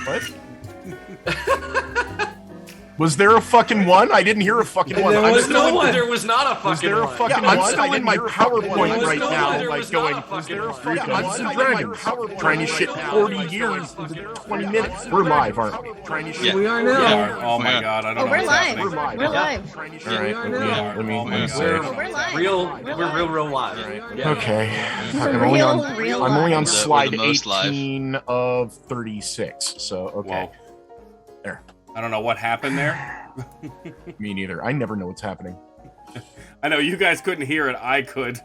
What? Was there a fucking one? I didn't hear a fucking one. There was no one. There was not a fucking one. Was there a fucking I'm one? still in my PowerPoint right now, like going, was there a fucking one? Trying to shit 40 years into 20 minutes. We're live, aren't we? Trying to shit. We are now. Yeah. Oh my god, I don't know we're what's live. happening. We're live. All right, let me say. We're live. We're real live. Right. Okay. For I'm real only on live. slide We're the most 18 of 36. So, okay. Whoa. There. I don't know what happened there. Me neither. I never know what's happening. I know you guys couldn't hear it. I could.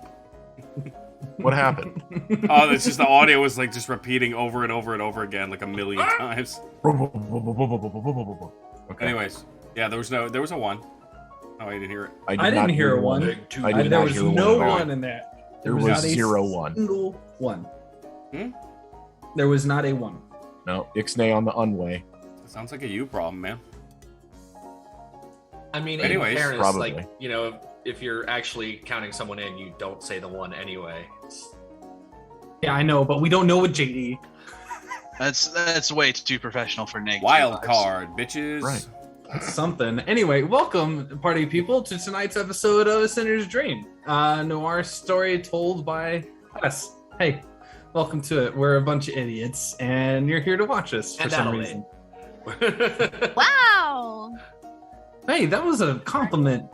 What happened? Oh, it's just the audio was like just repeating over and over and over again, like a million times. Okay. Anyways, yeah, there was a one. Oh, I didn't hear it. I didn't hear a one. There was no one in there. There was not a 0-1. Single one. Hmm? There was not a one. No, Ixnay on the unway. Sounds like a you problem, man. I mean, Anyways, in fairness, probably. like, you know, if you're actually counting someone in, you don't say the one anyway. Yeah, I know, but we don't know what JD. That's way too professional for Nick. Wild card, bitches. Right. Something. Anyway, welcome, party people, to tonight's episode of A Sinner's Dream. Noir story told by us. Hey, welcome to it. We're a bunch of idiots, and you're here to watch us for And some Adelaide. reason. Wow. Hey, that was a compliment.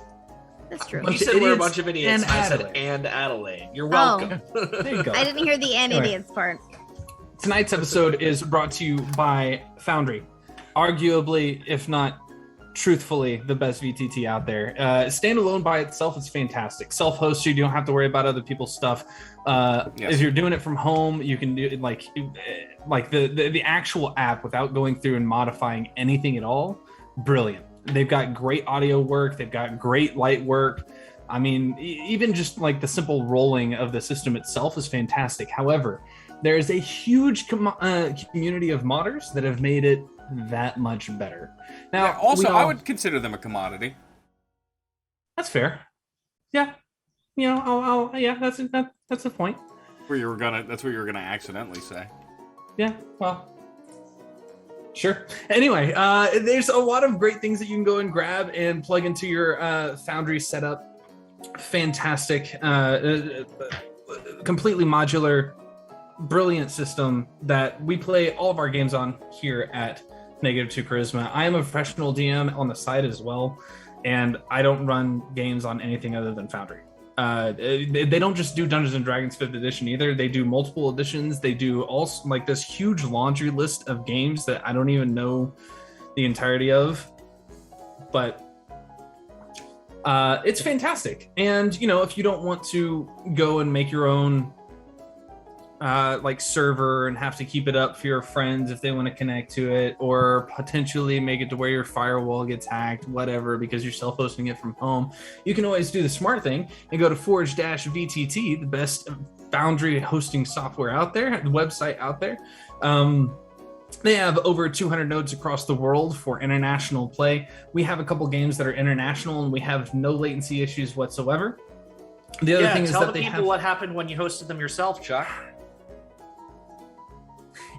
That's true. Bunch You of said we're a idiots bunch of idiots. and I said Adelaide. and Adelaide. You're welcome. There you go. I didn't hear the and Anyway. idiots part. Tonight's episode is brought to you by Foundry. Arguably, if not truthfully, the best VTT out there. Standalone by itself is fantastic. Self-hosted, you don't have to worry about other people's stuff. Yes. If you're doing it from home, you can do it like the actual app without going through and modifying anything at all. Brilliant. They've got great audio work. They've got great light work. I mean, even just like the simple rolling of the system itself is fantastic. However, there is a huge community of modders that have made it that much better. Now, Yeah, also, I would consider them a commodity. That's fair. Yeah, you know, yeah, that's the point. That's what you were gonna accidentally say. Yeah, well, sure. Anyway, there's a lot of great things that you can go and grab and plug into your Foundry setup. Fantastic, completely modular, brilliant system that we play all of our games on here at -2 Charisma. I am a professional DM on the side as well, and I don't run games on anything other than Foundry. They don't just do Dungeons and Dragons 5th edition either. They do multiple editions. They do also like this huge laundry list of games that I don't even know the entirety of, but it's fantastic. And you know, if you don't want to go and make your own like server and have to keep it up for your friends if they want to connect to it, or potentially make it to where your firewall gets hacked, whatever, because you're self-hosting it from home, you can always do the smart thing and go to Forge-VTT, the best Foundry hosting software out there, the website out there. They have over 200 nodes across the world for international play. We have a couple games that are international, and we have no latency issues whatsoever. The other thing is tell that the they people have... what happened when you hosted them yourself, Chuck.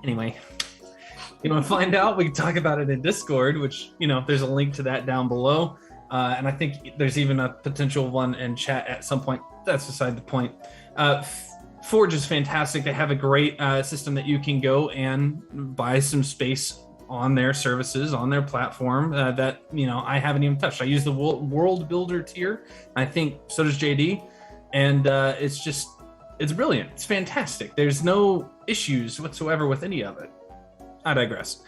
Anyway, you want to find out? We can talk about it in Discord, which, you know, there's a link to that down below. And I think there's even a potential one in chat at some point. That's beside the point. Forge is fantastic. They have a great system that you can go and buy some space on their services, on their platform that, you know, I haven't even touched. I use the World Builder tier. I think so does JD. And it's brilliant. It's fantastic. There's no issues whatsoever with any of it. I digress.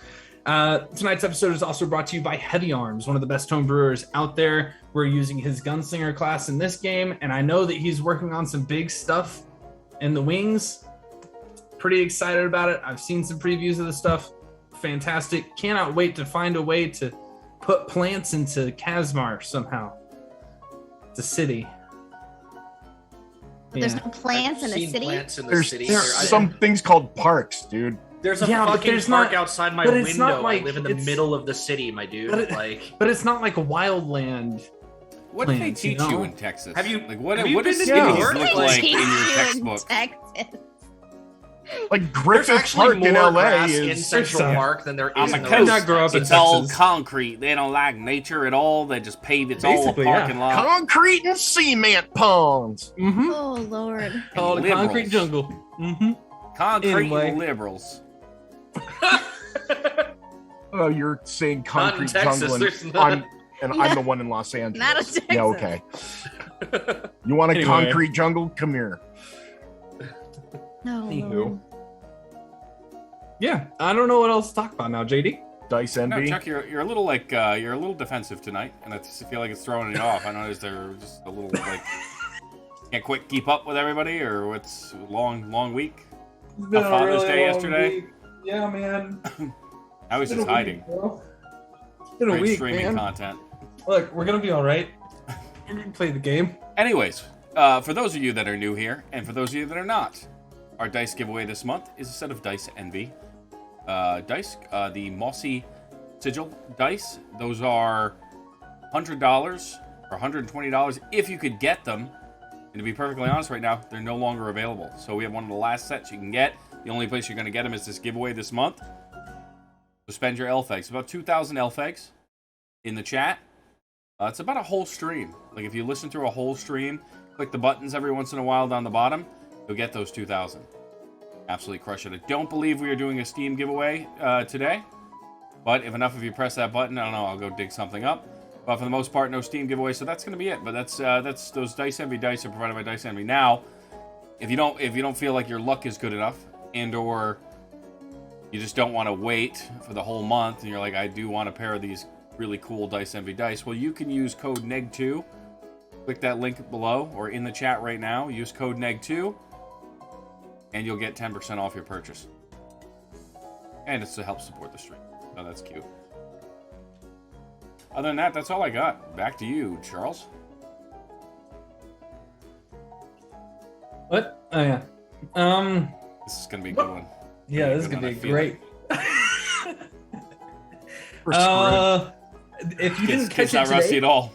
Tonight's episode is also brought to you by Heavy Arms, one of the best home brewers out there. We're using his Gunslinger class in this game, and I know that he's working on some big stuff in the wings. Pretty excited about it. I've seen some previews of the stuff. Fantastic. Cannot wait to find a way to put plants into Kasmar somehow. It's a city. There's no plants in the Seen city. plants in the There's city. some things called parks, dude. There's a Yeah, but fucking there's park not- outside my but it's not window. like- I live in the it's- middle of the city, my dude. But it's not like a wildland. What did they Plants, teach you know? you in Texas? Have you- like what have you what been does to cities New York? look They like teach in your you textbook? Texas. Like There's Griffith actually Park in more LA grass in is. Central There's Park than there On is the in the coast, did not grow up in it's all Texas. concrete. They don't like nature at all. They just pave. It's all a Basically, yeah. parking lot. Concrete and cement ponds. Mm-hmm. Oh Lord. Called a Liberals. concrete jungle. Mm-hmm. Concrete Anyway. liberals. Oh, you're saying Not in concrete Texas, jungle, there's and none. I'm the one in Los Angeles. Not in Texas. Yeah, okay. You want a Anyway. concrete jungle? Come here. No. Anywho. Lord. Yeah, I don't know what else to talk about now, JD. Dice No, envy. Chuck, you're a little like you're a little defensive tonight, and I feel like it's throwing you off. I noticed they're just a little like can't quite keep up with everybody, or what's long week. It's been A Father's really Day long yesterday? week. Yeah, man. I was It's just been a hiding. week, bro. It's been a Great week, streaming man. content. Look, we're gonna be all right. We're gonna play the game. Anyways, for those of you that are new here, and for those of you that are not, our dice giveaway this month is a set of Dice Envy dice, the Mossy Sigil dice. Those are $100 or $120 if you could get them. And to be perfectly honest, right now they're no longer available. So we have one of the last sets you can get. The only place you're going to get them is this giveaway this month. So spend your elf eggs. About 2,000 elf eggs in the chat. It's about a whole stream. Like if you listen through a whole stream, click the buttons every once in a while down the bottom, you'll get those 2,000. Absolutely crush it. I don't believe we are doing a Steam giveaway today, but if enough of you press that button, I don't know, I'll go dig something up. But for the most part, no Steam giveaway, so that's going to be it. But that's those Dice Envy dice are provided by Dice Envy. Now, if you don't feel like your luck is good enough, and or you just don't want to wait for the whole month, and you're like, I do want a pair of these really cool Dice Envy dice, well, you can use code NEG2. Click that link below or in the chat right now. Use code NEG2, and you'll get 10% off your purchase. And it's to help support the stream. Oh, that's cute. Other than that, that's all I got. Back to you, Charles. What? Oh yeah. This is gonna be a good one. Yeah, this is Good gonna one, be I feel great. We're screwed. If you didn't Kids catch it not rusty today, at all.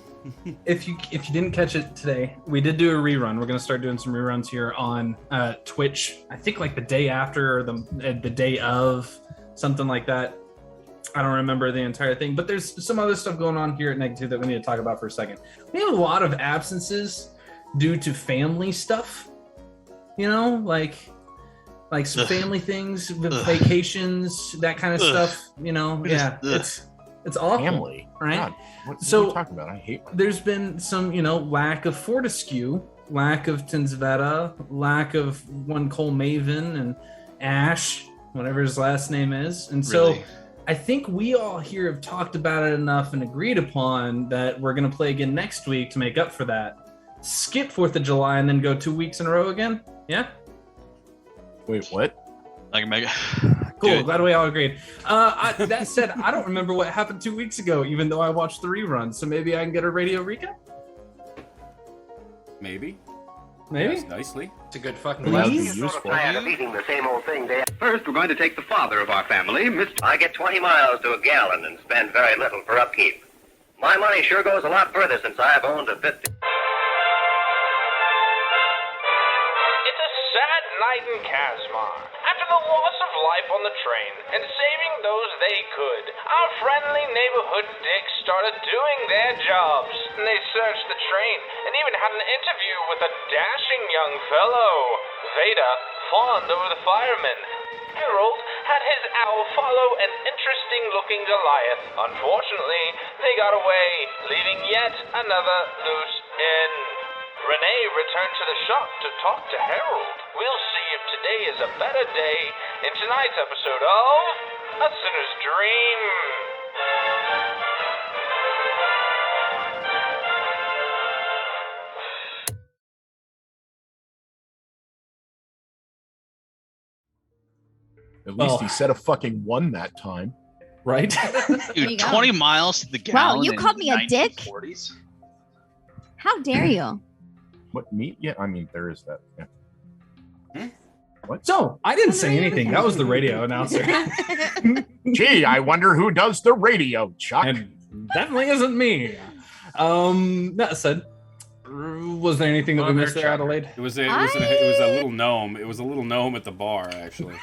if you didn't catch it today, we did do a rerun. We're gonna start doing some reruns here on Twitch. I think like the day after or the day of, something like that. I don't remember the entire thing, but there's some other stuff going on here at Negative that we need to talk about for a second. We have a lot of absences due to family stuff. You know, like some family things, vacations, that kind of stuff. You know, yeah, it's awful. Family, right? God, what are So- you talking about? I hate my There's been some, lack of Fortescue, lack of Tinsveta, lack of one Cole Maven and Ash, whatever his last name is. And so Really? I think we all here have talked about it enough and agreed upon that we're going to play again next week to make up for that. Skip 4th of July and then go 2 weeks in a row again. Yeah? Wait, what? I can make Cool. Good. Glad we all agreed. That said, I don't remember what happened 2 weeks ago, even though I watched the rerun. So maybe I can get a radio recap? Maybe. Maybe? Yes, nicely. It's a good fucking That would be lesson. useful. Tired of eating the same old thing day. First, we're going to take the father of our family, Mr. I get 20 miles to a gallon and spend very little for upkeep. My money sure goes a lot further since I've owned a 50. It's a sad night in Kasmar. After the loss of life on the train and saving those they could, our friendly neighborhood dicks started doing their jobs. And they searched the train and even had an interview with a dashing young fellow. Veda fawned over the fireman. Harold had his owl follow an interesting-looking Goliath. Unfortunately, they got away, leaving yet another loose end. Renee returned to the shop to talk to Harold. We'll see if today is a better day in tonight's episode of A Sinner's Dream. At least Oh. he said a fucking one that time. Right? There you Dude, go. 20 miles to the Wow, gallon. you in called me a dick? 1940s? How dare you? What meat? Yeah, I mean there is that. Yeah. So, I didn't say anything. That was the radio announcer. Gee, I wonder who does the radio, Chuck. And definitely isn't me. That said, Was there anything that we missed there, Adelaide? It was a little gnome. It was a little gnome at the bar, actually.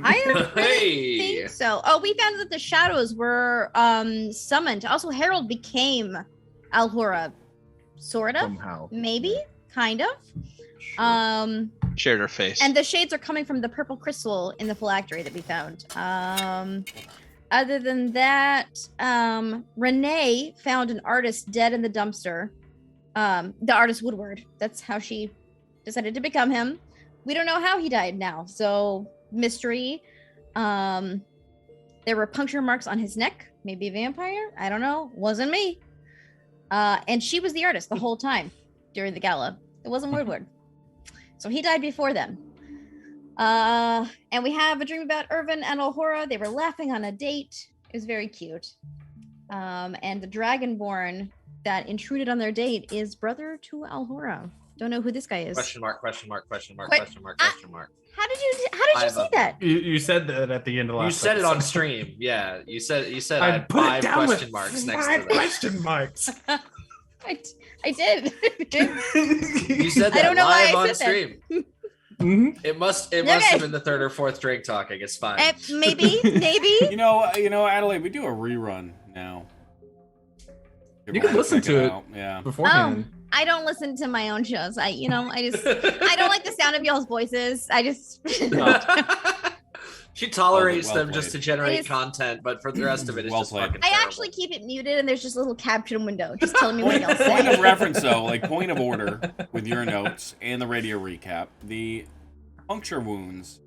I don't really Hey. think so. Oh, we found that the shadows were summoned. Also, Harold became Alhora, sort of, Somehow. maybe, kind of. Shared her face. And the shades are coming from the purple crystal in the phylactery that we found. Other than that, Renee found an artist dead in the dumpster. The artist Woodward. That's how she decided to become him. We don't know how he died now, so mystery. There were puncture marks on his neck. Maybe a vampire? I don't know. Wasn't me. And she was the artist the whole time during the gala. It wasn't Woodward. So he died before then. And we have a dream about Irvin and Alhora. They were laughing on a date. It was very cute. And the Dragonborn that intruded on their date is brother to Alhora. Don't know who this guy is. Question mark, question mark, question mark, Wait, question mark, question mark. How did you see that? You said that at the end of last You said it on episode. stream. Yeah, you said I I had put it 5 down with question marks next to 5 that. question marks. I did. You said that I don't know why live I on said that. stream. Mhm. It must Okay. have been the 3rd or 4th drink talk. I guess fine. Maybe. You know, Adelaide, we do a rerun now. You can listen to it. out. Yeah. Beforehand. I don't listen to my own shows. I don't like the sound of y'all's voices. I just She tolerates Well them played. just to generate I just- content, but for the rest of it, it's Well just played. fucking I terrible. actually keep it muted, and there's just a little caption window just telling me what y'all Point of say. reference, though, like point of order with your notes and the radio recap, the puncture wounds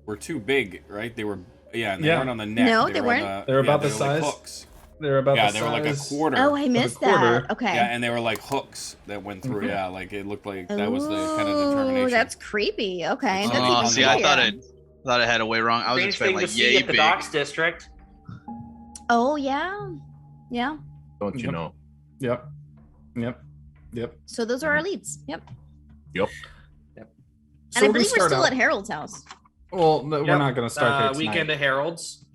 were too big, right? They were, and they Yeah. weren't on the neck. No, they they were weren't. On They were about they the were like size? hooks. They're about Yeah, the they were like a size. quarter. Oh, I missed quarter. that. Okay. Yeah, and they were like hooks that went through. Yeah, like it looked like that was the kind of determination. Oh, that's creepy. Okay, that's Oh, even see, I creepier. thought I had it way wrong. I was Strange expecting thing like to see yay at the big. docks district. Oh yeah. Don't you Yep. know? Yep. So those are our leads. Yep. So And I we're gonna believe we're start still out- at Harold's house. Well, no, we're Yep. not going to start there tonight. Weekend at Harold's.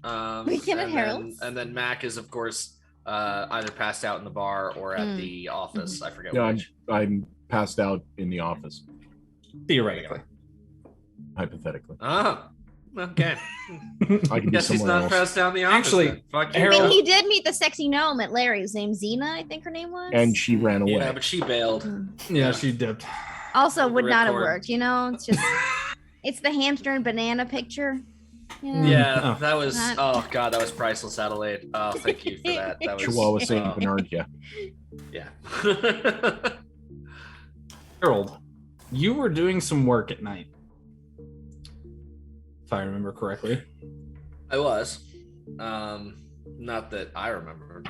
Weekend at and Harold's. And then Mac is, of course, either passed out in the bar or at the office. I forget Yeah, which. I'm passed out in the office, Theoretically. hypothetically. Oh, okay. I can be Guess he's somewhere not else. passed out in the office. Actually, then. Fuck you. I Harold- mean, he did meet the sexy gnome at Larry's, named Xena, I think her name was. And she ran away. Yeah, but she bailed. Yeah, she dipped. Also would not have Ripcord. worked, you know? It's just it's the hamster and banana picture. Yeah. Yeah, Oh. that was. Not- Oh god, that was priceless, Adelaide. Oh, thank you for that. That was. Chihuahua Saint Bernard, yeah. Yeah. Harold, you were doing some work at night. If I remember correctly. I was. Not that I remember.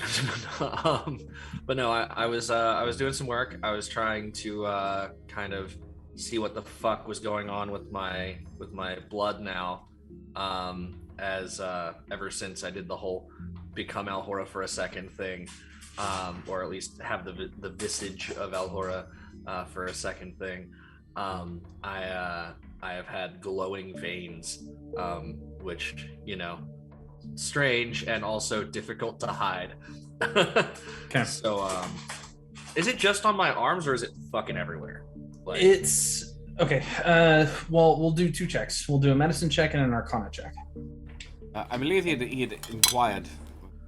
But no, I was doing some work. I was trying to kind of see what the fuck was going on with my blood now. As ever since I did the whole become Alhora for a second thing, or at least have the visage of Alhora for a second thing. I have had glowing veins, which, you know, strange and also difficult to hide. Okay. So, is it just on my arms or is it fucking everywhere? Like, It's okay. Well, we'll do 2 checks. We'll do a medicine check and an arcana check. I believe he had inquired.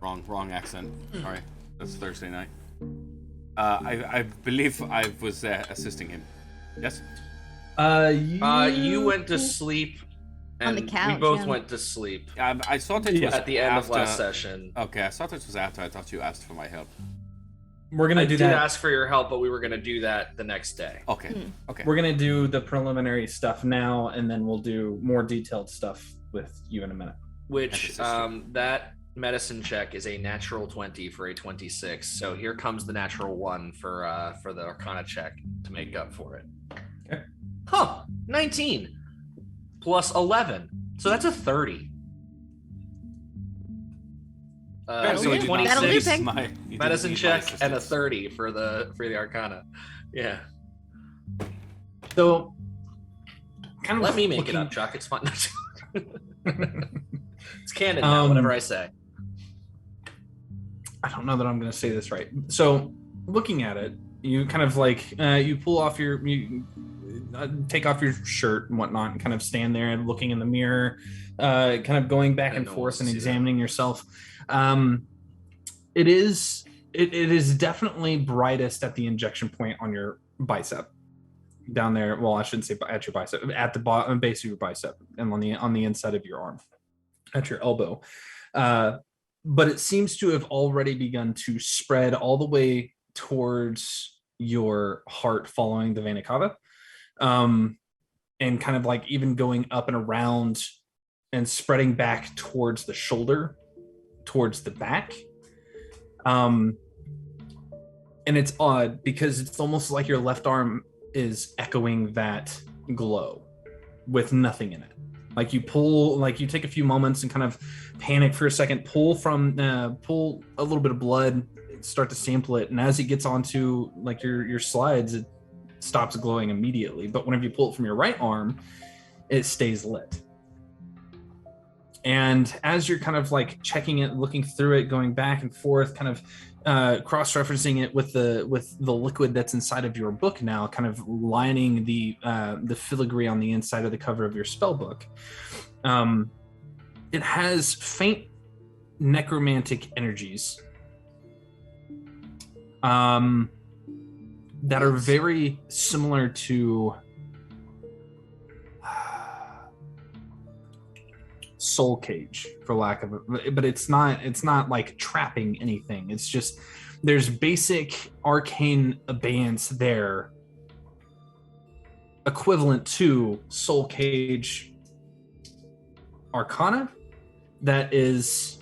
Wrong accent. Sorry, that's Thursday night. I believe I was assisting him. Yes. you went to sleep, On and the couch, we both yeah. went to sleep I thought it was at the end of after- last session. Okay, I thought this was after. I thought you asked for my help. We're gonna I do did that. ask for your help, but we were gonna do that the next day. Okay. Hmm. Okay. We're gonna do the preliminary stuff now, and then we'll do more detailed stuff with you in a minute. Which That's that medicine check is a natural 20 for a 26. So here comes the natural 1 for the Arcana check to make up for it. Okay. Huh. 19 plus 11. So that's a 30. That'll So a do. 26 That'll do, Peg. You did medicine need my check and a assistance. 30 for the Arcana. Yeah. So, kind of Let me make it looking- up, Chuck. It's fine. It's canon now, whatever I say. I don't know that I'm going to say this right. So, looking at it, you kind of like you pull off you take off your shirt and whatnot, and kind of stand there and looking in the mirror, kind of going back and forth and examining yourself. It is definitely brightest at the injection point on your bicep down there. Well, I shouldn't say at your bicep, at the bottom base of your bicep and on the inside of your arm at your elbow. But it seems to have already begun to spread all the way towards your heart following the vena cava, and kind of like even going up and around and spreading back towards the shoulder, towards the back. And it's odd because it's almost like your left arm is echoing that glow with nothing in it. Like you take a few moments and kind of panic for a second, pull a little bit of blood, start to sample it, and as it gets onto like your slides, it stops glowing immediately. But whenever you pull it from your right arm, it stays lit. And as you're kind of like checking it, looking through it, going back and forth, kind of cross-referencing it with the liquid that's inside of your book now, kind of lining the filigree on the inside of the cover of your spell book. It has faint necromantic energies that are very similar to soul cage, for lack of it, but it's not like trapping anything. It's just there's basic arcane abeyance there, equivalent to soul cage arcana, that is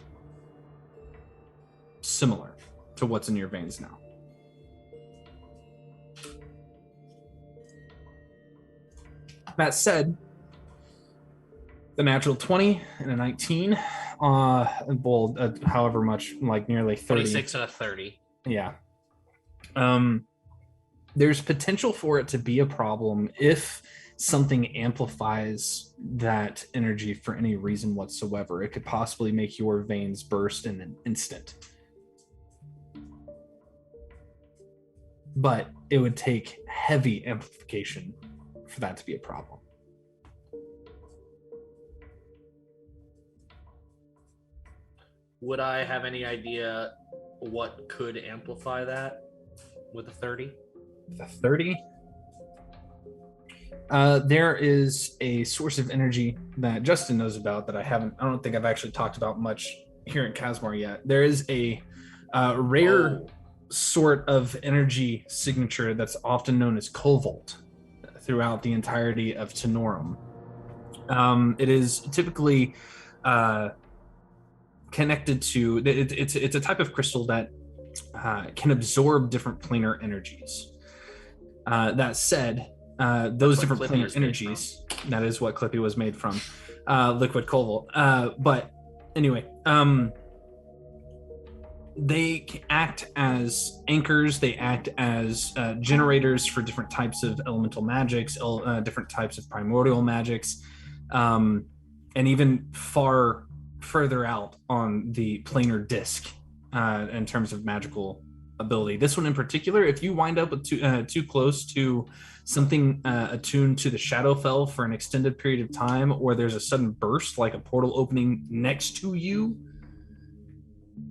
similar to what's in your veins now. That said, the natural 20 and a 19, however much, like nearly 30. 26 and a 30. Yeah. There's potential for it to be a problem if something amplifies that energy for any reason whatsoever. It could possibly make your veins burst in an instant. But it would take heavy amplification for that to be a problem. Would I have any idea what could amplify that with a 30? The 30? There is a source of energy that Justin knows about that I don't think I've actually talked about much here in Kasmar yet. There is a rare sort of energy signature that's often known as Covalt throughout the entirety of Tenorum. It is typically connected to it's a type of crystal that can absorb different planar energies. That said, those different planar energies, that is what Clippy was made from, liquid cobalt. But anyway, they act as anchors, they act as generators for different types of elemental magics, different types of primordial magics, and even further out on the planar disc in terms of magical ability. This one in particular, if you wind up with too close to something attuned to the Shadowfell for an extended period of time, or there's a sudden burst like a portal opening next to you,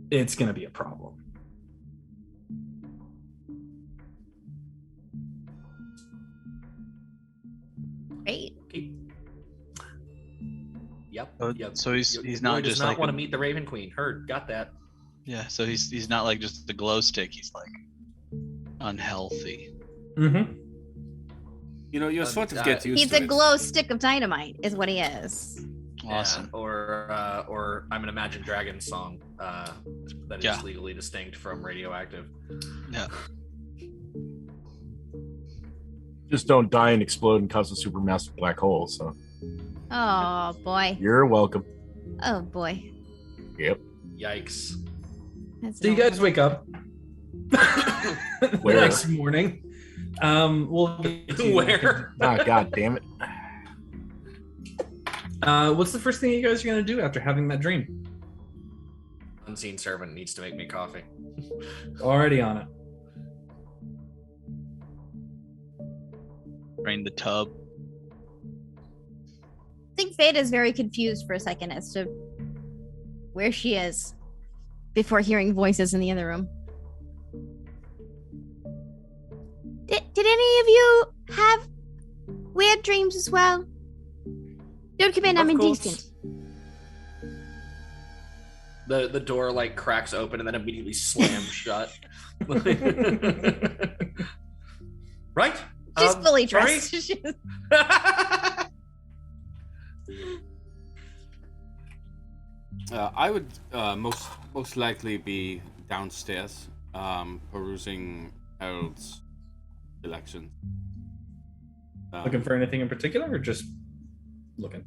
it's going to be a problem. Great. Yep. So he's not really just does not like want to meet the Raven Queen. Heard. Got that. Yeah. So he's not like just the glow stick. He's like unhealthy. Mm-hmm. You know, you'll sort of get used He's to a it. glow stick of dynamite, is what he is. Awesome. Yeah, or I'm an Imagine Dragons song that is legally distinct from Radioactive. Yeah. Just don't die and explode and cause a supermassive black hole. So. Oh boy. You're welcome. Oh boy. Yep. Yikes. So you guys wake up the Where? next morning. We'll get to Where? Ah, God damn it. What's the first thing you guys are going to do after having that dream? Unseen servant needs to make me coffee. Already on it. Drain the tub. I think Fade is very confused for a second as to where she is before hearing voices in the other room. Did any of you have weird dreams as well? Don't come in, I'm Of course. indecent. The door like cracks open and then immediately slams shut. Right? She's fully sorry? dressed. I would most likely be downstairs, perusing Harold's collection. Looking for anything in particular, or just looking?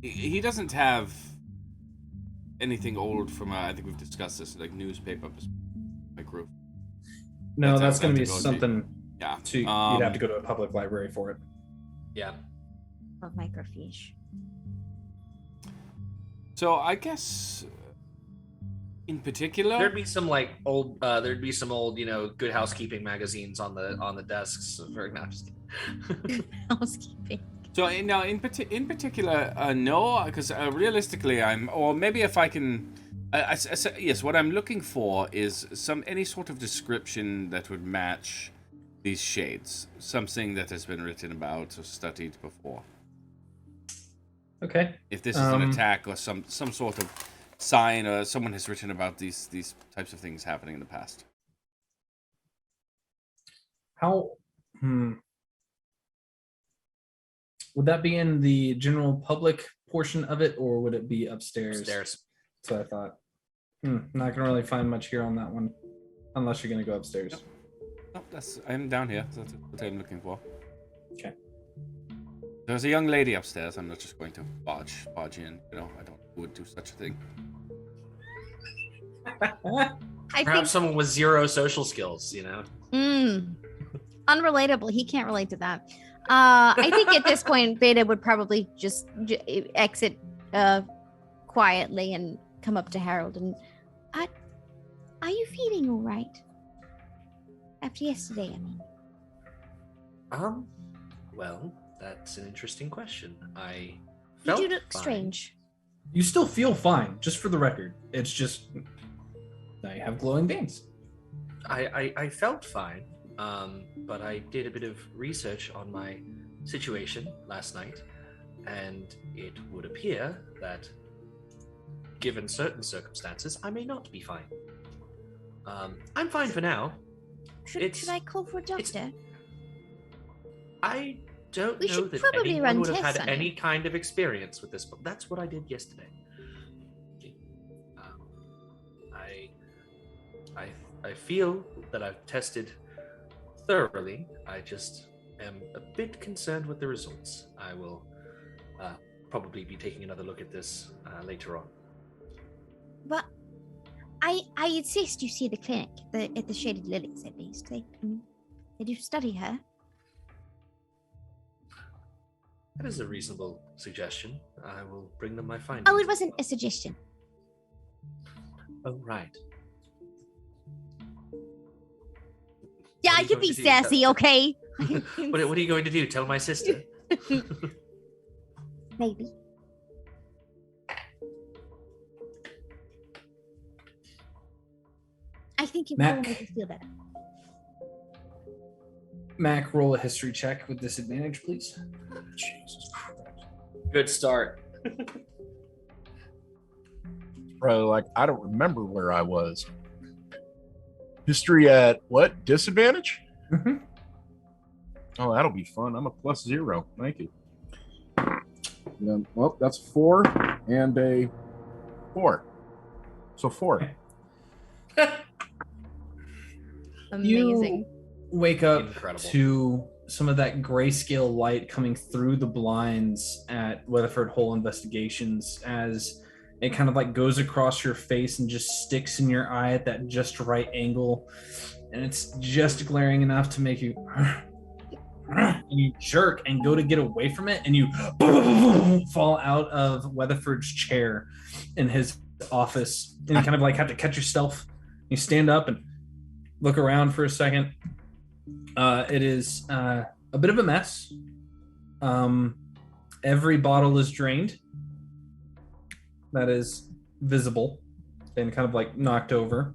He doesn't have anything old from I think we've discussed this, like newspaper like group. No, that's I'd going to have be go something. Yeah. You'd have to go to a public library for it. Yeah. Of microfiche. So I guess, in particular, There'd be some like old Good Housekeeping magazines on the desks. For no, just kidding. Housekeeping. So now, in particular, no, because realistically, or maybe if I can, yes, what I'm looking for is any sort of description that would match these shades, something that has been written about or studied before. Okay. If this is an attack or some sort of sign, or someone has written about these types of things happening in the past. How? Would that be in the general public portion of it, or would it be upstairs? Upstairs. That's what I thought. Not gonna really find much here on that one, unless you're gonna go upstairs. No, I'm down here. That's what I'm looking for. Okay. There's a young lady upstairs. I'm not just going to barge in. I would do such a thing. Perhaps someone with zero social skills, Unrelatable. He can't relate to that. I think at this point, Beta would probably just exit quietly and come up to Harold and, are you feeling all right? After yesterday, I mean. Well, that's an interesting question. I You felt do look fine. strange. You still feel fine, just for the record. It's just now you have glowing veins. I felt fine, but I did a bit of research on my situation last night, and it would appear that, given certain circumstances, I may not be fine. I'm fine for now. Should I call for a doctor? I don't We know should that probably anyone run would have tests had on any you. kind of experience with this, but that's what I did yesterday. I feel that I've tested thoroughly. I just am a bit concerned with the results. I will probably be taking another look at this later on. But I insist you see the clinic, at the Shaded Lilies at least. They do study her. That is a reasonable suggestion. I will bring them my findings. Oh, it wasn't a suggestion. Oh, right. Yeah, What are I you could going be to do? sassy, okay? What are you going to do? Tell my sister? Maybe. I think it will Mac. make us feel better. Mac, roll a history check with disadvantage, please. Jesus Christ. Good start. Probably like, I don't remember where I was. History at what? Disadvantage? Mhm. Oh, that'll be fun. I'm a +0. Thank you. Yeah, well, that's 4 and a 4. So 4. Amazing. You wake up Incredible. to some of that grayscale light coming through the blinds at Weathford Hole Investigations as it kind of like goes across your face and just sticks in your eye at that just right angle. And it's just glaring enough to make you and you jerk and go to get away from it, and you fall out of Weatherford's chair in his office, and you kind of like have to catch yourself. You stand up and look around for a second, It is a bit of a mess. Every bottle is drained. That is visible and kind of like knocked over.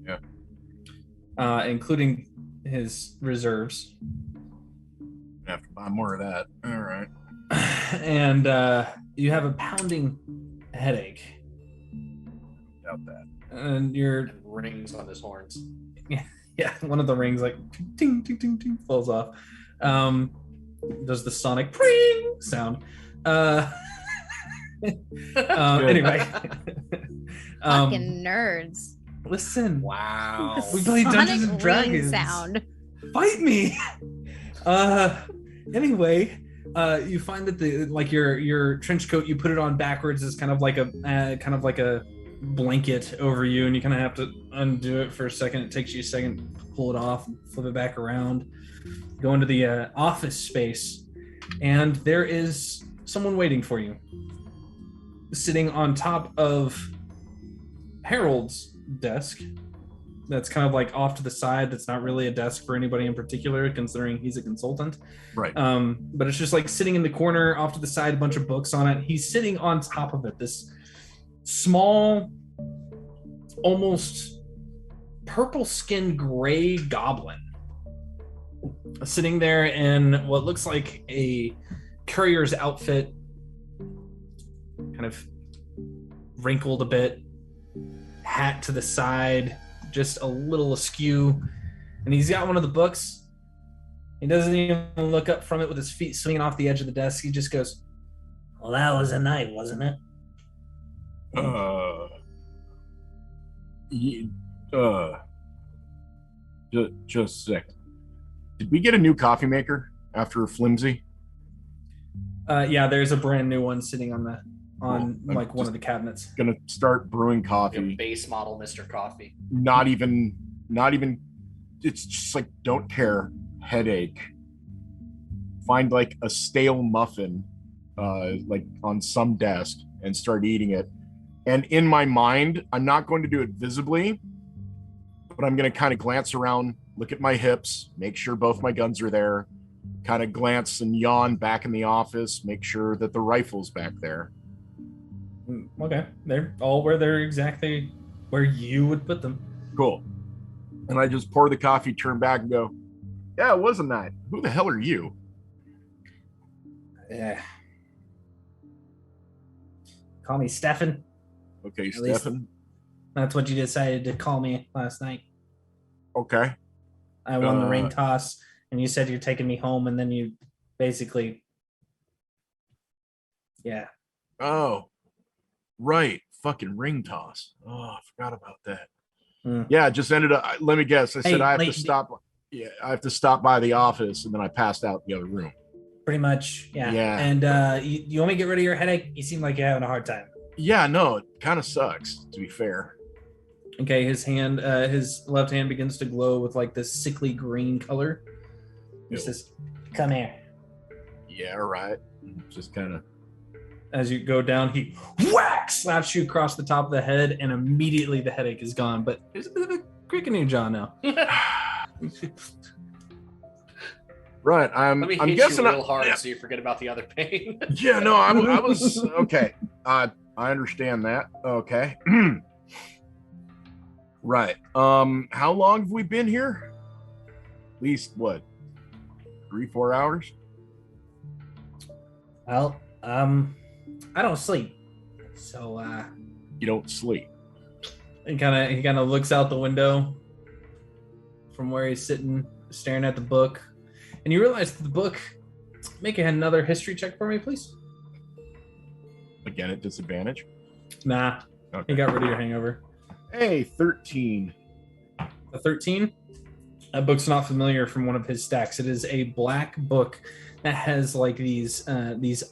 Yeah. Including his reserves. I have to buy more of that. All right. And you have a pounding headache. Doubt that. And you're And rings on his horns. yeah, one of the rings like ting ting ting ting falls off. Does the sonic pring sound. Anyway. Fucking nerds. Listen. Wow. We play Dungeons and Sonic Dragons. ring sound. Fight me. Anyway, you find that the like your trench coat, you put it on backwards is kind of like a blanket over you, and you kind of have to undo it for a second. It takes you a second to pull it off and flip it back around. Go into the office space, and there is someone waiting for you, sitting on top of Harold's desk. That's kind of like off to the side. That's not really a desk for anybody in particular, considering he's a consultant. Right. But it's just like sitting in the corner off to the side, a bunch of books on it. He's sitting on top of it. This small, almost purple-skinned gray goblin sitting there in what looks like a courier's outfit, kind of wrinkled a bit, hat to the side, just a little askew, and he's got one of the books. He doesn't even look up from it with his feet swinging off the edge of the desk. He just goes, "Well, that was a night, wasn't it?" Just a sec. Did we get a new coffee maker after Flimsy? Yeah, there's a brand new one sitting on I'm like one just of the cabinets. Gonna start brewing Your coffee. base model Mr. Coffee. Not even. It's just like, don't care. Headache. Find like a stale muffin, like on some desk, and start eating it. And in my mind, I'm not going to do it visibly, but I'm going to kind of glance around, look at my hips, make sure both my guns are there, kind of glance and yawn back in the office, make sure that the rifle's back there. Okay, they're all where they're exactly where you would put them. Cool. And I just pour the coffee, turn back, and go, "Yeah, it was a night. Who the hell are you?" Yeah. Call me Stefan. Okay, At least- Stefan. That's what you decided to call me last night. Okay. I won the ring Uh, toss, and you said you're taking me home, and then you basically, yeah. Oh, right. Fucking ring toss. Oh, I forgot about that. Hmm. Yeah, it just ended up. Let me guess. I said Hey, I have like- to stop. Yeah, I have to stop by the office, and then I passed out in the other room. Pretty much, yeah. Yeah. And you want me to get rid of your headache? You seem like you're having a hard time. Yeah, no, it kind of sucks, to be fair. Okay, his left hand begins to glow with like this sickly green color. He Ew. says, "Come here." Yeah, right. Just kind of. As you go down, he whack slaps you across the top of the head, and immediately the headache is gone. But there's a bit of a crick in your jaw now. Right. Let me I'm hit guessing. you real hard Yeah, so you forget about the other pain. yeah, no, I was okay. I understand that. Okay. Right. How long have we been here? At least what? 3-4 hours? Well, I don't sleep, so You don't sleep. he kind of looks out the window from where he's sitting, staring at the book, and you realize that the book. Make another history check for me, please. Again at disadvantage. Nah, Okay. you got rid of your hangover. Hey, 13. A 13. That book's not familiar from one of his stacks. It is a black book that has like these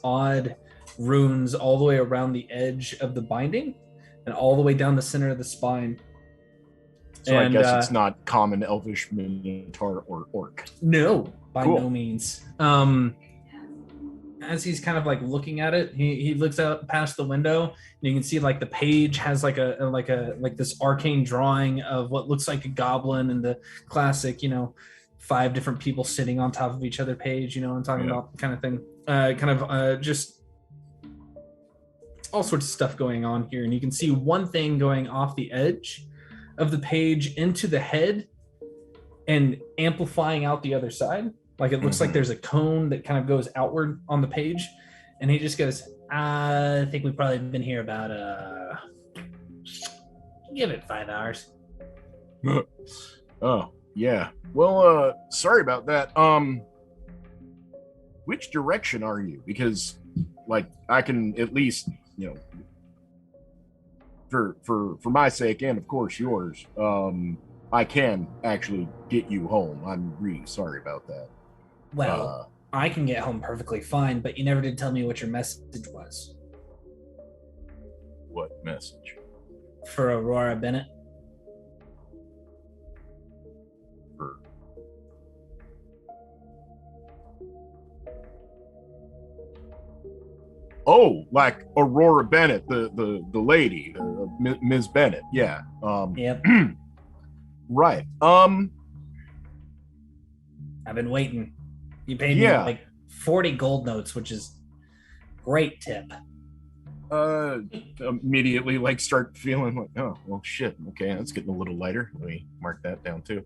odd runes all the way around the edge of the binding and all the way down the center of the spine. So I And, guess it's not common elvish, minotaur, or orc. No, by Cool. no means. As he's kind of like looking at it, he looks out past the window, and you can see like the page has like this arcane drawing of what looks like a goblin in the classic, 5 different people sitting on top of each other page, you know what I'm talking about, kind of thing. Just all sorts of stuff going on here. And you can see one thing going off the edge of the page into the head and amplifying out the other side. Like it looks like there's a cone that kind of goes outward on the page. And he just goes, I think we've probably been here about, give it 5 hours. Oh, yeah. Well, sorry about that. Which direction are you? Because, like, I can at least, you know, for my sake and of course yours, I can actually get you home. I'm really sorry about that. Well, I can get home perfectly fine, but you never did tell me what your message was. What message? For Aurora Bennett. For... Oh, like Aurora Bennett, the lady, Ms. Bennett. Yeah. Yep. Right. I've been waiting. You paid me like 40 gold notes, which is great tip. Immediately like start feeling like, oh well shit, okay, that's getting a little lighter. Let me mark that down too.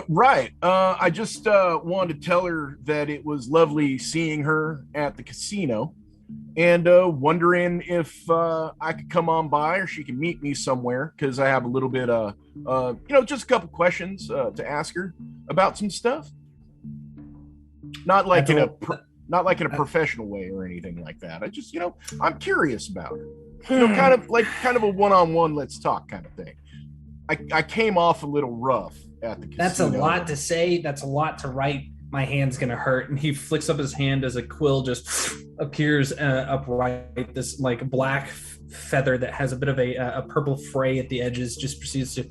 Right. I just wanted to tell her that it was lovely seeing her at the casino, and wondering if I could come on by or she can meet me somewhere, because I have a little bit just a couple questions to ask her about some stuff. Not like in a professional way or anything like that. I just, I'm curious about her. Kind of a one-on-one, let's talk kind of thing. I came off a little rough at the casino. That's a lot to say. That's a lot to write. My hand's gonna hurt. And he flicks up his hand as a quill just appears upright. This like black feather that has a bit of a purple fray at the edges just proceeds to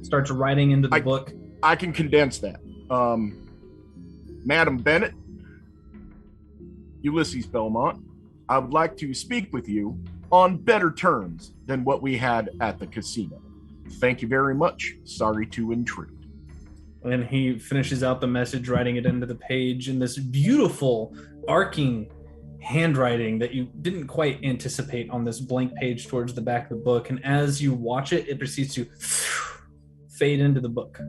starts writing into the book. I can condense that. Madam Bennett, Ulysses Belmont, I would like to speak with you on better terms than what we had at the casino. Thank you very much. Sorry to intrude. And he finishes out the message, writing it into the page in this beautiful, arcing handwriting that you didn't quite anticipate on this blank page towards the back of the book. And as you watch it, it proceeds to fade into the book.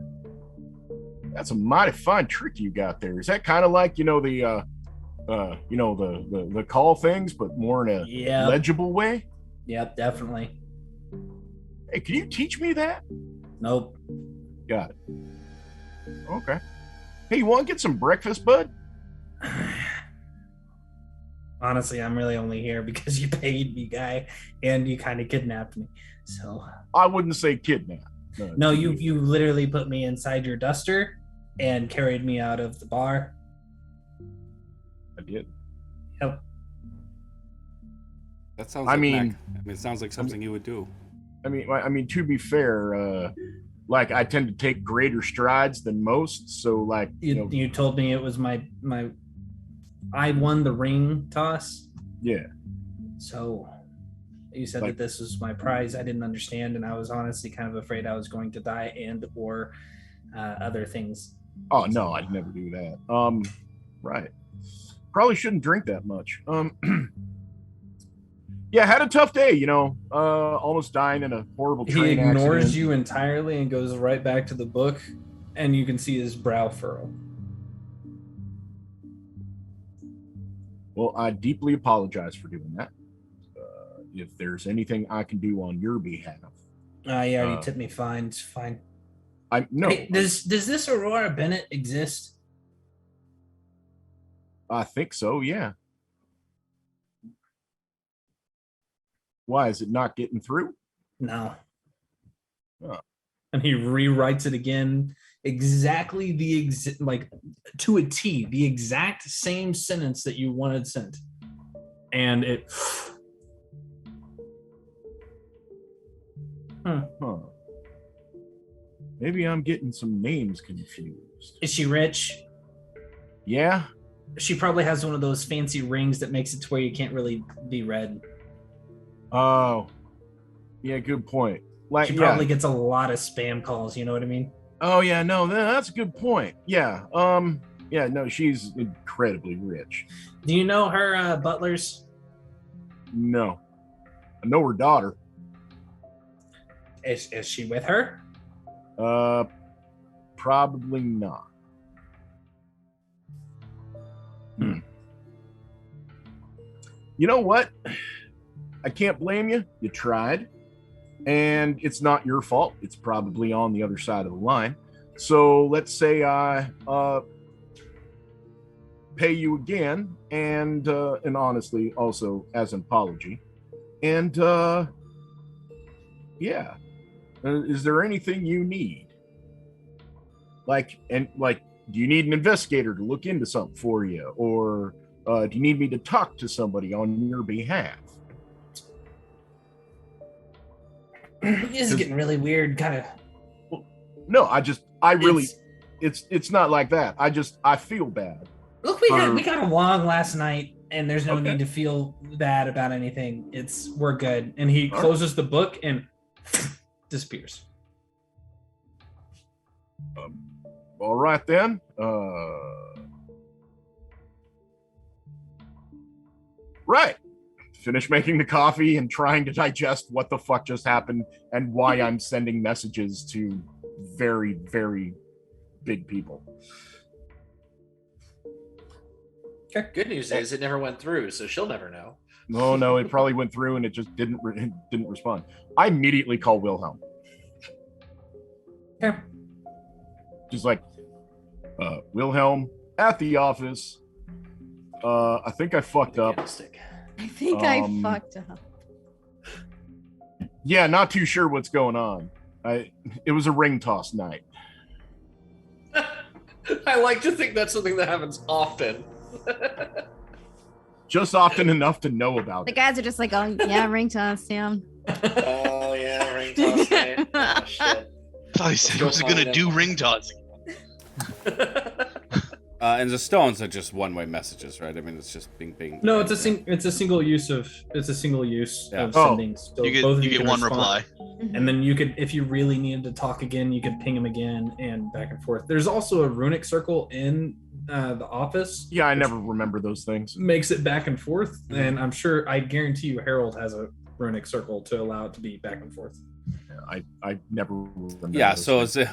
That's a mighty fine trick you got there. Is that kind of like, the call things, but more in a legible way? Yep, definitely. Hey, can you teach me that? Nope. Got it. Okay. Hey, you want to get some breakfast, bud? Honestly, I'm really only here because you paid me, guy, and you kind of kidnapped me. So I wouldn't say kidnap. No, you literally put me inside your duster and carried me out of the bar. I did. Yep. That sounds. It sounds like something you would do. I mean, to be fair, I tend to take greater strides than most. So, you told me it was my. I won the ring toss. Yeah. So, you said that this was my prize. I didn't understand, and I was honestly kind of afraid I was going to die or other things. Oh no, I'd never do that. Right. Probably shouldn't drink that much. Yeah, had a tough day, almost dying in a horrible train accident. He ignores you entirely and goes right back to the book, and you can see his brow furrow. Well, I deeply apologize for doing that. If there's anything I can do on your behalf. You already tipped me fine. It's fine. No. Hey, does this Aurora Bennett exist? I think so, yeah. Why, is it not getting through? No. Oh. And he rewrites it again, exactly to a T, the exact same sentence that you wanted sent. And it... Huh. Maybe I'm getting some names confused. Is she rich? Yeah. She probably has one of those fancy rings that makes it to where you can't really be read. Oh. Yeah, good point. She probably gets a lot of spam calls, you know what I mean? Oh yeah, no, that's a good point. Yeah. Yeah, no, she's incredibly rich. Do you know her butlers? No. I know her daughter. Is she with her? Probably not. You know what? I can't blame you. You tried. And it's not your fault. It's probably on the other side of the line. So let's say I pay you again, and honestly, also as an apology. And yeah, is there anything you need? Like, do you need an investigator to look into something for you, or do you need me to talk to somebody on your behalf? This is getting really weird, kind of. No, it's not like that. I feel bad. Look, we got along last night, and there's no need to feel bad about anything. We're good. And he closes the book and disappears. All right then. Right. Finish making the coffee and trying to digest what the fuck just happened and why I'm sending messages to very, very big people. Okay. Good news is it never went through, so she'll never know. No, it probably went through and it just didn't respond. I immediately call Wilhelm. Okay. Just like, Wilhelm, at the office. I think I fucked up. I think I fucked up. Yeah, not too sure what's going on. It was a ring toss night. I like to think that's something that happens often. Just often enough to know about The it. guys are just like, oh yeah, ring toss, yeah. Oh yeah, ring toss night. Oh shit. I thought he said he was gonna do ring tossing. And the stones are just one-way messages, right? I mean, it's just bing. No, it's a single use of Yeah. sending. So You both of get can one respond. reply. And then you could, if you really needed to talk again, you could ping him again and back and forth. There's also a runic circle in the office. Yeah, I never remember those things. Makes it back and forth, and I guarantee you Harold has a runic circle to allow it to be back and forth. I never remember. Yeah, those so things.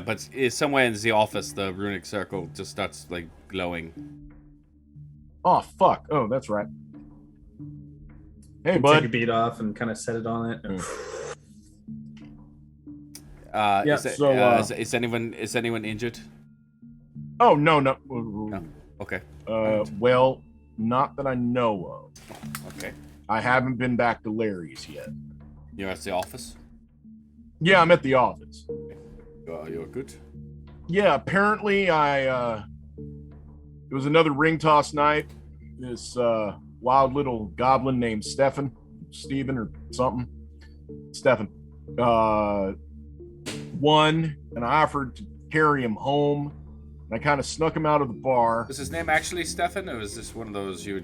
but it's somewhere in the office, the runic circle just starts like glowing. Oh fuck! Oh, that's right. Hey, Take a bud. bead off and kind of set it on it. Yeah, Is anyone injured? Oh no. No. Okay. Well, not that I know of. Okay. I haven't been back to Larry's yet. You're at the office? Yeah, I'm at the office. You're good? Yeah, apparently it was another ring toss night. This wild little goblin named Stephen or something. Stephen. Won, and I offered to carry him home. I kind of snuck him out of the bar. Was his name actually Stefan, or was this one of those you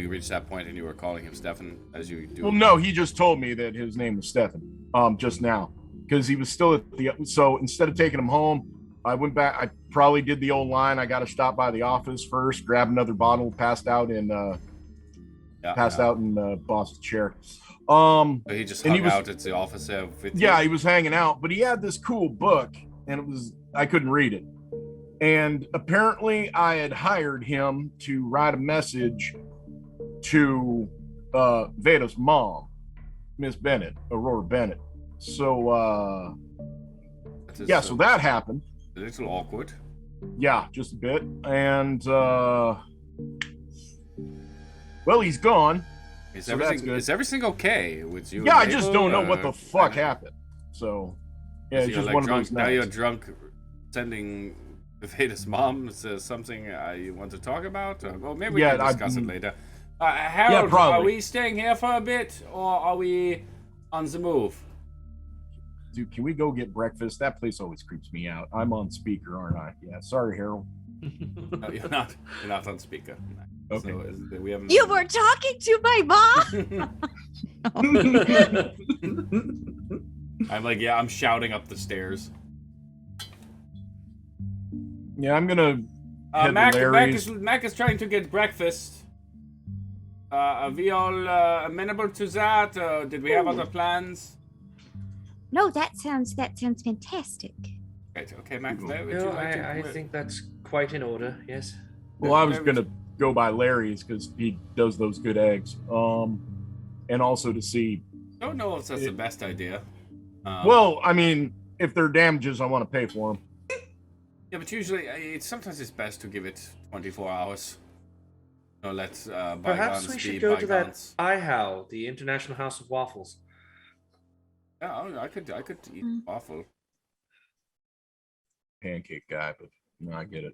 reached that point and you were calling him Stefan as you do? Well, no, he just told me that his name was Stefan, just now, because he was still at the. So instead of taking him home, I went back. I probably did the old line. I got to stop by the office first, grab another bottle, passed out in boss's chair. So he just hung out at the office there with you? Yeah, he was hanging out, but he had this cool book, and I couldn't read it. And apparently I had hired him to write a message to Veda's mom, Miss Bennett, Aurora Bennett. So, so that happened. A little awkward. Yeah, just a bit. And, well, he's gone. Is everything okay with you? Yeah, I just don't know what the fuck happened. So, yeah, it's just like one drunk, of those nights. Now you're drunk sending Veda's mom something you want to talk about? Well, maybe we can discuss it later. Harold, are we staying here for a bit, or are we on the move? Dude, can we go get breakfast? That place always creeps me out. I'm on speaker, aren't I? Yeah, sorry, Harold. No, you're not on speaker. Okay. So we haven't... You were talking to my mom? I'm like, yeah, I'm shouting up the stairs. Yeah, I'm gonna head to Larry's. Mac is trying to get breakfast. Are we all amenable to that? Did we have other plans? No, that sounds fantastic. Right, okay, Mac. No, I think that's quite in order. Yes. Well, I was gonna go by Larry's because he does those good eggs. And also to see. Don't know if that's the best idea. Well, I mean, if they're damages, I want to pay for them. Yeah, but usually, sometimes it's best to give it 24 hours. No, let's Perhaps we should go to that IHOW, the International House of Waffles. Yeah, I could eat waffle. Pancake guy, but no, I get it.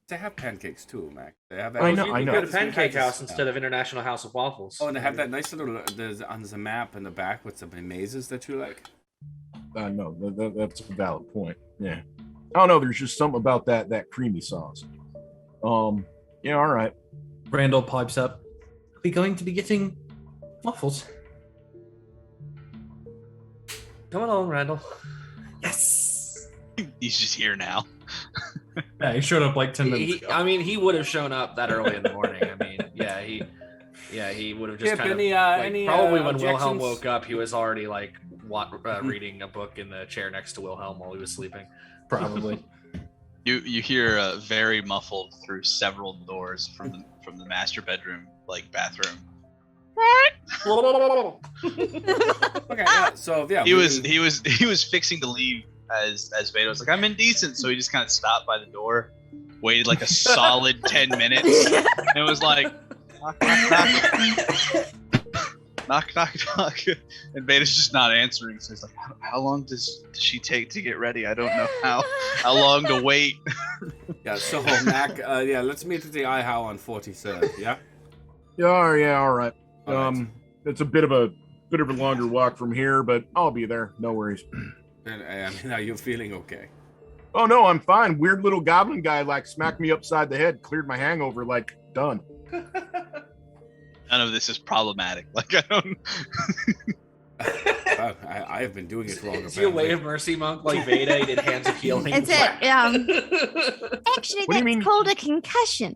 They have pancakes too, Mac. They have. I know. Go to Pancake House instead of International House of Waffles. Oh, and they have that nice little on the map in the back with some mazes that you like. No, that's a valid point. Yeah. I don't know. There's just something about that creamy sauce. Yeah. All right. Randall pipes up. Are we going to be getting waffles? Come along, Randall. Yes. He's just here now. Yeah, he showed up like 10 minutes ago. I mean, he would have shown up that early in the morning. I mean, he would have just probably when Wilhelm woke up, he was already like reading a book in the chair next to Wilhelm while he was sleeping. Probably. You hear very muffled through several doors from the master bedroom, like bathroom. Okay, yeah. So yeah, he was fixing to leave as Veda was like, I'm indecent, so he just kind of stopped by the door, waited like a solid 10 minutes, and was like, knock, and Veda's just not answering. So he's like, how long does she take to get ready? I don't know how long to wait. Yeah. So Mac, let's meet at the IHOW on 43rd. Yeah. Yeah. All right. It's a bit of a longer walk from here, but I'll be there. No worries. And I mean, are you feeling okay? Oh no, I'm fine. Weird little goblin guy like smacked me upside the head, cleared my hangover, like done. None of this is problematic. Like I don't. I have been doing it wrong. Is he a way of mercy monk like Veda? He did hands of healing. It's actually, that's called a concussion.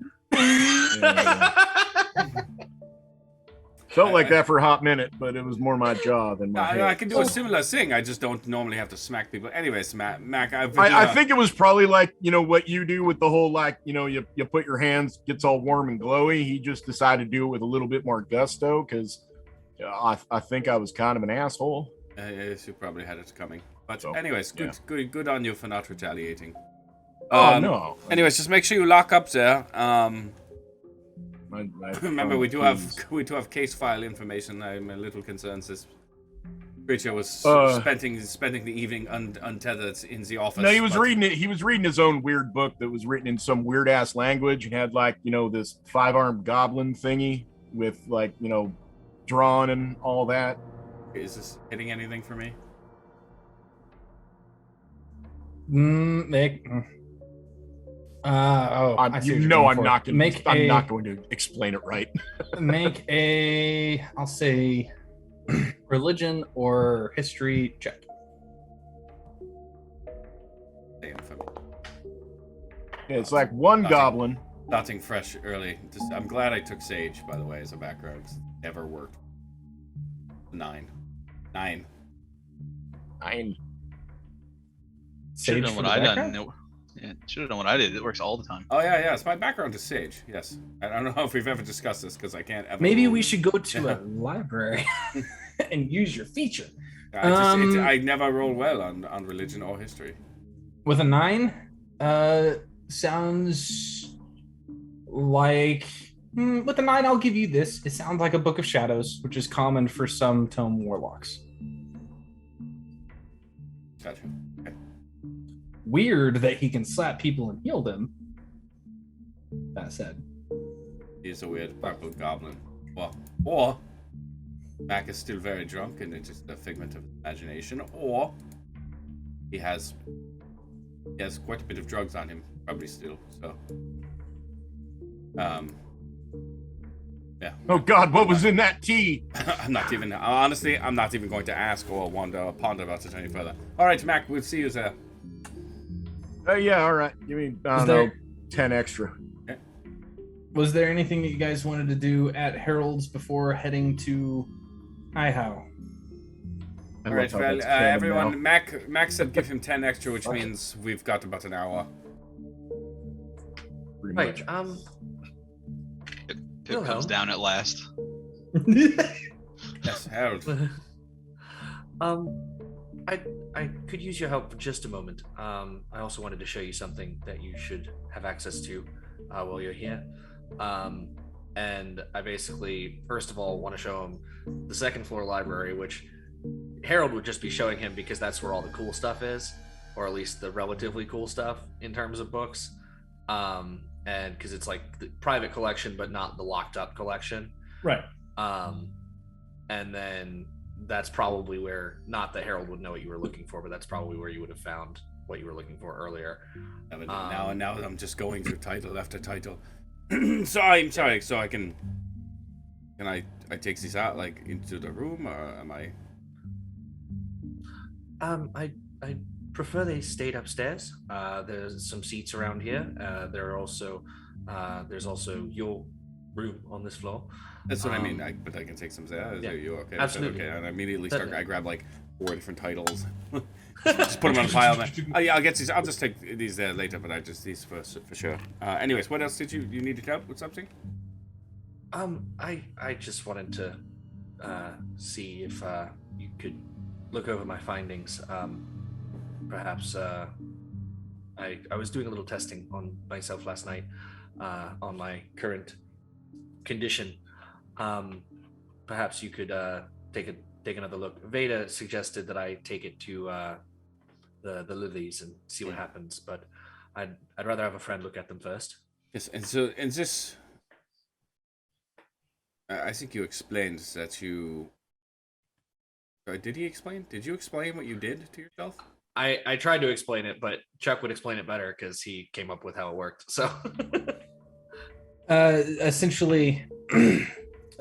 Felt like that for a hot minute, but it was more my jaw than my head. I can do a similar thing. I just don't normally have to smack people. Anyways, Mac, I think it was probably like, what you do with the whole, like, you put your hands, gets all warm and glowy. He just decided to do it with a little bit more gusto because I think I was kind of an asshole. Yes, you probably had it coming. But anyways, good on you for not retaliating. No. Anyways, just make sure you lock up there. Remember, we do have case file information. I'm a little concerned this creature was spending the evening untethered in the office. No, he was reading it. He was reading his own weird book that was written in some weird ass language and had like this 5-armed goblin thingy with like drawn and all that. Is this hitting anything for me? Nick. I'm not going to explain it right. Make a, I'll say, religion or history check. Yeah, it's like one goblin. Starting fresh early. I'm glad I took Sage, by the way, as a background. It's never worked. 9. Should have done what I done. Yeah, should have done what I did. It works all the time. Oh yeah. It's my background to Sage. Yes. I don't know if we've ever discussed this because I can't ever. Maybe we should go to a library and use your feature. I never roll well on religion or history. With a 9, sounds like. With a 9, I'll give you this. It sounds like a Book of Shadows, which is common for some tome warlocks. Gotcha. Okay. Weird that he can slap people and heal them. That said, he's a weird purple goblin. Well, or Mac is still very drunk and it's just a figment of imagination, or he has quite a bit of drugs on him, probably still. So, yeah. Oh God, what was in that tea? I'm not even going to ask or ponder about it any further. All right, Mac, we'll see you there. Yeah, all right. Give me, I Is don't know, there- 10 extra. Was there anything that you guys wanted to do at Harold's before heading to Ihow? I All love right, how well, that's canon everyone, now. Mac said give him 10 extra, which means we've got about an hour. Pretty Right. much. Pip comes Wilhelm? down at last. Yes, Harold. I could use your help for just a moment. I also wanted to show you something that you should have access to while you're here. And I basically, first of all, want to show him the second floor library, which Harold would just be showing him because that's where all the cool stuff is, or at least the relatively cool stuff in terms of books. And because it's like the private collection, but not the locked up collection. Right. And then that's probably where, not that Harold would know what you were looking for, but that's probably where you would have found what you were looking for earlier. Now I'm just going through title after title. So I'm sorry. So I can I take these out like into the room, or am I? I prefer they stayed upstairs. There's some seats around here. There's also your room on this floor. That's what I mean. But I can take some there. Is yeah, you okay? absolutely. Okay, and I immediately start. Certainly. I grab like 4 different titles. Just put them on a pile. Oh yeah, I'll get these. I'll just take these there later, but I just these for sure. Anyways, what else did you needed help with something? I just wanted to see if you could look over my findings. Perhaps I was doing a little testing on myself last night on my current condition. Perhaps you could take another look. Veda suggested that I take it to the lilies and see what happens, but I'd rather have a friend look at them first. Yes, and so and this. I think you explained that you. Did he explain? Did you explain what you did to yourself? I tried to explain it, but Chuck would explain it better because he came up with how it worked. So, essentially,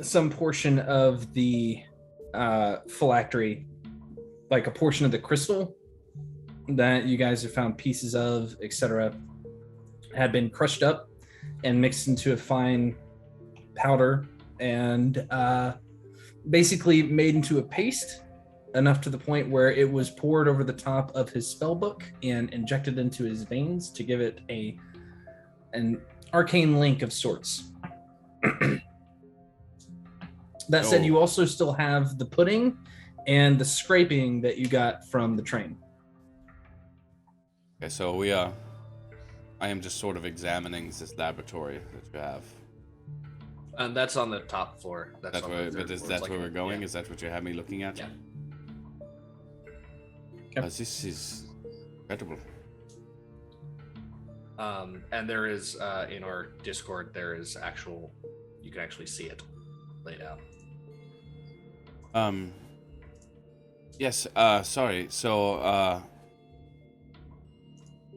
some portion of the phylactery, like a portion of the crystal that you guys have found pieces of, etc., had been crushed up and mixed into a fine powder and basically made into a paste, enough to the point where it was poured over the top of his spell book and injected into his veins to give it an arcane link of sorts. That said, you also still have the pudding and the scraping that you got from the train. Okay, so I am just sort of examining this laboratory that you have. and that's on the top floor. That's on where, the third but is floor. that It's like where we're going? yeah. Is that what you have me looking at? Yeah. This is incredible. And there is in our Discord, there is you can actually see it laid out. Yes, sorry. So,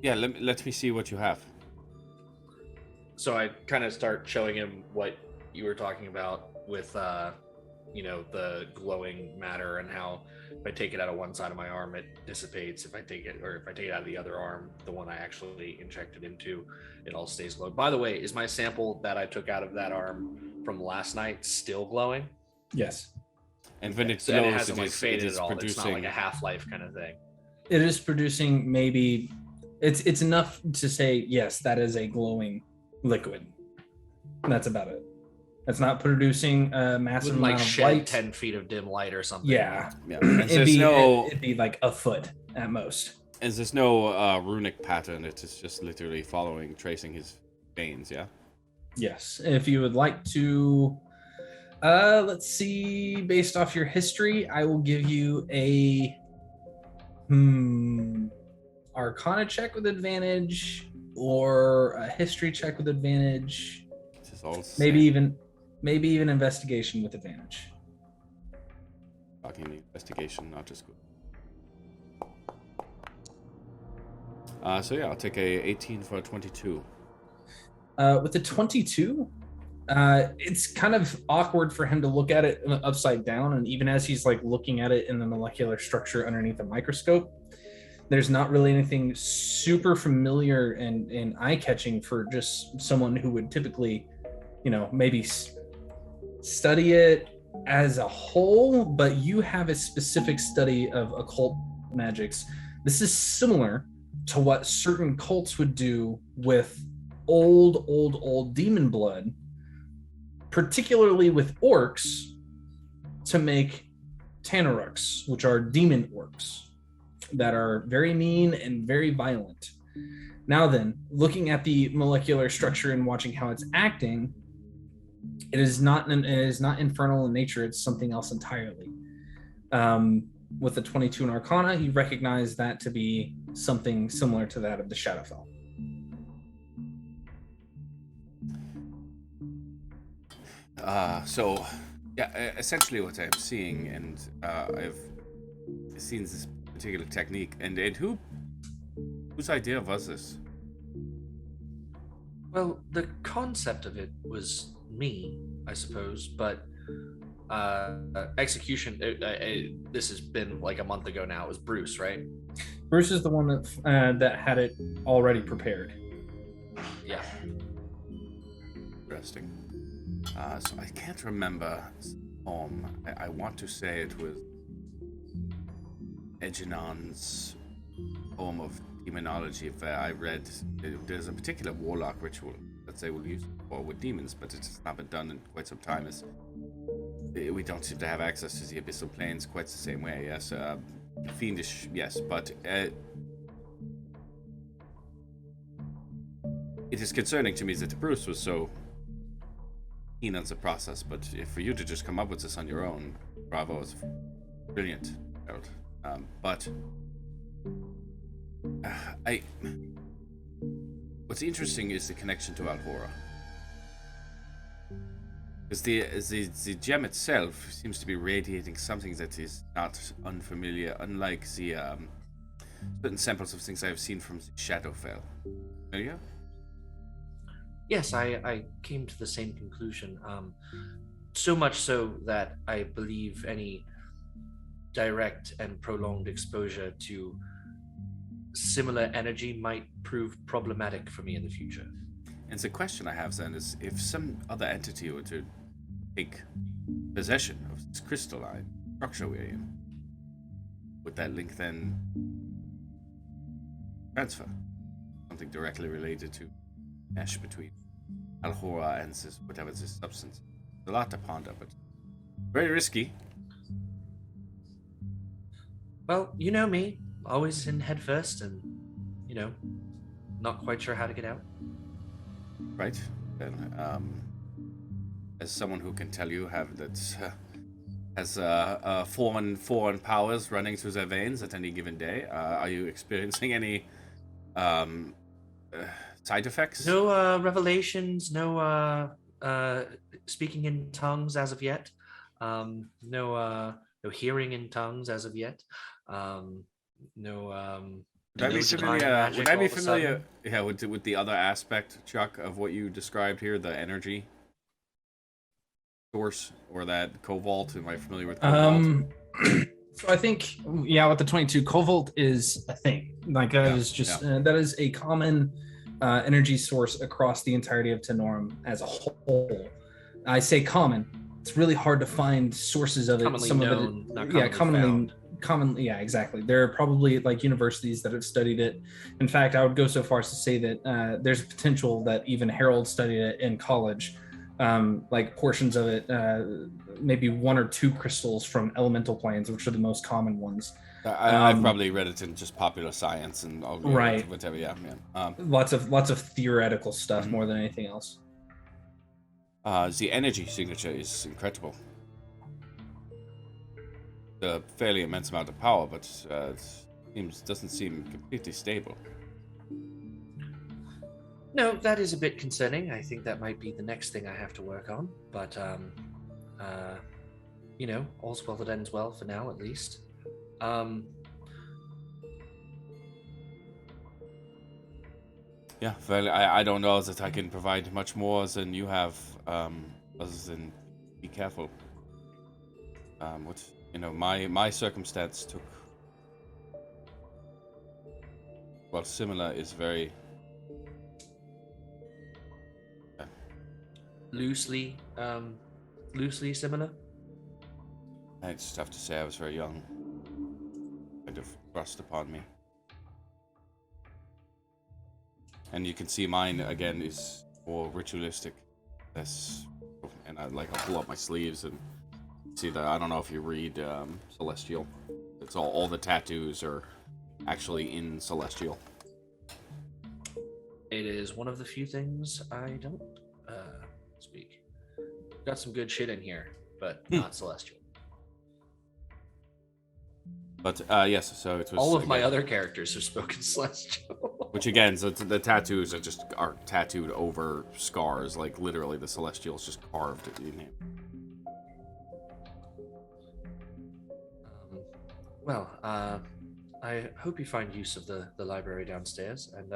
yeah, let me see what you have. So I kind of start showing him what you were talking about with, the glowing matter and how if I take it out of one side of my arm, it dissipates. If I take it out of the other arm, the one I actually injected into, it all stays glowing. By the way, is my sample that I took out of that arm from last night still glowing? Yes. And when it So, and it glows, hasn't like faded it is at all. producing. It's not like a half-life kind of thing. It is producing maybe it's enough to say yes, that is a glowing liquid. That's about it. It's not producing a massive Wouldn't like amount of shed light. 10 feet of dim light or something. Yeah. And It'd be like a foot at most. And there's no runic pattern. It is just literally tracing his veins. Yeah. Yes. If you would like to, let's see. Based off your history, I will give you a Arcana check with advantage or a history check with advantage. This is all Maybe even investigation with advantage. Talking the investigation, not just good. So yeah, I'll take a 18 for a 22. With the 22, it's kind of awkward for him to look at it upside down, and even as he's like looking at it in the molecular structure underneath the microscope, there's not really anything super familiar and eye-catching for just someone who would typically, maybe study it as a whole, but you have a specific study of occult magics. This is similar to what certain cults would do with old demon blood, particularly with orcs, to make Tanaruks, which are demon orcs that are very mean and very violent. Now then, looking at the molecular structure and watching how it's acting, it is not infernal in nature. It's something else entirely. With the 22 in Arcana, you recognize that to be something similar to that of the Shadowfell. So, yeah, essentially what I'm seeing, and I've seen this particular technique, and whose idea was this? Well, the concept of it was me, I suppose, but execution, this has been like a month ago now. It was Bruce, right? Bruce is the one that had it already prepared. Yeah. Interesting. So I can't remember. I want to say it was Eginon's poem of demonology. Where I read there's a particular warlock ritual that they will use for with demons, but it has not been done in quite some time. As we don't seem to have access to the abyssal planes quite the same way. Yes, fiendish. Yes, but it is concerning to me that Bruce was so keen on the process, but for you to just come up with this on your own, bravo, is brilliant. But what's interesting is the connection to Alhora, because the gem itself seems to be radiating something that is not unfamiliar, unlike the certain samples of things I have seen from the Shadowfell. Familiar? Yes, I came to the same conclusion. So much so that I believe any direct and prolonged exposure to similar energy might prove problematic for me in the future. And the question I have then is, if some other entity were to take possession of this crystalline structure we're in, would that link then transfer? Something directly related to mesh between Alhora and this, whatever this substance. It's a lot to ponder, but very risky. Well, you know me, always in head first, and not quite sure how to get out. Right. Then, as someone who can tell you has foreign powers running through their veins at any given day, are you experiencing any side effects? No revelations, no speaking in tongues as of yet. No hearing in tongues as of yet. Would I be familiar? Yeah, with the other aspect, Chuck, of what you described here, the energy source or that cobalt? Am I familiar with cobalt? So I think, with the 22, cobalt is a thing. Like that is just that is a common energy source across the entirety of Tenorum as a whole. I say common. It's really hard to find sources of it. Commonly known, not commonly found. Commonly, exactly. There are probably like universities that have studied it. In fact, I would go so far as to say that there's a potential that even Harold studied it in college. Like portions of it, maybe one or two crystals from elemental planes, which are the most common ones. I've probably read it in just popular science and all right, whatever. Yeah. Lots of theoretical stuff more than anything else. The energy signature is incredible. A fairly immense amount of power, but doesn't seem completely stable. No, that is a bit concerning. I think that might be the next thing I have to work on. But all's well that ends well for now, at least. Yeah, well, I don't know that I can provide much more than you have, other than be careful. My circumstance took Well, similar is very loosely similar. I just have to say I was very young. Kind of thrust upon me. And you can see mine again is more ritualistic. And I'll pull up my sleeves and see that. I don't know if you read Celestial. It's all the tattoos are actually in Celestial. It is one of the few things I don't speak. Got some good shit in here, but not Celestial. But yes, so it was all of my other characters are spoken Celestial. Which again, so the tattoos are tattooed over scars, like literally the Celestial is just carved in him. I hope you find use of the library downstairs, and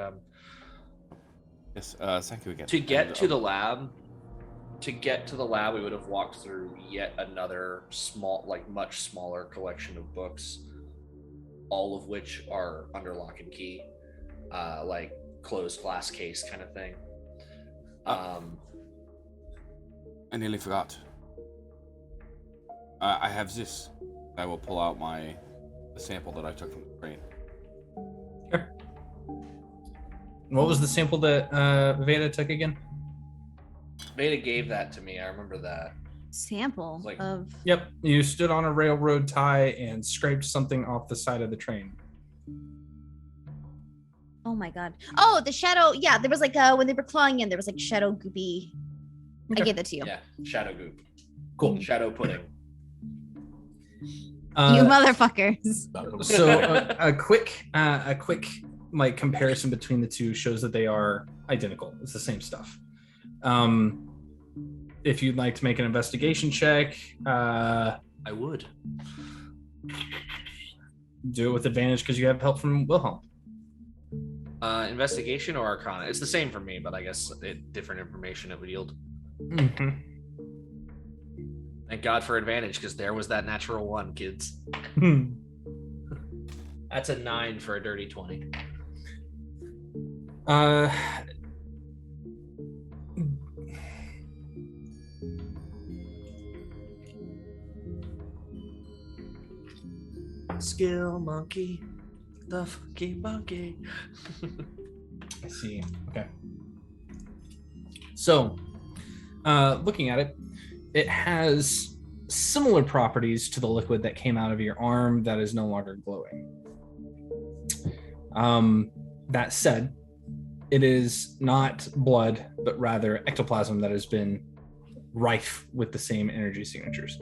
yes, thank you again. To get to the lab, we would have walked through yet another much smaller collection of books, all of which are under lock and key, like closed glass case kind of thing. I nearly forgot. I have this. I will pull out the sample that I took from the train. Sure. What was the sample that Veda took again? Veda gave that to me. I remember that. Sample of. Yep. You stood on a railroad tie and scraped something off the side of the train. Oh my god. Oh, the shadow. Yeah, there was when they were clawing in, there was shadow goopy. Okay. I gave that to you. Yeah, shadow goop. Cool. Shadow pudding. You motherfuckers. So a quick comparison between the two shows that they are identical. It's the same stuff. If you'd like to make an investigation check, I would do it with advantage because you have help from Wilhelm. Investigation or Arcana? It's the same for me, but I guess different information it would yield. Mm-hmm. Thank God for advantage, because there was that natural one, kids. That's a 9 for a dirty 20. Skill monkey, the fucking monkey. I see. Okay. So, looking at it, it has similar properties to the liquid that came out of your arm that is no longer glowing. That said, it is not blood, but rather ectoplasm that has been rife with the same energy signatures.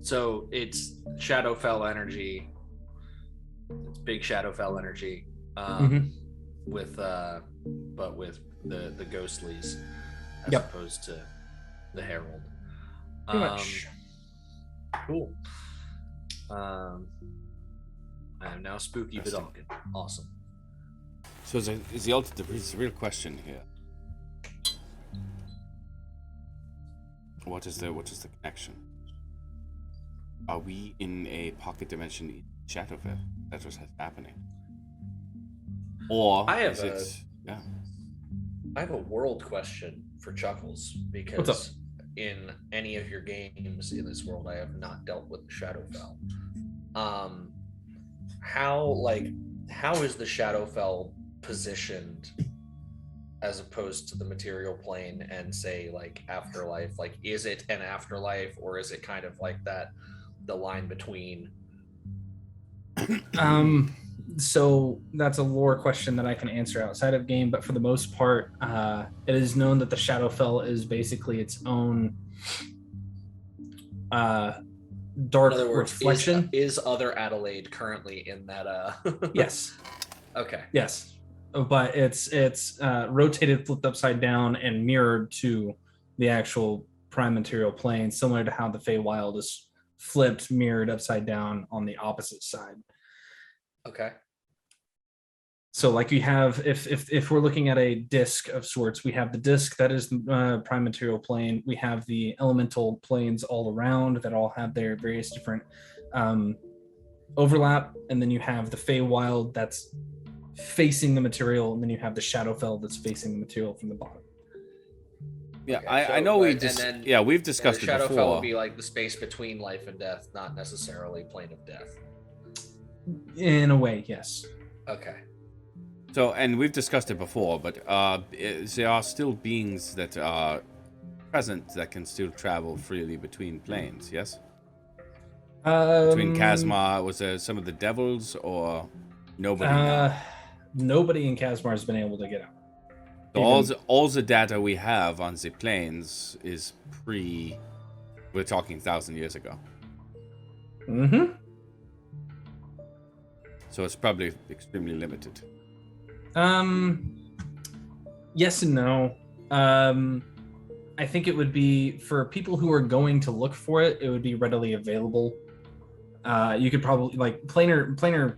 So it's Shadowfell energy. It's big Shadowfell energy. With but with the ghostlies as opposed to the herald. Pretty much. Cool. I am now spooky Vidalkin. Awesome. So is the real question here. What is the connection? Are we in a pocket dimension in Shadowfell? That's what's happening. Or I have a world question for Chuckles, because in any of your games in this world, I have not dealt with Shadowfell. How is the Shadowfell positioned as opposed to the material plane and say afterlife? Is it an afterlife, or is it kind of like that, the line between? So that's a lore question that I can answer outside of game, but for the most part, it is known that the Shadowfell is basically its own dark reflection. Is other Adelaide currently in that? Yes. Okay. Yes, but it's rotated, flipped upside down, and mirrored to the actual prime material plane, similar to how the Feywild is flipped, mirrored upside down on the opposite side. Okay. So like we have, if we're looking at a disk of sorts, we have the disk that is the prime material plane. We have the elemental planes all around that all have their various different overlap, and then you have the Feywild that's facing the material, and then you have the Shadowfell that's facing the material from the bottom. Yeah, Okay, I so- know but- we've discussed it the Shadowfell before. will be like the space between life and death, not necessarily plane of death. In a way, yes. Okay. So, and we've discussed it before, but there are still beings that are present that can still travel freely between planes, yes? Between Kasmar, was there some of the devils, or nobody now? Nobody in Kasmar has been able to get out. So all the data we have on the planes is we're talking 1,000 years ago. Mm-hmm. So it's probably extremely limited. Yes and no. I think it would be, for people who are going to look for it, it would be readily available. You could probably, like, planar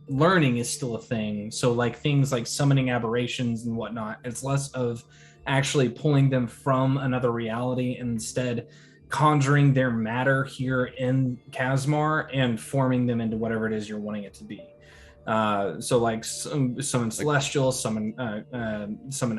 learning is still a thing. So like things like summoning aberrations and whatnot, it's less of actually pulling them from another reality and instead conjuring their matter here in Kasmar and forming them into whatever it is you're wanting it to be. So like summon celestial, summon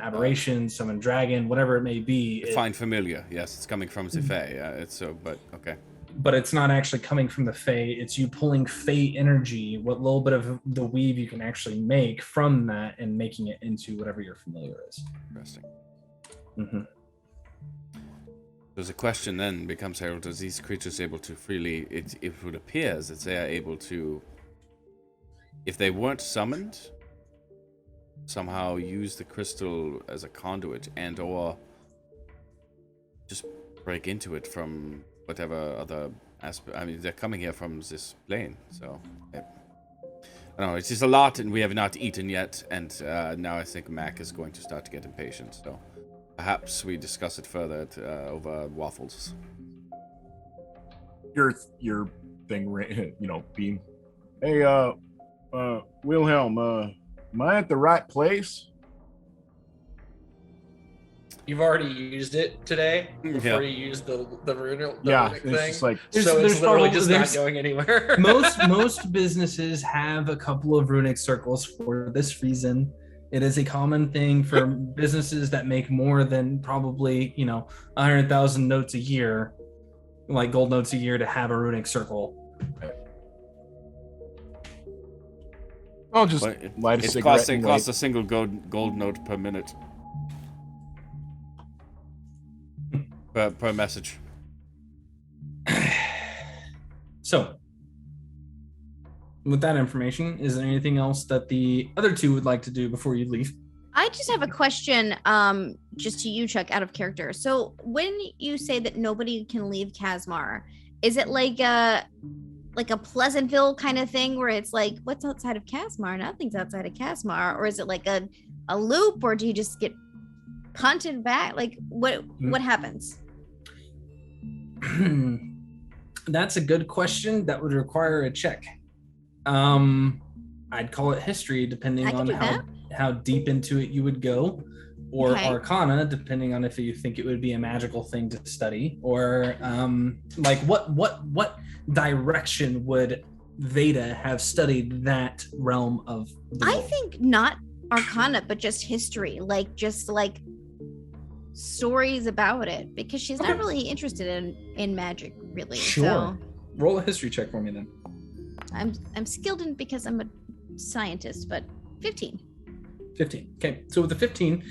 aberration, summon dragon, whatever it may be. Find familiar, yes, it's coming from the Fae. It's so, but okay. But it's not actually coming from the Fae. It's you pulling Fae energy, what little bit of the weave you can actually make from that, and making it into whatever your familiar is. Interesting. Mm-hmm. So the question then becomes, Harold, are these creatures able to freely? It would appear that they are able to, if they weren't summoned, somehow use the crystal as a conduit and/or just break into it from whatever other aspect. I mean, they're coming here from this plane, so I don't know. It's just a lot, and we have not eaten yet, and now I think Mac is going to start to get impatient. So perhaps we discuss it further over waffles. Your thing, being, hey, Wilhelm, am I at the right place? You've already used it today before Yeah. you used the runic It's thing. just like, So it's literally just not there's- going anywhere. most businesses have a couple of runic circles for this reason. It is a common thing for businesses that make more than probably 100,000 notes a year, like gold notes a year, to have a runic circle. I'll just But light a it cigarette. costs and a wait. single gold note per minute. Per message. So, with that information, is there anything else that the other two would like to do before you leave? I just have a question, just to you, Chuck, out of character. So when you say that nobody can leave Kasmar, is it like a Pleasantville kind of thing where it's like, what's outside of Kasmar? Nothing's outside of Kasmar. Or is it like a loop, or do you just get punted back? Like what happens? That's a good question. That would require a check. I'd call it history, depending I can on do that. how deep into it you would go, or Okay. Arcana, depending on if you think it would be a magical thing to study, or like what direction would Veda have studied that realm of the I world? think not Arcana, but just history, just stories about it, because she's not Okay. really interested in magic, really. Sure. So Roll a history check for me then. I'm skilled in because I'm a scientist, but 15. 15. Okay, so with the 15,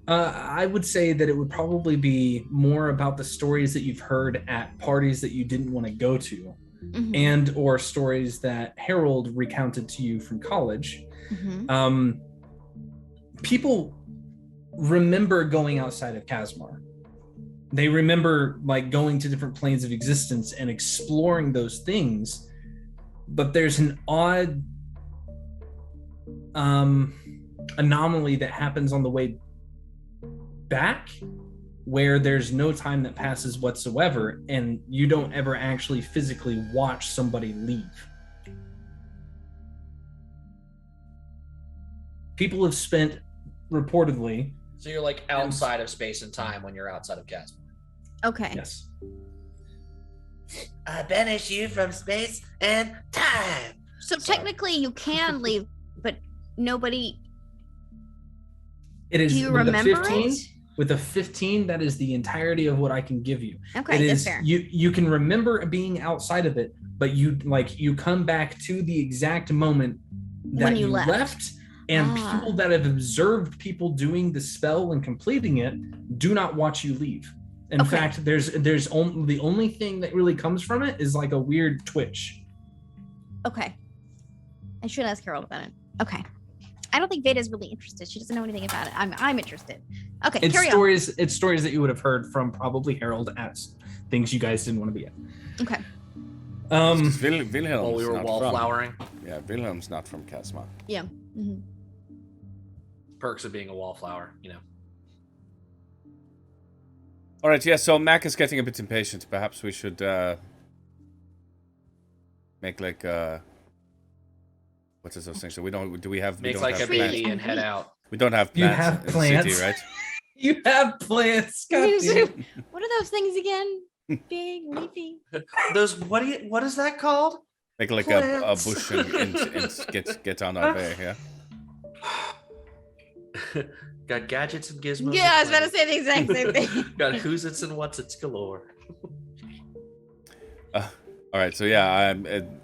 I would say that it would probably be more about the stories that you've heard at parties that you didn't want to go to, Mhm, and or stories that Harold recounted to you from college. mhm. People remember going outside of Kasmar. They remember going to different planes of existence and exploring those things, but there's an odd anomaly that happens on the way back, where there's no time that passes whatsoever, and you don't ever actually physically watch somebody leave. people have spent reportedly. So you're like outside of space and time when you're outside of Kasmar. Okay. Yes. I banish you from space and time. So Sorry. technically you can leave, but nobody. It is. Do you with a remember 15, it? With a 15, that is the entirety of what I can give you. Okay, It that's is fair. you can remember being outside of it, but you come back to the exact moment that When you you left. left, and people that have observed people doing the spell and completing it do not watch you leave. In Okay. fact, there's only the only thing that really comes from it is like a weird twitch. Okay. I should ask Harold about it. Okay. I don't think Veda's really interested. She doesn't know anything about it. I'm interested. Okay, It's carry stories. It's stories that you would have heard from probably Harold as things you guys didn't want to be at. on. Okay. Wilhelm's While we were not wallflowering. Yeah, Wilhelm's not from Kasmar. Yeah. hmm Perks of being a wallflower, you know. All right, yeah. So Mac is getting a bit impatient. Perhaps we should make like what is those things? So we don't. Do we have? Make we don't like have a plants. baby and head out. We don't have You plants. have in the plants. city, right? You have plants. God damn. What are those things again? Big, leafy. Those what is that called? Make like a bush and get on our way. Yeah. Got gadgets and gizmos. Yeah, I was about to say the exact same thing. Got who's its and what's its galore. All right. So yeah,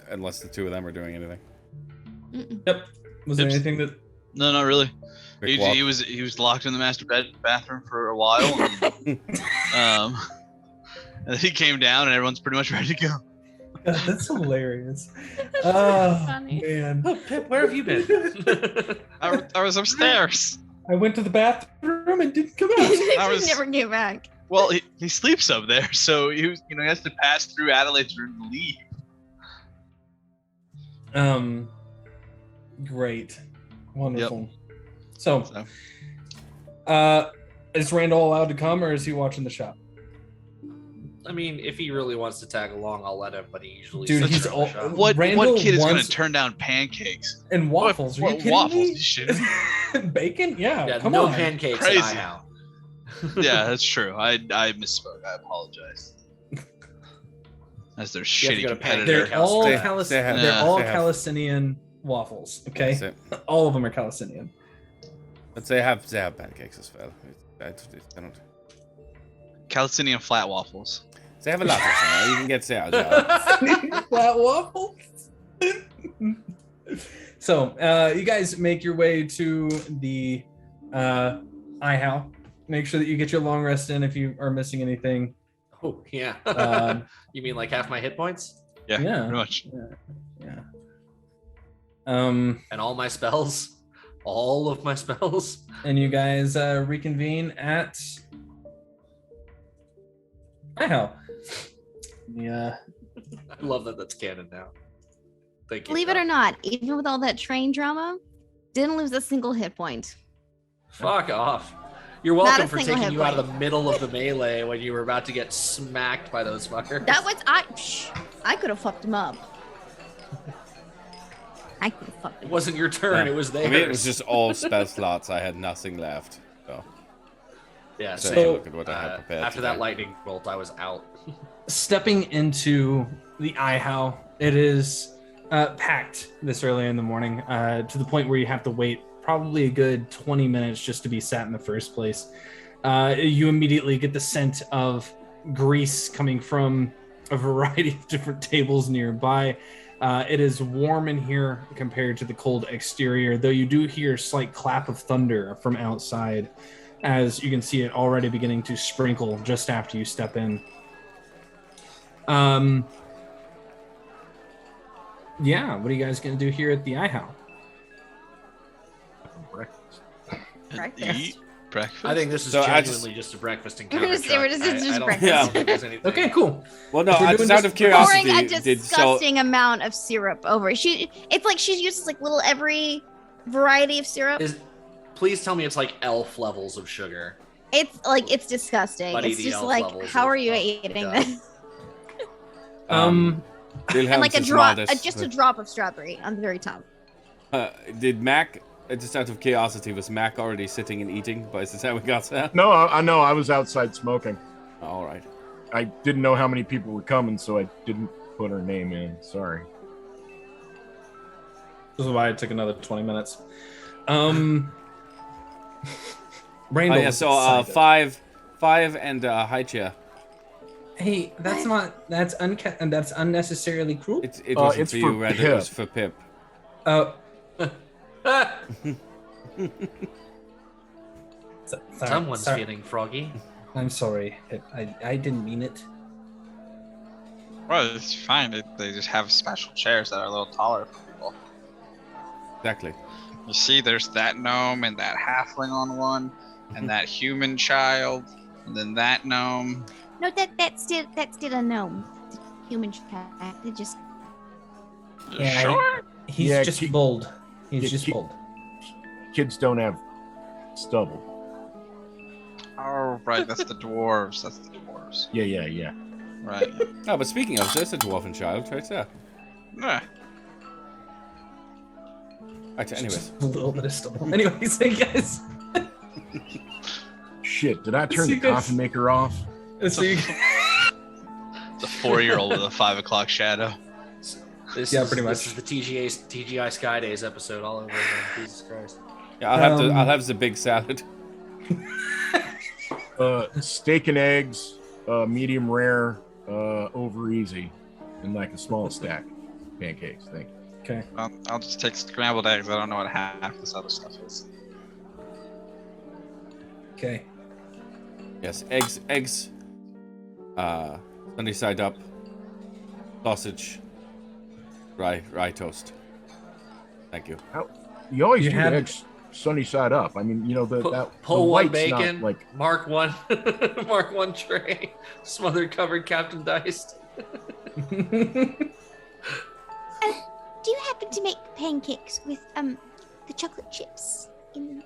unless the two of them are doing anything. Mm-mm. Yep. Was there Oops. anything that? No, not really. Quick walk. He was locked in the master bathroom for a while. And, and then he came down, and everyone's pretty much ready to go. God, that's hilarious. That's so Oh funny. man. Oh, Pip, where have you been? I was upstairs. I went to the bathroom and didn't come out. I was- She never came back. Well, he sleeps up there, so he was, he has to pass through Adelaide's room to leave. Great. Wonderful. So, is Randall allowed to come, or is he watching the shop? I mean, if he really wants to tag along, I'll let him. But he usually Dude, sits he's in the all- shop. What Randall kid is going to wants- turn down pancakes? And waffles. Are you kidding waffles? me? You shouldn't. Bacon? Yeah. Yeah, come no on. pancakes Crazy. at IHOW. Yeah, that's true. I misspoke. I apologize. As their You have to shitty go to competitor. They're all They- Calis- they have- they're all they have- Calistinian waffles. Okay, That's it. all of them are Calistinian. But they have pancakes as well. I don't. Calistinian flat waffles. They have a lot of them. You can get yeah. Flat waffles. So, you guys make your way to the IHOW. Make sure that you get your long rest in if you are missing anything. Oh yeah. You mean like half my hit points Yeah, Yeah. pretty much. Yeah. and all my spells, all of my spells? And you guys reconvene at IHOW. Yeah. I love that that's canon now. Thank you. Believe it or not, even with all that train drama, didn't lose a single hit point. Fuck off. You're Not welcome a for single taking hit you out of point. the middle of the melee when you were about to get smacked by those fuckers. That was I could have fucked him up. I could have fucked It him. wasn't your turn, Yeah. it was I theirs. mean, it was just all spell slots. I had nothing left. So yeah, so same. look at what I had prepared. After that today. lightning bolt, I was out. Stepping into the IHOW, it is packed this early in the morning to the point where you have to wait probably a good 20 minutes just to be sat in the first place. You immediately get the scent of grease coming from a variety of different tables nearby. It is warm in here compared to the cold exterior, though you do hear a slight clap of thunder from outside, as you can see it already beginning to sprinkle just after you step in. Yeah, what are you guys gonna do here at the IHOW? Breakfast. Eat breakfast. I think this is So I genuinely just a breakfast We're encounter. just- we're just- it's just I don't breakfast. think there's anything. Okay, cool. Well, no, If you're just doing out this- of curiosity, Pouring a did disgusting amount of syrup over it. It's like she uses like little every variety of syrup. Please tell me it's like elf levels of sugar. It's disgusting. Buddy, It's the just elf like, levels how of- are you oh, eating God. this? Um, And like a is drop, modest, just a but, drop of strawberry on the very top. Did Mac Just out of curiosity, was Mac already sitting and eating by the time we got there? No, I know. I was outside smoking. All right. I didn't know how many people were coming, so I didn't put her name in. Sorry. This is why it took another 20 minutes. Randall. Yeah, so 5 and high chair. Hey, that's unnecessarily cruel. It wasn't it's for you, for Red. It Pip. was for Pip. Someone's feeling froggy. I'm sorry. I didn't mean it. Well, it's fine. They just have special chairs that are a little taller for people. Exactly. You see, there's that gnome and that halfling on one, and that human child, and then that gnome. No, that's still a gnome. Human child. They just. Yeah, Sure. He's Yeah, just bold. He's just bold. Kids don't have stubble. Oh, right. That's the dwarves. That's the dwarves. Yeah. Right. Oh, but speaking of, there's a dwarven child right there. Yeah. Right, anyways. A little bit of stubble. Anyways, hey guys. Shit, did I turn See the you guys. coffee maker off? So you, It's a 4-year-old with a 5 o'clock shadow. Yeah, pretty much. This is the TGI Sky Days episode all over again. Jesus Christ. Yeah, I'll have the big salad. Steak and eggs, medium rare, over easy, and like a small stack. Pancakes, thank you. okay. I'll just take scrambled eggs. I don't know what half this other stuff is. Okay. Yes, eggs. Sunny side up. Sausage. Rye toast. Thank you. You always You do had- eggs sunny side up. I mean, you know the Pull one white's not, bacon, like mark one, mark one tray, smothered covered Captain Diced. Do you happen to make pancakes with the chocolate chips in them?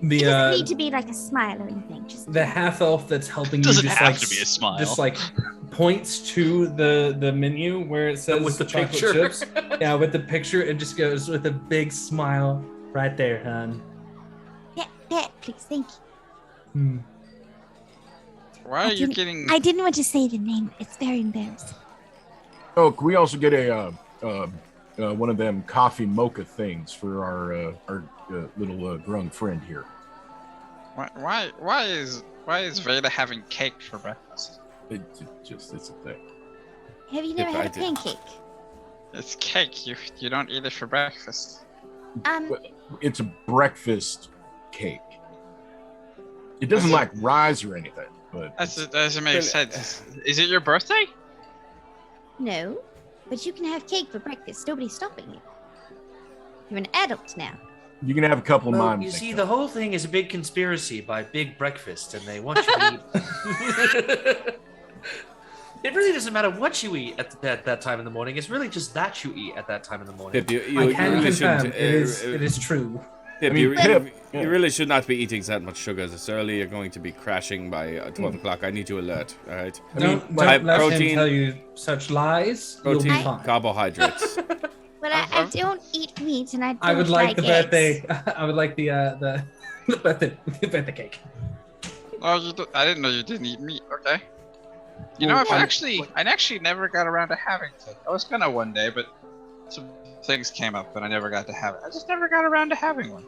The It doesn't need to be like a smile or anything. Just the half elf that's helping you Doesn't just have like to be a smile. just like points to the menu where it says With the chocolate picture. chips. Yeah, with the picture, it just goes with a big smile right there, hon. that, please. Thank you. Hmm. Why are you getting? I didn't want to say the name. It's very embarrassing. Oh, can we also get a one of them coffee mocha things for our little grung friend here? Why is Veda having cake for breakfast? It's a thing. Have you never If I had a did. pancake? It's cake. You don't eat it for breakfast. It's a breakfast cake. It doesn't like rise or anything, but That doesn't make sense. Is it your birthday? No, but you can have cake for breakfast. Nobody's stopping you. You're an adult now. you can have a couple of Well, mine. you see, the whole thing is a big conspiracy by Big Breakfast, and they want you to eat. It really doesn't matter what you eat at that time in the morning. It's really just that you eat at that time in the morning. Pip, you I really can confirm shouldn't. it is true. Pip, I mean, Pip, you really should not be eating that much sugar this early. You're going to be crashing by 12 o'clock. I need you alert, all right? Don't high let protein- him tell you such lies. Protein, You'll be fine. carbohydrates. But I don't eat meat, and I don't I would like the eggs. birthday. I would like the birthday cake. Oh, I didn't know you didn't eat meat. Okay. You know, I actually never got around to having cake. I was gonna one day, but some things came up and I never got to have it. I just never got around to having one.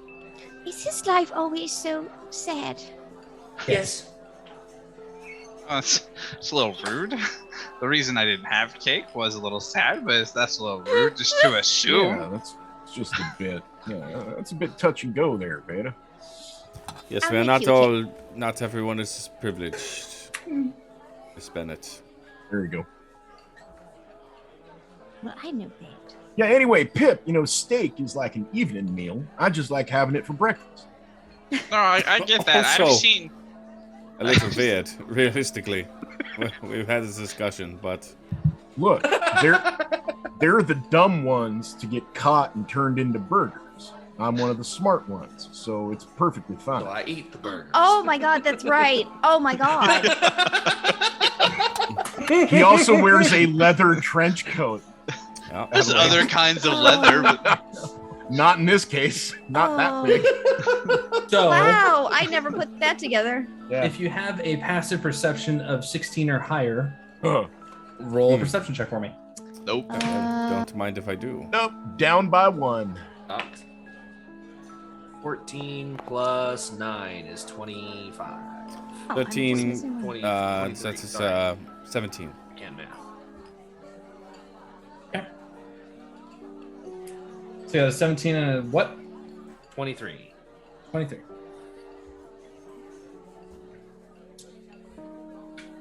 Is his life always so sad? Yes. It's a little rude. The reason I didn't have cake was a little sad, but that's a little rude just to assume. Yeah, that's just a bit. Yeah, that's a bit touch and go there, Beta. Yes, I'll we're make not you a all. Not everyone is privileged. Miss Bennett. There you go. Well, I know that. Yeah. Anyway, Pip, steak is like an evening meal. I just like having it for breakfast. No, I get that. I've Also- seen. A little weird, realistically. We've had this discussion, but Look, they're the dumb ones to get caught and turned into burgers. I'm one of the smart ones, so it's perfectly fine. So I eat the burgers. Oh my god, that's right. Oh my god. He also wears a leather trench coat. yeah, There's other kinds of leather. But Not in this case. Not that big. So, Wow, I never put that together. if you have a passive perception of 16 or higher, Huh. roll a perception check for me. Nope. Don't mind if I do. Nope. Down by 1. 14 plus 9 is 25. Oh, 13. 20, That's 23, 17. Can't math. So you got a 17 and a what? 23. 23.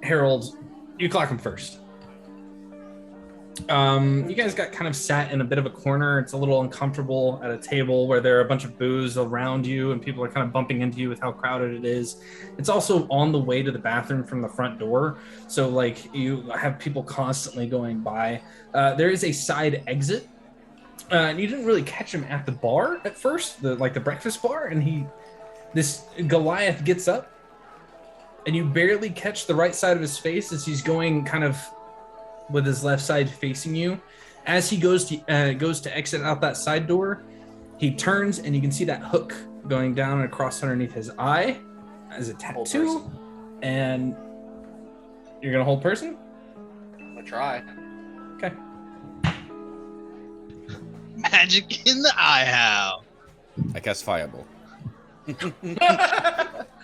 Harold, you clock him first. You guys got kind of sat in a bit of a corner. It's a little uncomfortable at a table where there are a bunch of booze around you and people are kind of bumping into you with how crowded it is. It's also on the way to the bathroom from the front door. So like you have people constantly going by. There is a side exit. And you didn't really catch him at the bar at first, the breakfast bar, and this Goliath gets up and you barely catch the right side of his face as he's going kind of with his left side facing you. As he goes to exit out that side door, he turns and you can see that hook going down and across underneath his eye as a tattoo. And you're gonna hold person? I'll try. Okay. Magic in the eye how. I cast Fireball.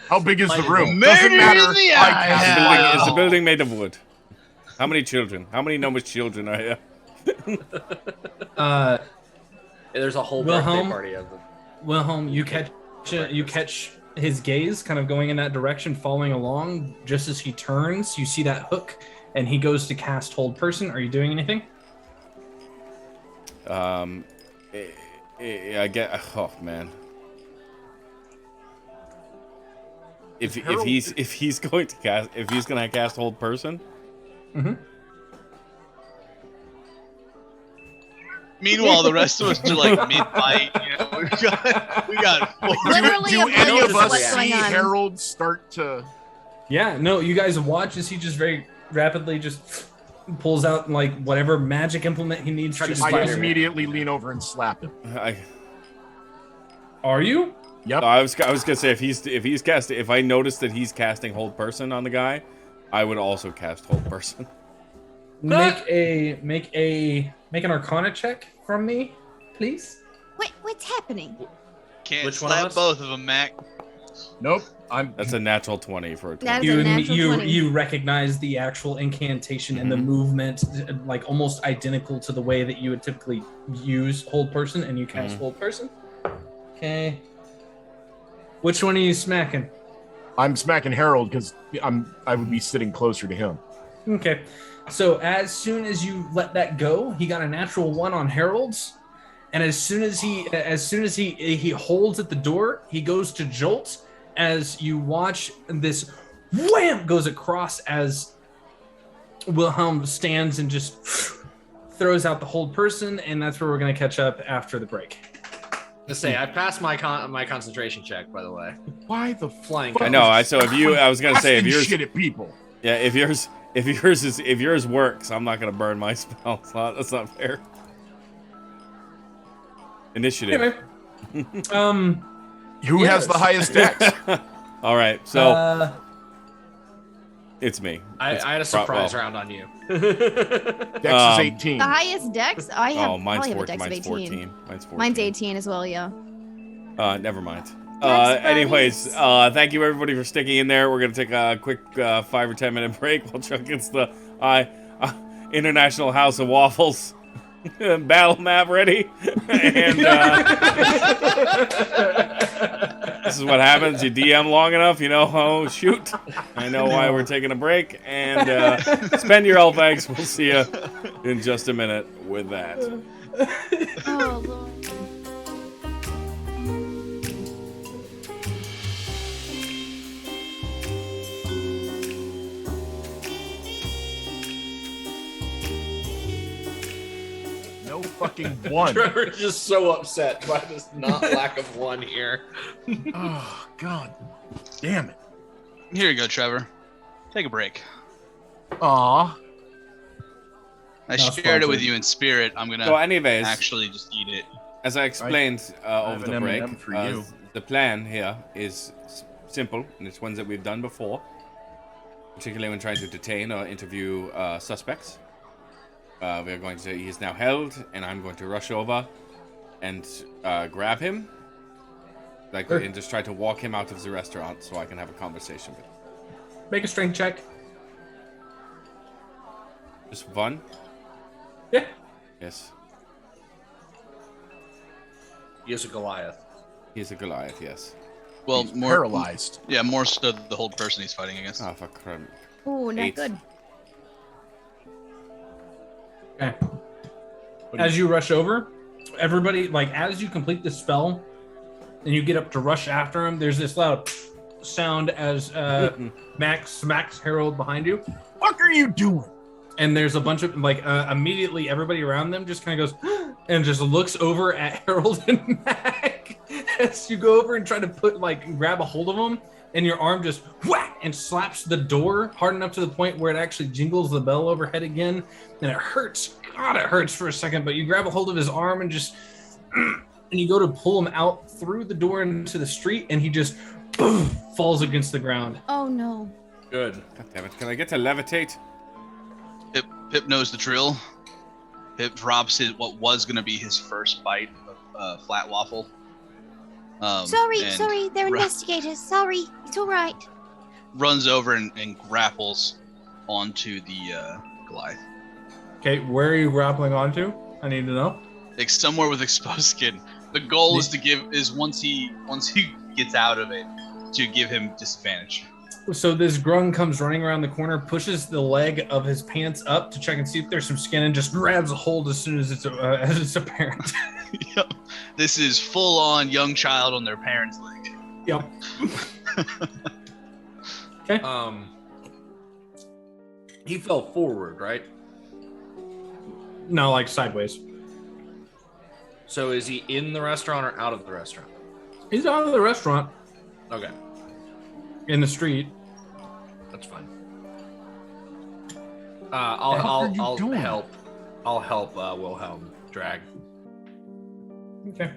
How big is the room? Murder Doesn't matter. in the I eye cast Is the how. building, is the building made of wood? How many children? How many numbers children are here? There's a whole Wilhelm? birthday party of them. Wilhelm, you catch his gaze kind of going in that direction, following along. Just as he turns, you see that hook, and he goes to cast Hold Person. Are you doing anything? I get. Oh man. If he's going to cast Hold Person. Mm-hmm. Meanwhile, the rest of us are like mid-fight. You know, we got. Literally Do any oblivious of to us what's see going on. Harold start to? Yeah, no, you guys watch as he just very rapidly just pulls out like whatever magic implement he needs to I spider. immediately lean over and slap him. Are you? Yep. I was gonna say if I notice that he's casting Hold Person on the guy, I would also cast Hold Person. Make an Arcana check from me, please. What's happening? Can't Which one of slap us? both of them, Mac. Nope. That's a natural 20 for a 20. That is a natural 20. You recognize the actual incantation and the movement, like almost identical to the way that you would typically use Hold Person, and you cast Hold Person. Okay. Which one are you smacking? I'm smacking Harold because I would be sitting closer to him. Okay. So as soon as you let that go, he got a natural 1 on Harold's, and as soon as he holds at the door, he goes to jolt. As you watch this wham goes across as Wilhelm stands and just throws out the Hold Person, and that's where we're going to catch up after the break. To say, I passed my concentration check, by the way. Why the Flying. fuck? I know. I was gonna say if Casting yours, shit at people. yeah, if yours works, I'm not gonna burn my spell. That's not fair. Initiative. Anyway, Who has the highest dex? All right, so it's me. I had a surprise round on you. Dex is 18. The highest dex? I have. Oh, mine's probably have a 14. dex of Mine's 18. 14. Mine's 14. Mine's 18 as well. Yeah. Never mind. Thanks, Anyways, buddies. thank you everybody for sticking in there. We're gonna take a quick 5 or 10 minute break while Chuck gets the International House of Waffles battle map ready. And this is what happens. You DM long enough, you know. Oh shoot! I know why we're taking a break. And spend your elf eggs. We'll see you in just a minute with that. Oh Lord. No fucking one. Trevor's just so upset by this lack of 1 here. Oh god. Damn it. Here you go, Trevor. Take a break. Aw. I shared it with you in spirit. I'm gonna So anyways, actually just eat it. As I explained over the an break, M&M for you. the plan here is simple, and it's ones that we've done before, particularly when trying to detain or interview suspects. We're going to. He's now held, and I'm going to rush over and grab him, and just try to walk him out of the restaurant so I can have a conversation with him. Make a strength check. Just one? Yeah. Yes. He is a Goliath. He's a Goliath, yes. Well, He's more paralyzed. Yeah, more so the whole person he's fighting against. Oh, for crap. Oh, not 8. good. Okay. As you rush over, everybody, like, as you complete the spell and you get up to rush after him, there's this loud sound as Max smacks Harold behind you. What are you doing? And there's a bunch of, like, immediately everybody around them just kind of goes and just looks over at Harold and Mac as you go over and try to grab a hold of them, and your arm just whack and slaps the door hard enough to the point where it actually jingles the bell overhead again, and it hurts. God, it hurts for a second, but you grab a hold of his arm and just, and you go to pull him out through the door into the street, and he just boom, falls against the ground. Oh no. Good. God damn it. Can I get to levitate? Pip knows the drill. Pip drops what was going to be his first bite of flat waffle. Sorry, they're investigators. Sorry, it's all right. Runs over and grapples onto the Goliath. Okay, where are you grappling onto? I need to know. Like somewhere with exposed skin. The goal is once he gets out of it, to give him disadvantage. So this grung comes running around the corner, pushes the leg of his pants up to check and see if there's some skin, and just grabs a hold as soon as it's apparent. Yep. This is full on young child on their parents' leg. Yep. Okay. He fell forward, right? No, like sideways. So is he in the restaurant or out of the restaurant? He's out of the restaurant. Okay. In the street. That's fine. I'll help. I'll help Wilhelm drag. Okay.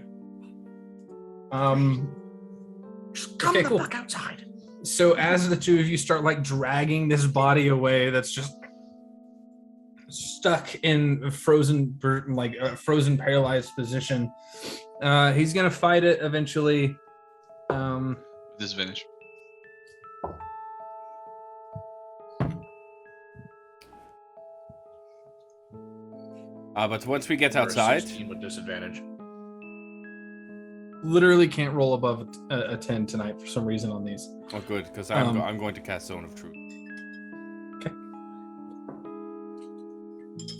Just come the fuck outside. So as the two of you start like dragging this body away, that's just stuck in a frozen paralyzed position. He's gonna fight it eventually. Disadvantage. But once we get outside, 16 with disadvantage. Literally can't roll above a 10 tonight for some reason on these. oh good, because I'm going to cast Zone of Truth. Okay.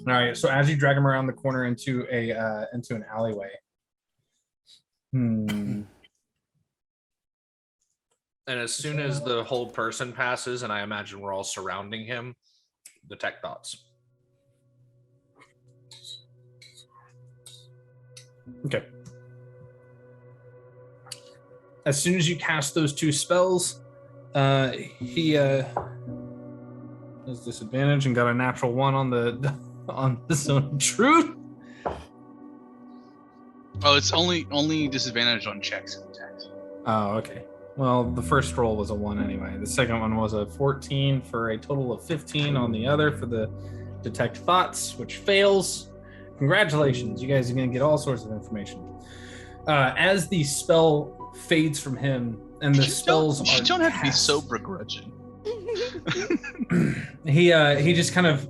All right. So as you drag him around the corner into an alleyway. And as soon as the whole person passes, and I imagine we're all surrounding him, detect thoughts. Okay. As soon as you cast those two spells, he has disadvantage and got a natural 1 on the Zone of Truth. Oh, it's only disadvantage on checks and attacks. Oh, okay. Well, the first roll was a 1 anyway. The second one was a 14 for a total of 15 on the other for the detect thoughts, which fails. Congratulations. You guys are going to get all sorts of information. As the spell fades from him and the spells are You don't have to be cast, so begrudging. he just kind of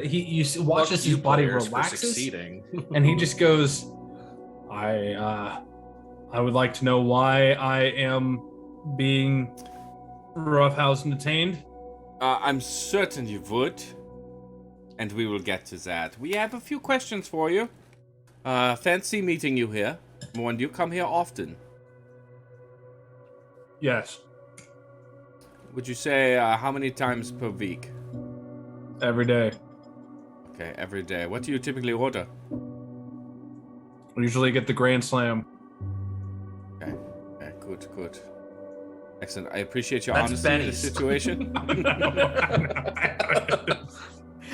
he watches his body relaxes and he just goes, I would like to know why I am being roughhoused and detained. I'm certain you would, and we will get to that. We have a few questions for you. Fancy meeting you here. When do you come here often? Yes. Would you say how many times per week? Every day. Okay, every day. What do you typically order? We usually get the Grand Slam. Okay, good. Excellent. I appreciate your That's honesty in this Benny's. situation.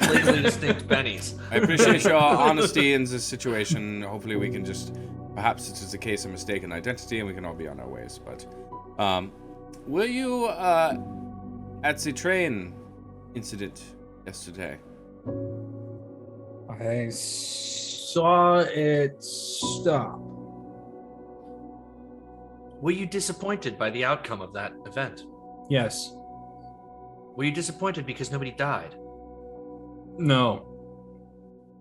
Legally distinct bennies. I appreciate your honesty in this situation. Hopefully we can just Perhaps it is a case of mistaken identity and we can all be on our ways, but were you at the train incident yesterday? I saw it stop. Were you disappointed by the outcome of that event? Yes. Were you disappointed because nobody died? No.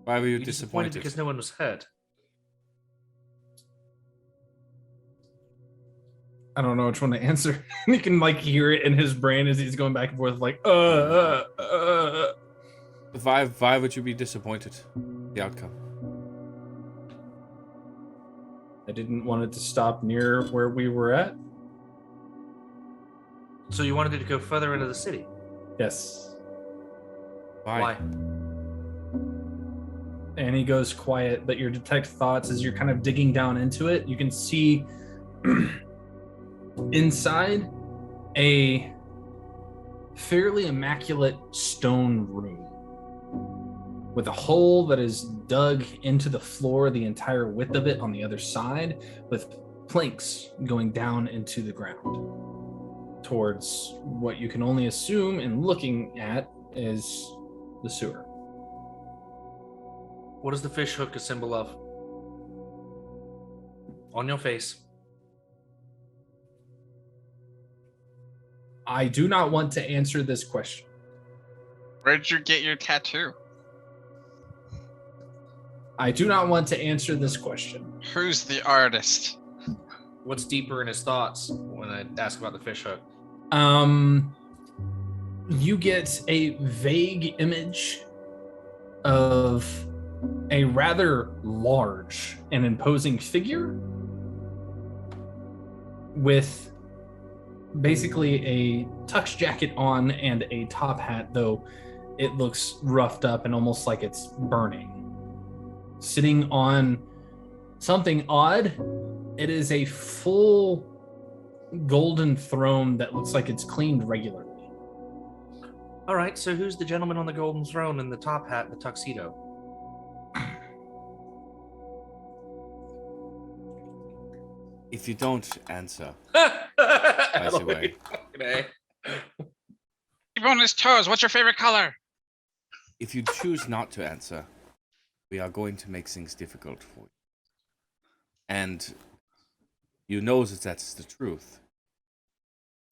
Why were you disappointed? disappointed? Because no one was hurt. I don't know which one to answer. You can like hear it in his brain as he's going back and forth, like, Why would you be disappointed? The outcome. I didn't want it to stop near where we were at. So you wanted it to go further into the city? Yes. Why? And he goes quiet, but you detect thoughts as you're kind of digging down into it. You can see inside a fairly immaculate stone room with a hole that is dug into the floor the entire width of it on the other side, with planks going down into the ground towards what you can only assume in looking at is the sewer. What is the fish hook a symbol of? On your face. I do not want to answer this question. Where'd you get your tattoo? I do not want to answer this question. Who's the artist? What's deeper in his thoughts when I ask about the fish hook? You get a vague image of a rather large and imposing figure with basically a tux jacket on and a top hat, though it looks roughed up and almost like it's burning. Sitting on something odd. It is a full golden throne that looks like it's cleaned regularly. All right, so who's the gentleman on the golden throne in the top hat and the tuxedo? If you don't answer, by the way. Keep on his toes. What's your favorite color? If you choose not to answer, we are going to make things difficult for you. And you know that that's the truth.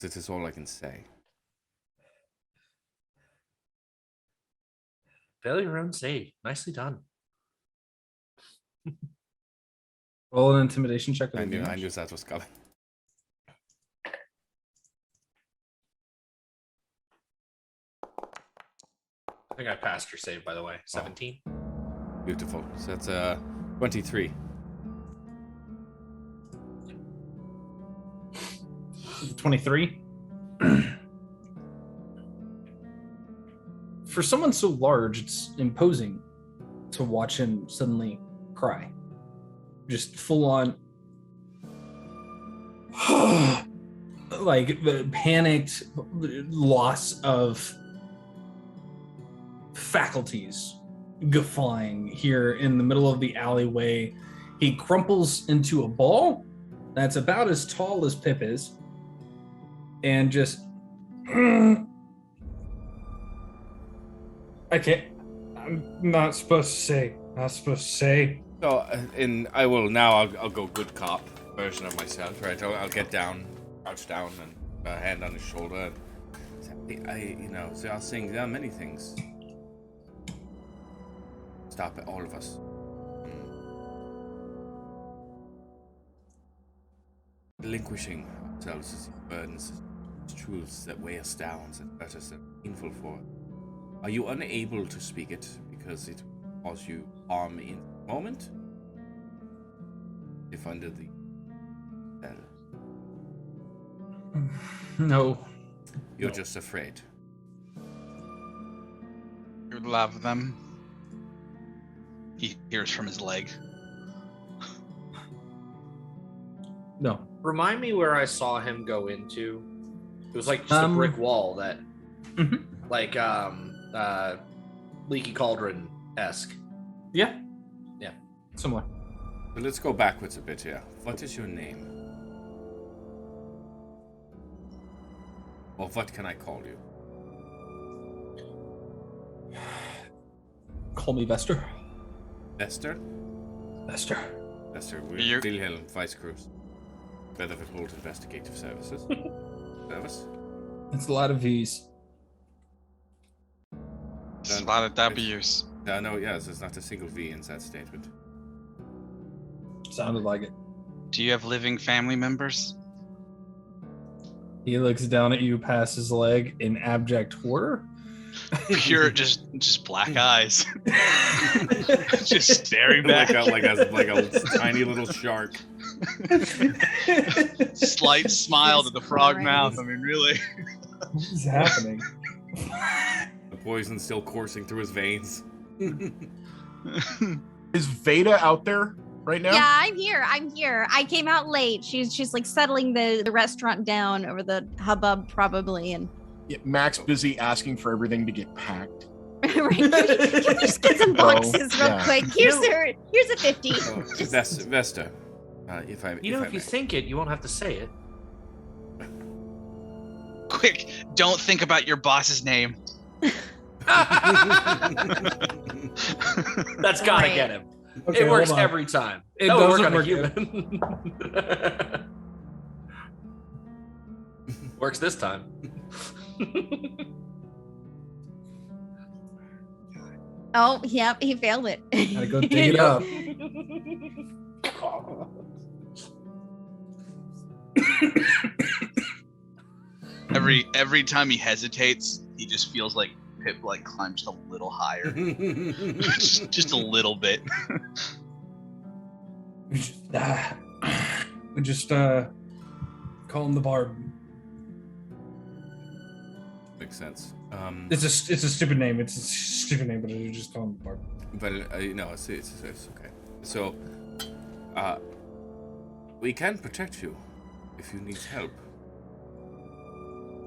That is all I can say. Failure own save. Nicely done. Roll an intimidation check. I knew that was coming. I think I passed your save, by the way. 17. Beautiful. So that's 23. 23. For someone so large, it's imposing to watch him suddenly cry. Just full on, like the panicked loss of faculties, guffawing here in the middle of the alleyway. He crumples into a ball that's about as tall as Pip is, and just I can't. I'm not supposed to say. Not supposed to say. So, I'll go good cop version of myself, right? I'll get down, crouch down, and a hand on his shoulder. And so I was saying there are many things. Stop it, all of us. Relinquishing ourselves as burdens, as truths that weigh us down, that hurt us, that are painful for us. Are you unable to speak it because it cause you harm in the moment? If under the spell? No. You're just afraid. You love them. He hears from his leg. No. Remind me where I saw him go into. It was like just a brick wall that, like, Leaky Cauldron-esque. Yeah. Yeah. Similar. But let's go backwards a bit here. What is your name? Or what can I call you? Call me Vester. Esther? Vester. Esther, we're Wilhelm Weisskruse. Weathford Hole Investigative Services. Service? It's a lot of V's. It's a lot of W's. No, yes, there's not a single V in that statement. Sounded like it. Do you have living family members? He looks down at you past his leg in abject horror. Pure, just black eyes. Just staring back. like a tiny little shark. Slight smile to the frog mouth. I mean, really. What is happening? The poison's still coursing through his veins. Is Veda out there right now? Yeah, I'm here. I came out late. She's like settling the restaurant down over the hubbub probably, and Yeah, Mac's busy asking for everything to get packed. right. Can we just get some boxes real quick? Here's a 50. Oh, Vesta. If you think it, you won't have to say it. Quick, don't think about your boss's name. That's gotta get him. Okay, it works hold on. every time. It That would doesn't on a work. human. Works this time. Oh, yep, he failed it. Gotta go dig it up. Every time he hesitates, he just feels like Pip like climbs a little higher, just a little bit. We just call him the Barb. Makes sense. It's a stupid name. It's a stupid name, but we just call him the Barb. But no, it's okay. So, we can protect you if you need help.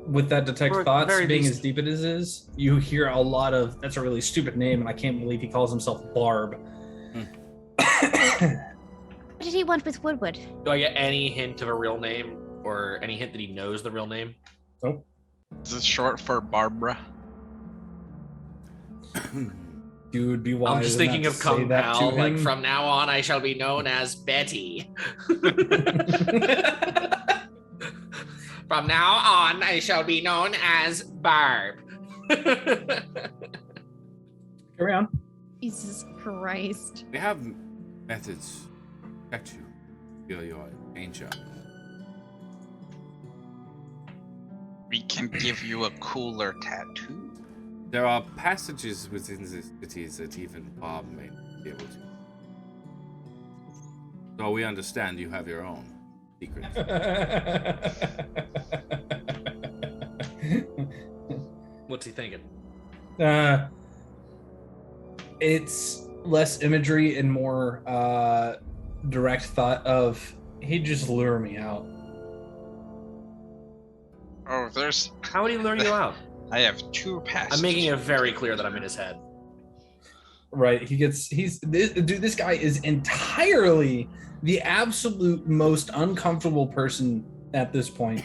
With that detect Or thoughts very being least- as deep it is, you hear a lot of "that's a really stupid name," and I can't believe he calls himself Barb. What did he want with Woodward? Do I get any hint of a real name, or any hint that he knows the real name? Nope. Is it short for Barbara? You would be wise. I'm just not thinking to of say Kung that Pao, to like him. from now on I shall be known as Betty. From now on I shall be known as Barb. Carry on. Jesus Christ. We have methods to protect you. Feel you're in danger. We can give you a cooler tattoo. There are passages within the cities that even Bob may be able to. So we understand you have your own secrets. What's he thinking? It's less imagery and more direct thought of he'd just lure me out. Oh, How would he lure you out? I have two passages. I'm making it very clear that I'm in his head. Right. This guy is entirely the absolute most uncomfortable person at this point.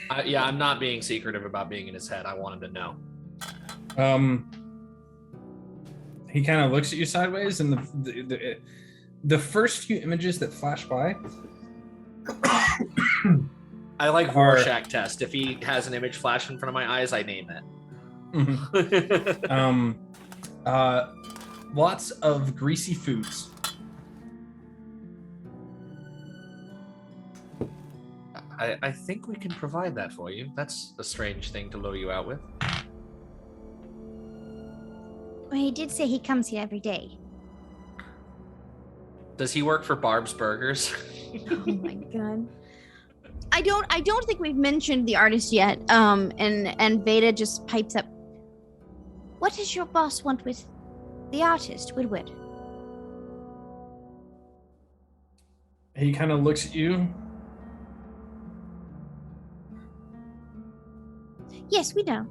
I'm not being secretive about being in his head. I want him to know. He kind of looks at you sideways, and the first few images that flash by. I like Or- Rorschach test. If he has an image flash in front of my eyes, I name it. Lots of greasy foods. I think we can provide that for you. That's a strange thing to lure you out with. Well, he did say he comes here every day. Does he work for Barb's Burgers? Oh my god. I don't think we've mentioned the artist yet. And Veda just pipes up. What does your boss want with the artist, Woodward? He kind of looks at you. Yes, we know.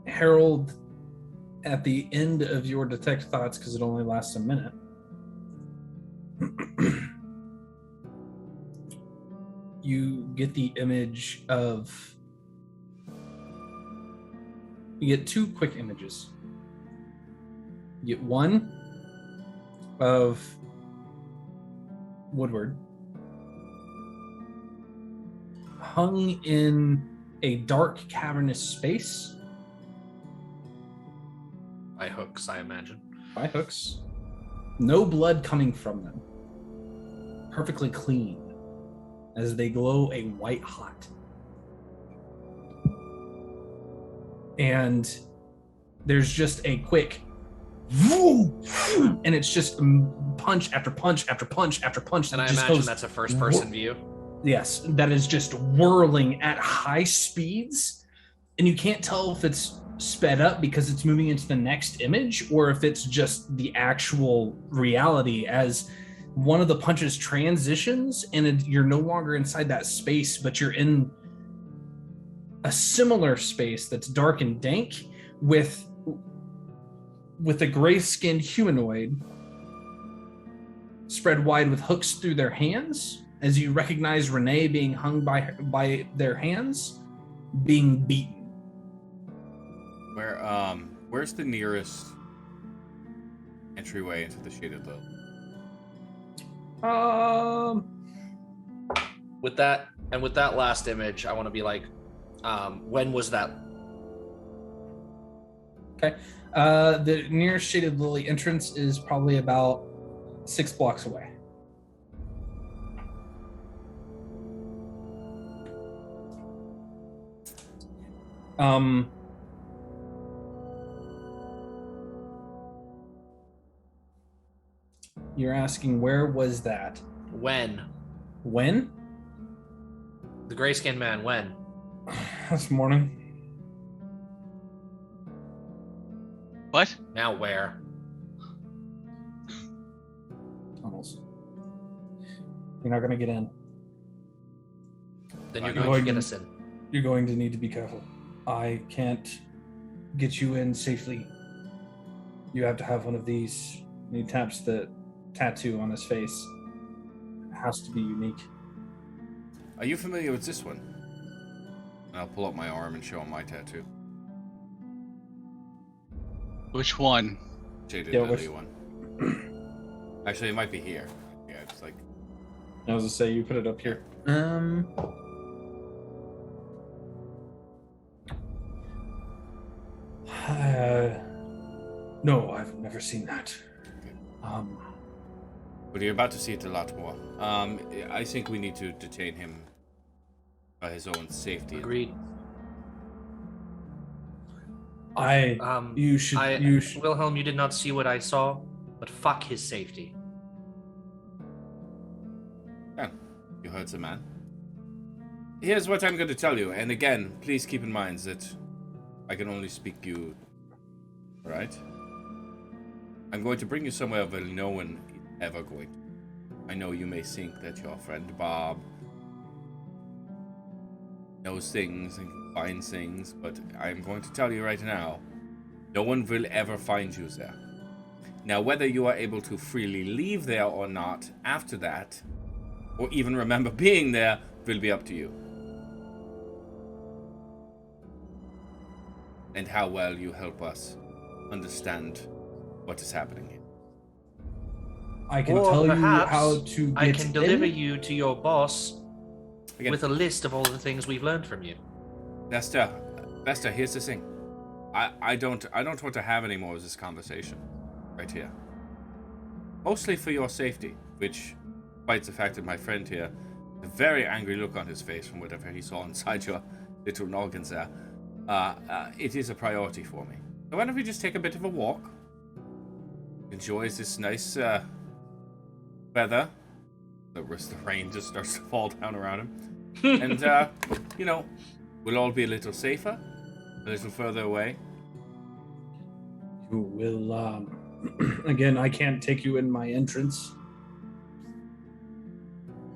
Harold at the end of your detect thoughts, because it only lasts a minute, you get the image of... You get two quick images. You get one of Woodward hung in a dark cavernous space. By hooks, I imagine. By hooks. No blood coming from them. Perfectly clean, as they glow a white hot. And there's just a quick and it's just punch after punch after punch after punch. And I just imagine goes, that's a first-person view. Yes, that is just whirling at high speeds, and you can't tell if it's sped up because it's moving into the next image or if it's just the actual reality as one of the punches transitions and you're no longer inside that space, but you're in a similar space that's dark and dank with a gray-skinned humanoid spread wide with hooks through their hands, as you recognize Renee being hung by their hands, being beaten. Where's the nearest entryway into the Shaded Lily? With that last image, I want to be like, when was that? Okay. The nearest Shaded Lily entrance is probably about 6 blocks away. You're asking where was that? When? When? The gray-skinned man, when? This morning. What? Now where? Tunnels. You're not going to get in. Then you're going to get us in. You're going to need to be careful. I can't get you in safely. You have to have one of these. And he taps the tattoo on his face. It has to be unique. Are you familiar with this one? And I'll pull up my arm and show him my tattoo. Which one? Shaded Lily one. Actually, it might be here. Yeah, it's like... I was to say, you put it up here. No, I've never seen that. But you're about to see it a lot more. I think we need to detain him by his own safety. Agreed. You should. Wilhelm, you did not see what I saw, but fuck his safety. Yeah, you heard the man. Here's what I'm going to tell you, and again, please keep in mind that I can only speak you. Right? I'm going to bring you somewhere where no one is ever going to. I know you may think that your friend Bob knows things and can find things, but I'm going to tell you right now, no one will ever find you there. Now, whether you are able to freely leave there or not after that, or even remember being there, will be up to you. And how well you help us understand what is happening here. I can tell you how to get I can deliver in. you to your boss Again, with a list of all the things we've learned from you. Vesta, here's the thing. I don't want to have any more of this conversation right here. Mostly for your safety, which, despite the fact that my friend here, a very angry look on his face from whatever he saw inside your little noggins there, it is a priority for me. So why don't we just take a bit of a walk? Enjoy this nice weather. The rain just starts to fall down around him. And, we'll all be a little safer, a little further away. You will, again, I can't take you in my entrance.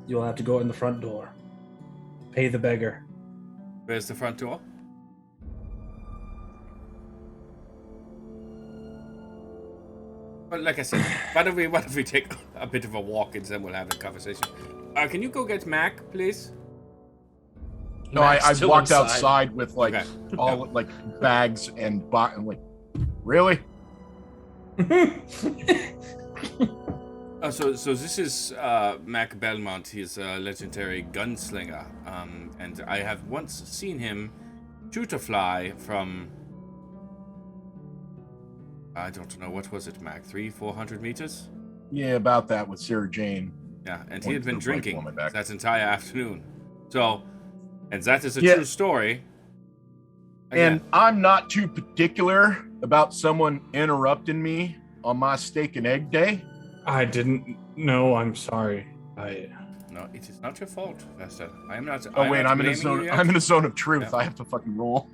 You'll have to go in the front door. Pay the beggar. Where's the front door? But like I said, why don't we take a bit of a walk and then we'll have a conversation. Can you go get Mac, please? No, Mac's I still walked inside. outside with like Okay. all like bags and I'm like, really? So this is Mac Belmont. He's a legendary gunslinger, and I have once seen him shoot a fly from, I don't know, what was it, Mac? 300-400 meters? Yeah, about that with Sarah Jane. Yeah, and he had been Right drinking on my back. that entire afternoon. So, and that is a Yeah. true story. And I'm not too particular about someone interrupting me on my steak and egg day. I didn't know. I'm sorry. No, it is not your fault, Vesta. I am not. Oh wait, not I'm in a blaming zone. you yet. I'm in a zone of truth. Yeah. I have to fucking roll.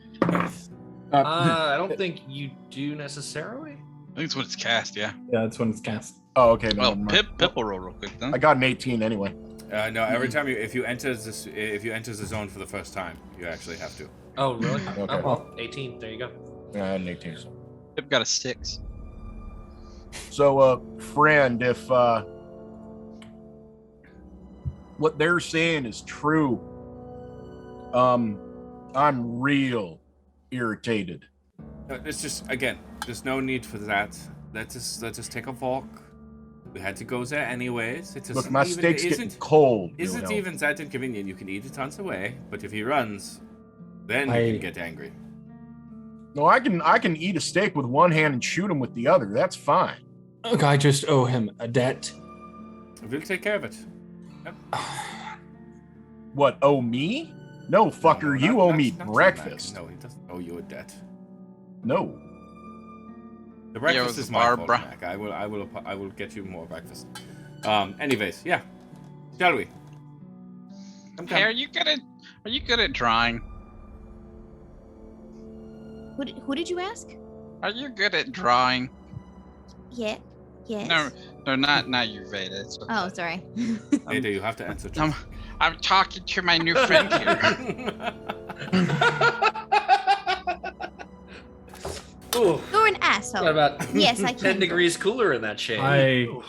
I don't think you do necessarily. I think it's when it's cast, yeah. Yeah, that's when it's cast. Oh, okay. No, Well, never mind. Pip will roll real quick then. I got an 18 anyway. No, every time if you enter the zone for the first time, you actually have to. Oh, really? Okay. Oh, well, 18. There you go. Yeah, I had an 18. Pip got a 6. So, friend, if what they're saying is true, I'm real irritated. It's just, again, there's no need for that. Let's just take a walk. We had to go there anyways. It Look, my steak's getting isn't cold. isn't Wilhelm. even that inconvenient. You can eat it tons away, but if he runs, then you I- can get angry. No, I can eat a steak with one hand and shoot him with the other. That's fine. Look, I just owe him a debt. We'll take care of it. What? Owe me? No, fucker. No, you not- owe not- me not to breakfast. Mac. No, he doesn't owe you a debt. No. The breakfast it was is my fault, Barbara. Mac. I will get you more breakfast. Anyways, yeah. Shall we? Hey, are you good at drawing? Who did you ask? Are you good at drawing? Yeah. Yes. No, not you, Veda. It's okay. Oh, sorry. Later, you have to answer. I'm talking to my new friend here. Ooh, You're an asshole. what about Yes, I 10 can. degrees cooler in that shade? I Ooh.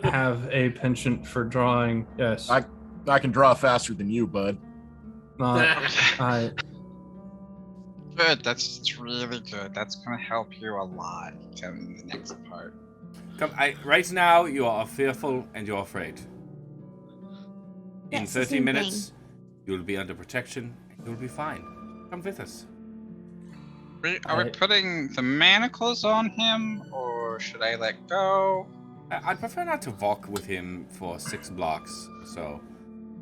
have a penchant for drawing. Yes. I can draw faster than you, bud. I Good. That's really good. That's gonna help you a lot. Kevin, the next part. Right now, you are fearful and you're afraid. In That's the 30 same minutes, you'll be under protection and you'll be fine. Come with us. Are we putting the manacles on him, or should I let go? I'd prefer not to walk with him for 6 blocks or so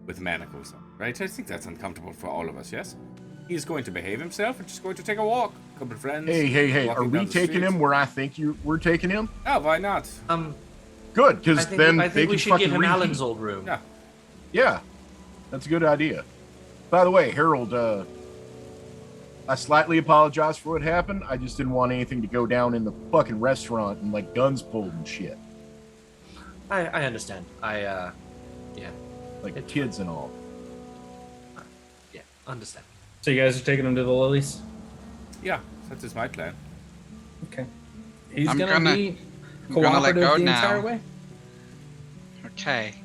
with manacles on, right? I think that's uncomfortable for all of us, yes? He's going to behave himself and just going to take a walk. A couple of friends. Hey, walking are we down the taking street. him where I think we're taking him? Oh, why not? Good, I because think, then I they think we can should fucking give him reheat. Alan's old room. Yeah. Yeah, that's a good idea. By the way, Harold, I slightly apologize for what happened. I just didn't want anything to go down in the fucking restaurant and like guns pulled and shit, I understand. Yeah, like kids and all. understand. So you guys are taking him to the lilies? Yeah, that is my plan. Okay. He's I'm gonna gonna- be I'm gonna let cooperative go the now. entire way. Okay.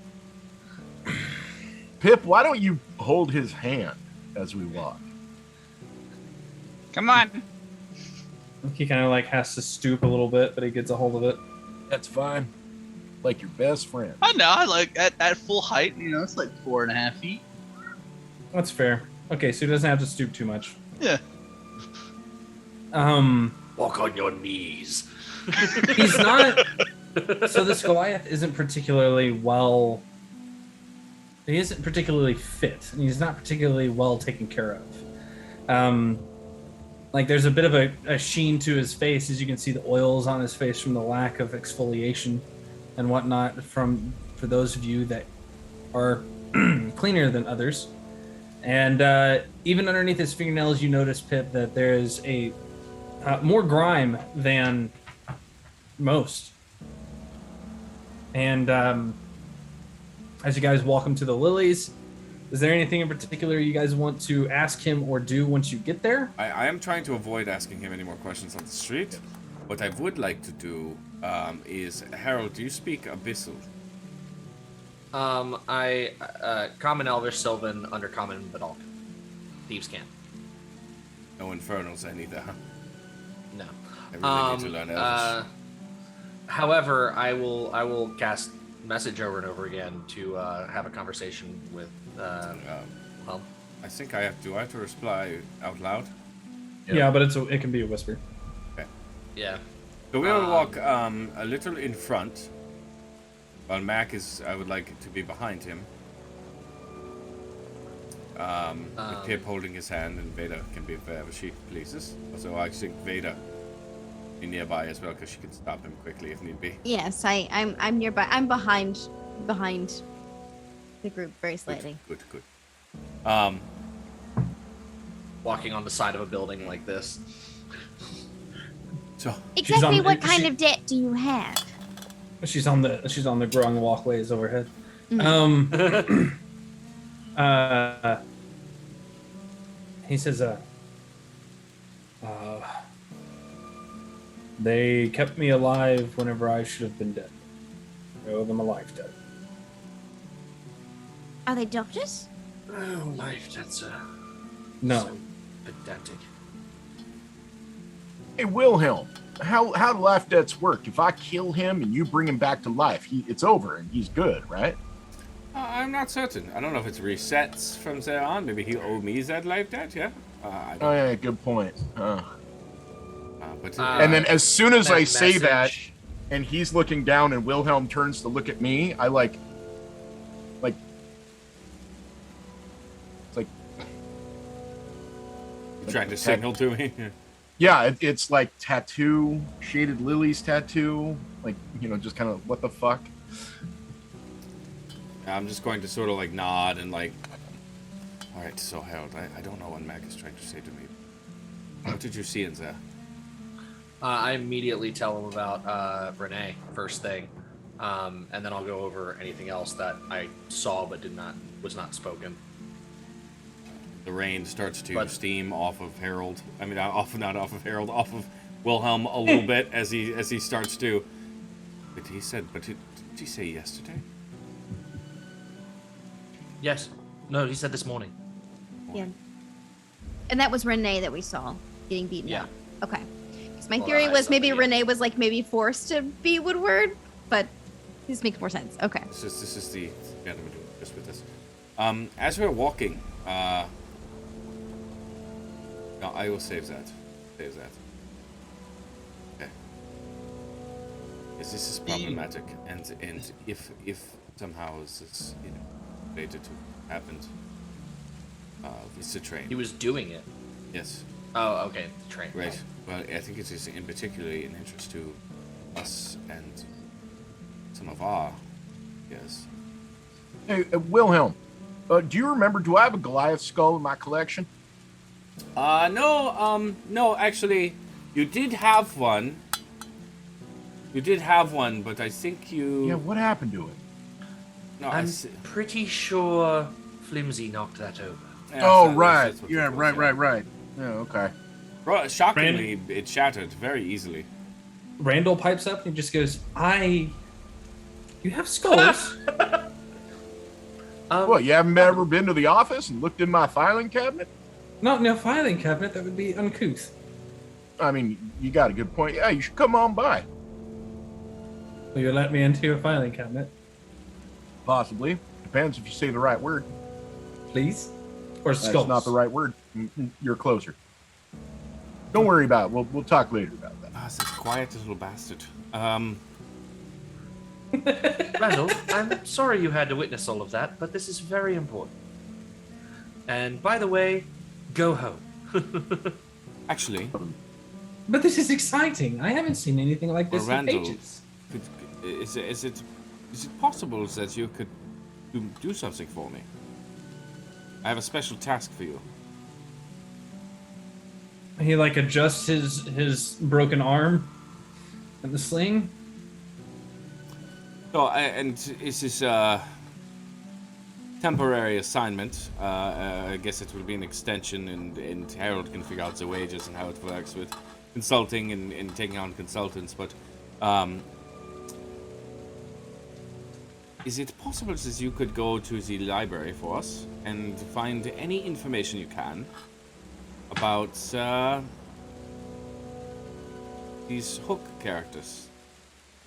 Pip, why don't you hold his hand as we walk? Come on. He kind of like has to stoop a little bit, but he gets a hold of it. That's fine. Like your best friend. I know, I like at full height, it's like 4.5 feet. That's fair. Okay, so he doesn't have to stoop too much. Yeah. Walk on your knees. He's not. So this Goliath isn't particularly well. He isn't particularly fit, and he's not particularly well taken care of. Like there's a bit of a sheen to his face, as you can see the oils on his face from the lack of exfoliation and whatnot. For those of you that are cleaner than others, and even underneath his fingernails, you notice, Pip, that there is a more grime than most. And as you guys walk him to the lilies, is there anything in particular you guys want to ask him or do once you get there? I am trying to avoid asking him any more questions on the street. What I would like to do is Harold. Do you speak Abyssal? Common, Elvish, Sylvan, Undercommon, but all thieves can't. No Infernals either, huh? No. I really need to learn Elvish. However, I will cast message over and over again to have a conversation with. Well, I think I have. Do I have to reply out loud? Yeah, but it can be a whisper. Okay. yeah. So we'll walk a little in front. While Mac is, I would like it to be behind him. With Pip holding his hand, and Veda can be wherever she pleases. Also, I think Veda be nearby as well, because she can stop him quickly if need be. Yes, I'm nearby. I'm behind the group very slightly. Good. Walking on the side of a building like this. So Exactly what kind of debt do you have? She's on the growing walkways overhead. He says, they kept me alive whenever I should have been dead. I owe them a life debt. Are they doctors? Oh, life, that's No. so pedantic. Hey, Wilhelm, how do life debts work? If I kill him and you bring him back to life, it's over and he's good, right? I'm not certain. I don't know if it resets from there on. Maybe he owed me that life debt. Yeah. I don't Oh yeah, good point. but And then as soon as I say that, message- and he's looking down, and Wilhelm turns to look at me, I like, it's like you're trying to signal to me. yeah, it's like tattoo, shaded lilies tattoo, like just kind of what the fuck. I'm just going to sort of like nod and like. All right, so Harold, I don't know what Mac is trying to say to me. What did you see in there? I immediately tell him about Renee first thing, and then I'll go over anything else that I saw but was not spoken. The rain starts to steam off of Harold. I mean, off of Wilhelm a little bit as he starts to. But he said, did he say yesterday? Yes. No, he said this morning. Yeah. And that was Renee that we saw getting beaten Yeah. up. Okay. Because my Well, theory I was saw maybe the- Renee was like maybe forced to be Woodward, but this makes more sense. Okay. This is the gentleman doing just with this. As we're walking, no, I will save that. Okay. This is problematic, and if somehow this is related to what happened, it's the train. He was doing it. Yes. Oh, okay. The train. Right. Well, I think it is in particularly an interest to us and some of our. Yes. Hey, Wilhelm, do you remember? Do I have a Goliath skull in my collection? No, actually, you did have one. But I think you. Yeah. What happened to it? No, I'm pretty sure Flimsy knocked that over. Oh, right. Yeah, right. Yeah, okay. Bro, shockingly, it shattered very easily. Randall pipes up and he just goes, You have skulls? What, you haven't ever been to the office and looked in my filing cabinet? Not in a filing cabinet, that would be uncouth. I mean, you got a good point. Yeah, you should come on by. Will you let me into your filing cabinet, Possibly. Depends if you say the right word. please? Or That's skulls? not the right word. You're closer. Don't worry about it. We'll talk later about that. Ah, such a quiet little bastard. Randall, I'm sorry you had to witness all of that, but this is very important. And by the way, go home. Actually, But this is exciting. I haven't seen anything like this well, in Randall, ages. is it possible that you could do something for me? I have a special task for you. He like adjusts his broken arm and the sling. So, and it's this temporary assignment. I guess it will be an extension, and Harold can figure out the wages and how it works with consulting and taking on consultants. But Is it possible that you could go to the library for us and find any information you can about these Hook characters?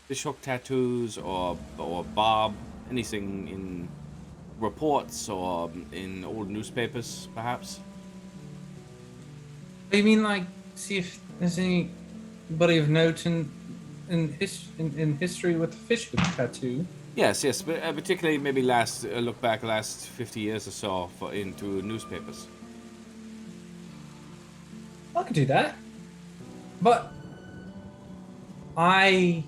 Fish hook tattoos or Bob, anything in reports or in old newspapers, perhaps? You mean like see if there's anybody of note in history with the fish hook tattoo? Yes, but particularly maybe look back last 50 years or so into newspapers. I could do that, but I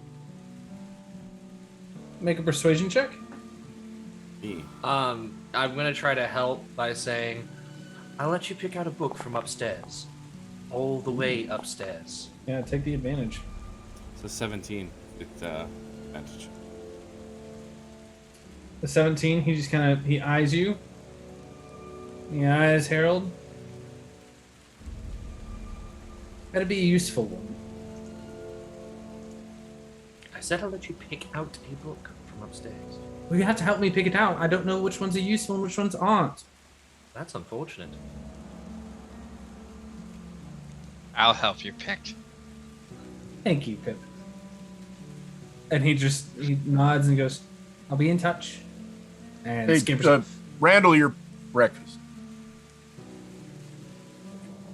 make a persuasion check. I'm gonna try to help by saying, I'll let you pick out a book from upstairs. All the way upstairs. Yeah, take the advantage. So 17 with advantage. The 17, he eyes you. He eyes Harold. Gotta be a useful one. I said I'll let you pick out a book from upstairs. Well, you have to help me pick it out. I don't know which ones are useful and which ones aren't. That's unfortunate. I'll help you pick. Thank you, Pip. And he nods and goes, I'll be in touch. And Hey, scampers off. Randall, your breakfast.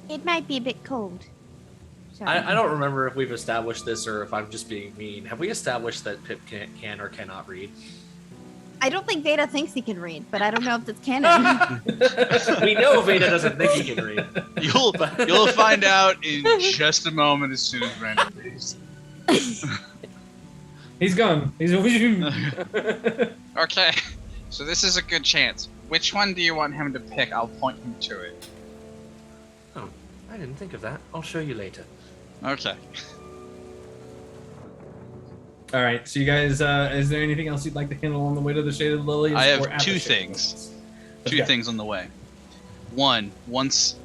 It might be a bit cold. Sorry. I don't remember if we've established this or if I'm just being mean. Have we established that Pip can or cannot read? I don't think Veda thinks he can read, but I don't know if that's canon. We know Veda doesn't think he can read. You'll find out in just a moment as soon as Brandon leaves. He's gone. He's Okay, so this is a good chance. Which one do you want him to pick? I'll point him to it. Oh, I didn't think of that. I'll show you later. Okay. All right, so you guys, is there anything else you'd like to handle on the way to the Shaded Lilies? I or have at the two Shaded things. Lilies? Two Okay. things on the way. One, once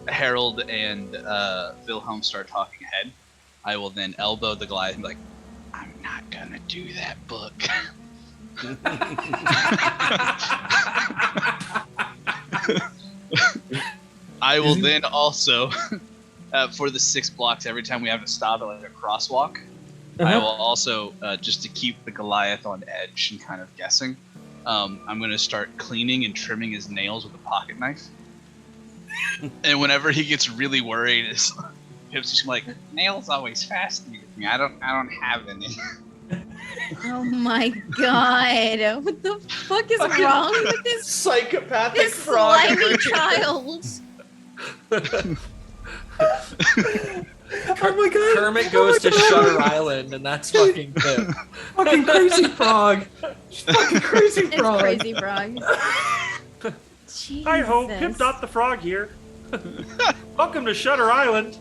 Harold and Wilhelm start talking ahead, I will then elbow the Goliath and be like, I'm not gonna do that book. I will then also, for the 6 blocks, every time we have to stop at like a crosswalk, I will also, just to keep the Goliath on edge and kind of guessing, I'm going to start cleaning and trimming his nails with a pocket knife. And whenever he gets really worried, Pip's just like, nails always fascinated me. I don't have any. Oh my god. What the fuck is wrong with this psychopathic frog slimy child? Oh my god! Kermit goes to Shutter Island, and that's fucking Pip. Fucking crazy frog! Fucking crazy It's frog! crazy frog. Hi ho, Pip Jesus. Dot the Frog here. Welcome to Shutter Island.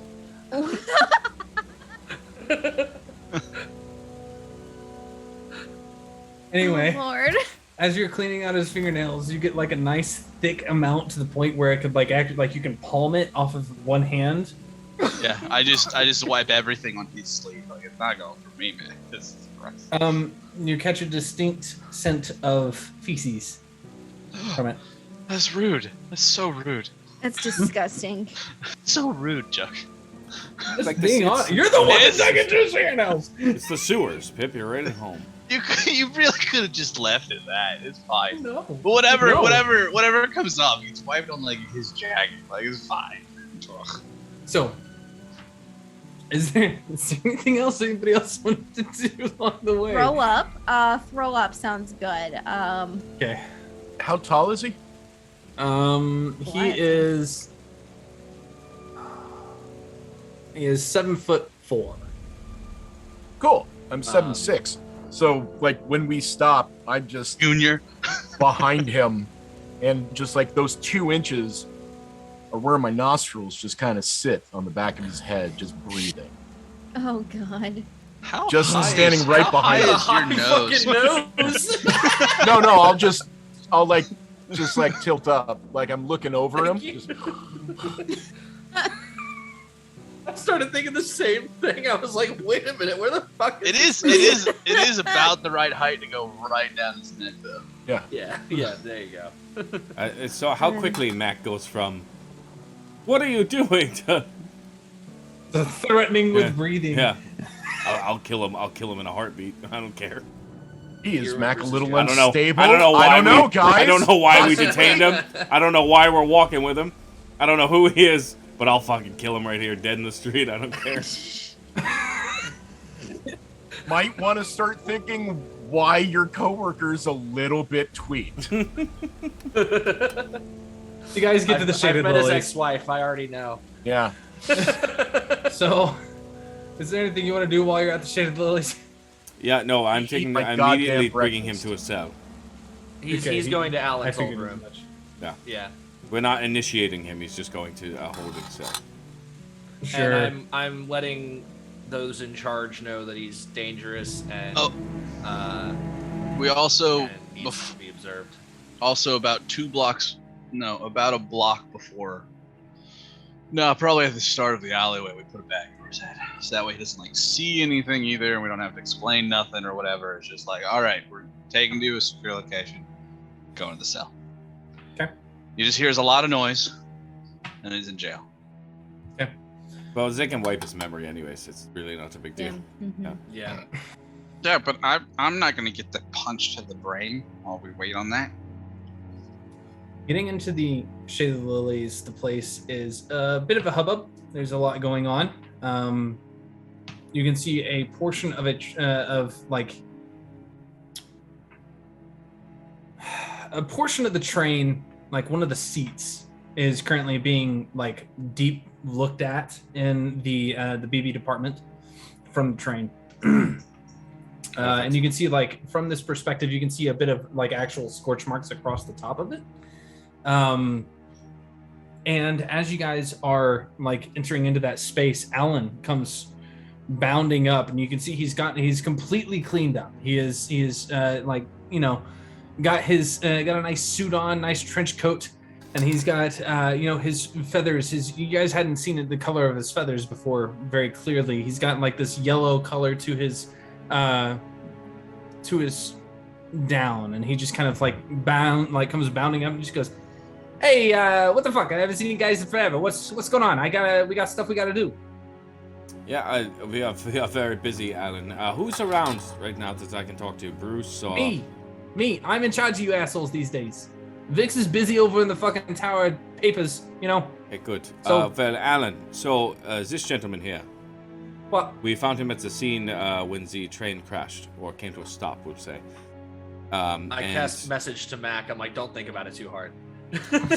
Anyway, Oh, Lord. as you're cleaning out his fingernails, you get like a nice thick amount to the point where it could like act like you can palm it off of one hand. Yeah, I just wipe everything on his sleeve. Like, it's not going for me, man. This is gross. You catch a distinct scent of feces from it. That's rude. That's so rude. That's disgusting. So rude, Chuck. Just like being this- honest, you're the one that's digging into his fingernails. It's the sewers, Pip. You're right at home. You really could have just left it that. It's fine. No. But whatever, No. whatever comes up, it's wiped on like his jacket. Like it's fine. Ugh. So, is there anything else anybody else wanted to do along the way? Throw up. Throw up sounds good. Okay. How tall is he? He What? is 7'4". Cool. I'm 7'6". So like when we stop, I'm just Junior. behind him, and just like those 2 inches are where my nostrils just kind of sit on the back of his head, just breathing. Oh god. How Just high standing is, right how behind high him. is your nose? No, I'll like just like tilt up, like I'm looking over him. Just, started thinking the same thing. I was like, wait a minute, where the fuck is It is about the right height to go right down his neck, though. Yeah, there you go. So how quickly Mac goes from, what are you doing, to threatening with breathing. Yeah. I'll kill him. I'll kill him in a heartbeat. I don't care. He is Mac a little I don't know. unstable. I don't know why. I don't know, guys. I don't know why we detained him. I don't know why we're walking with him. I don't know who he is, but I'll fucking kill him right here, dead in the street. I don't care. Might want to start thinking why your coworker's a little bit tweaked. You guys get to the Shaded I've met his Lilies. ex-wife. I already know. Yeah. So, is there anything you want to do while you're at the Shaded Lilies? Yeah, no, I'm Eat taking. my I'm goddamn immediately bringing him breakfast. to a cell. He's going to I Alan's figured old as room. much. Yeah. We're not initiating him. He's just going to a holding cell. Sure. And I'm letting those in charge know that he's dangerous and We also and needs to be observed. also about a block before. No, probably at the start of the alleyway, we put a bag over his head, so that way he doesn't like see anything either, and we don't have to explain nothing or whatever. It's just like, all right, we're taking you to a secure location, going to the cell. Okay. You just hears a lot of noise, and he's in jail. Well, they can wipe his memory anyways. It's really not a big deal. Yeah. Yeah, but I'm not gonna get the punch to the brain while we wait on that. Getting into the Shaded Lilies, the place is a bit of a hubbub. There's a lot going on. You can see a portion of it, a portion of the train, like one of the seats, is currently being like deep looked at in the BB department from the train. And you can see, like, from this perspective, you can see a bit of like actual scorch marks across the top of it. And as you guys are like entering into that space, Alan comes bounding up, and you can see he's completely cleaned up. He is like, you know, got a nice suit on, nice trench coat, and he's got his feathers. You guys hadn't seen the color of his feathers before very clearly. He's got like this yellow color to his down, and he just kind of comes bounding up and just goes, "Hey, what the fuck? I haven't seen you guys in forever. What's going on? We got stuff we gotta do." Yeah, we are very busy, Alan. Who's around right now that I can talk to? Bruce or Me. I'm in charge of you assholes these days. Vix is busy over in the fucking tower papers, you know. Hey, good. So- Well, Alan. So this gentleman here. What? We found him at the scene when the train crashed or came to a stop, we'll say. I cast message to Mac. I'm like, don't think about it too hard.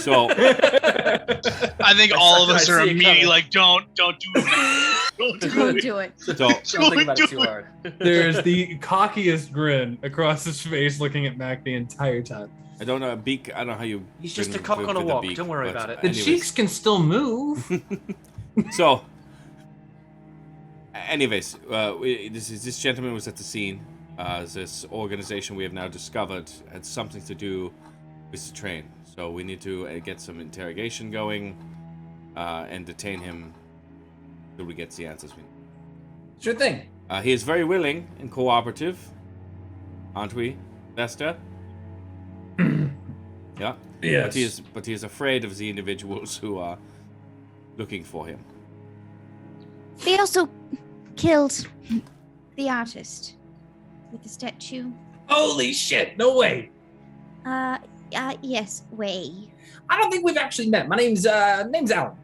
So I think all of us are I see it immediately coming. like, don't do it. Don't do Don't it. do it. So Don't think about it too hard. There's the cockiest grin across his face, looking at Mac the entire time. I don't know, Beak. I don't know how you. He's just been a cock with on a the walk. Beak, Don't worry but about it. The anyways. cheeks can still move. So, anyways, this gentleman was at the scene. This organization we have now discovered had something to do with the train. So we need to get some interrogation going and detain him till we get the answers we need. Sure thing. He is very willing and cooperative, aren't we, Vesta? Yeah. Yes. But he is afraid of the individuals who are looking for him. They also killed the artist with the statue. Holy shit! No way. Yes, way. I don't think we've actually met. My name's Alan. And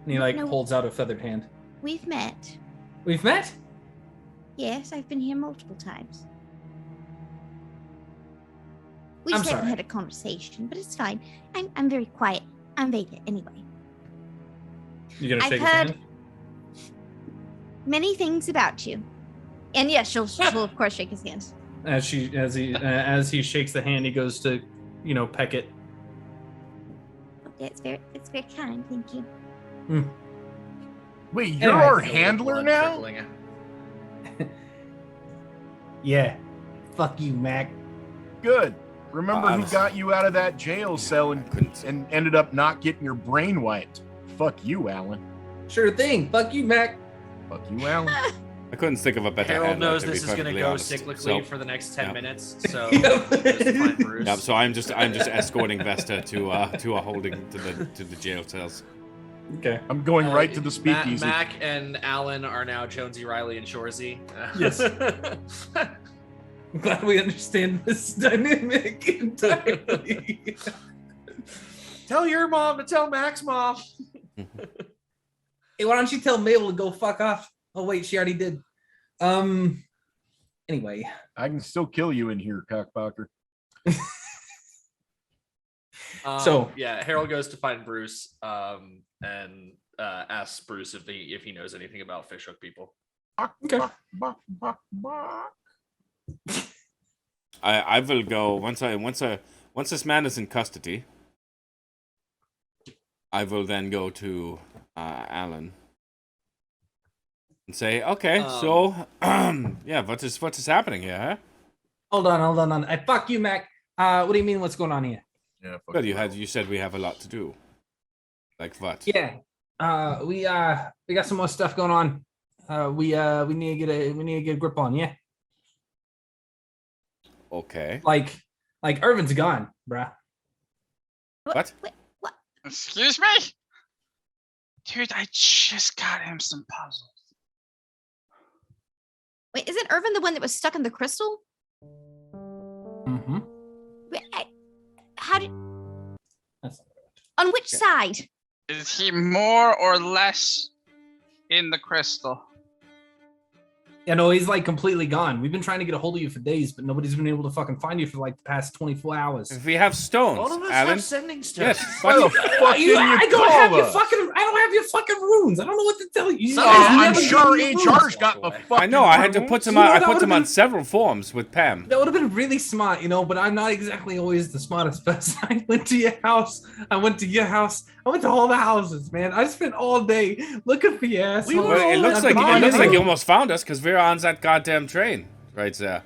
he No. holds out a feathered hand. We've met. We've met? Yes, I've been here multiple times. We I'm just haven't sorry. had a conversation, but it's fine. I'm very quiet. I'm Veda anyway. You gonna I've shake his heard hand? many things about you. And yes, she'll of course shake his hand. As he shakes the hand, he goes to, peck it. It's very kind, thank you. Wait, you're Anyway. our handler now? Yeah. Fuck you, Mac. Good. Remember who Honestly. got you out of that jail cell and ended up not getting your brain wiped? Fuck you, Alan. Sure thing. Fuck you, Mac. Fuck you, Alan. I couldn't think of a better Harold handler, knows to be this is going to perfectly go honest. cyclically So- for the next 10 yeah. minutes. So, Yep. just find Bruce. Yeah, so I'm just escorting Vesta to a holding to the jail cells. Okay. I'm going right to the speakeasy. Mac and Alan are now Jonesy, Riley, and Shorzy. Yes. I'm glad we understand this dynamic entirely. Tell your mom to tell Mac's mom. Hey, why don't you tell Mabel to go fuck off? Oh wait, she already did. Anyway. I can still kill you in here, cockblocker. So- yeah, Harold goes to find Bruce and asks Bruce if he knows anything about fishhook people. Okay. I will go once this man is in custody. I will then go to Alan and say, okay, so yeah, what is happening here? Huh? Hold on. I fuck you, Mac. What do you mean? What's going on here? Yeah. fuck Well, you. you said we have a lot to do. Like what? Yeah. We got some more stuff going on. We need to get a grip on. Yeah. Okay. Like Irvin's gone, bruh. What? Wait, what? Excuse me? Dude, I just got him some puzzles. Wait, isn't Irvin the one that was stuck in the crystal? Mm-hmm. Wait, how did? That's On which side? Is he more or less in the crystal? Yeah, no, he's like completely gone. We've been trying to get a hold of you for days, but nobody's been able to fucking find you for like the past 24 hours. If we have stones, All of us Alan. have sending stones. Yes. Why the fuck didn't I you don't have call your us? fucking. I don't have your fucking runes. I don't know what to tell you. So, guys I'm never sure give me your HR's runes. got the away. fucking I know. I had to rules. put them You know, on. I that put would've them on been- several forms with Pam. That would have been really smart, but I'm not exactly always the smartest person. I went to your house. I went to your house. I went to all the houses, man. I spent all day looking for your ass. We were Well, it all looks at like the it looks like bottom. you almost found us because we're on that goddamn train right there.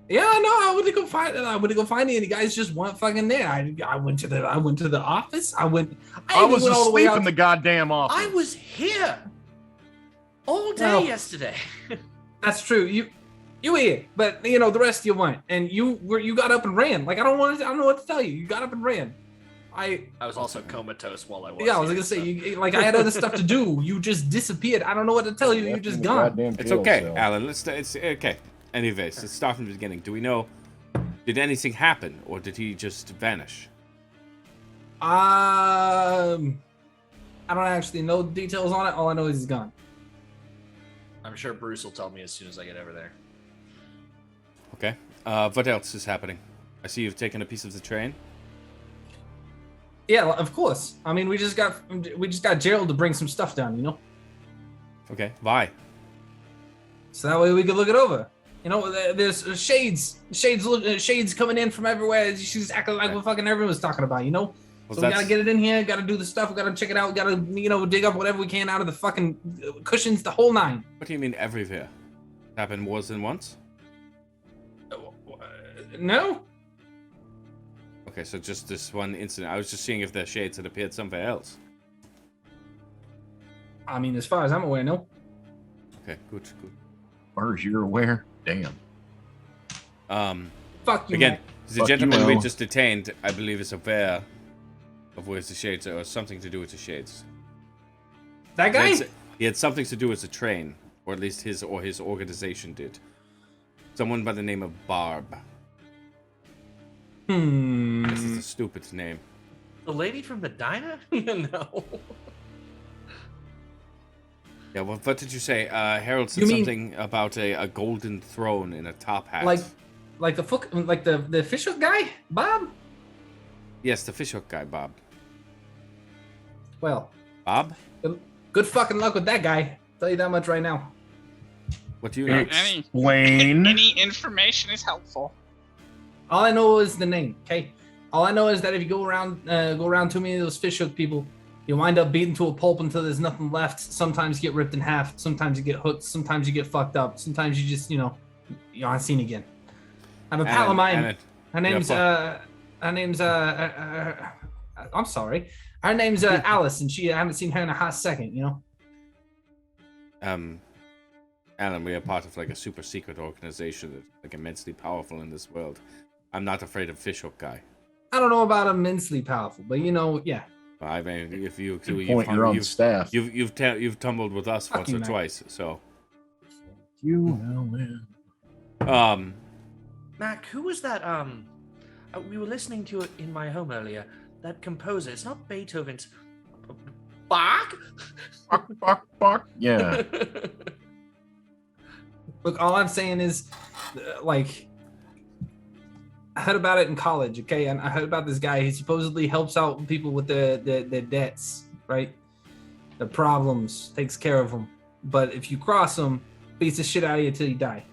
Yeah, no, I went to go find it. I went to go find it, and you guys just weren't fucking there. I went to the office. I I even was went all the way asleep out in the goddamn office. I was here all day Well, yesterday. That's true. You were here, but the rest of you weren't, and you got up and ran. Like I don't know what to tell you. You got up and ran. I was also comatose while I was. Yeah, I was here, gonna say so- I had other stuff to do. You just disappeared. I don't know what to tell you. You're Left in just the gone. goddamn It's jail okay, cell. Alan. It's okay. Anyways, let's start from the beginning. Do we know? Did anything happen, or did he just vanish? I don't actually know the details on it. All I know is he's gone. I'm sure Bruce will tell me as soon as I get over there. Okay. What else is happening? I see you've taken a piece of the train. Yeah, of course. I mean, we just got Gerald to bring some stuff down. Okay. Why? So that way we could look it over. There's shades coming in from everywhere. She's acting like what fucking everyone was talking about. Well, So we gotta get it in here. Gotta do the stuff. We gotta check it out. We gotta dig up whatever we can out of the fucking cushions, the whole nine. What do you mean everywhere? Happened more than once? No. Okay, so just this one incident. I was just seeing if the shades had appeared somewhere else. I mean, as far as I'm aware, no. Okay, good. As far as you're aware, damn. Fuck you. Again, Mac. the Fuck gentleman you, we Al. just detained, I believe, is aware of where's the shades, or something to do with the shades. That guy. He had something to do with the train, or at least his organization did. Someone by the name of Barb. This is a stupid name. The lady from the diner? No. Yeah, well, what did you say? Harold said You mean- something about a golden throne in a top hat. Like the fishhook guy, Bob. Yes, the fishhook guy, Bob. Well, Bob? good fucking luck with that guy. Tell you that much right now. What do you know? Explain. Any information is helpful. All I know is the name. Okay. All I know is that if you go around too many of those fishhook people, you wind up beaten to a pulp until there's nothing left. Sometimes you get ripped in half. Sometimes you get hooked. Sometimes you get fucked up. Sometimes you just you're on scene again. I have a pal of mine. Her name's I'm sorry. Her name's Alice, and I haven't seen her in a hot second. Alan, we are part of like a super secret organization that's like immensely powerful in this world. I'm not afraid of Fishhook guy. I don't know about immensely powerful, but yeah. I mean, if you've staff. You've tumbled with us once or twice, so. Mac, who was that? We were listening to it in my home earlier. That composer. It's not Beethoven's. Bach. Bach. Yeah. Look, all I'm saying is, like, I heard about it in college, okay? And I heard about this guy. He supposedly helps out people with their debts, right? The problems, takes care of them. But if you cross him, beats the shit out of you till you die.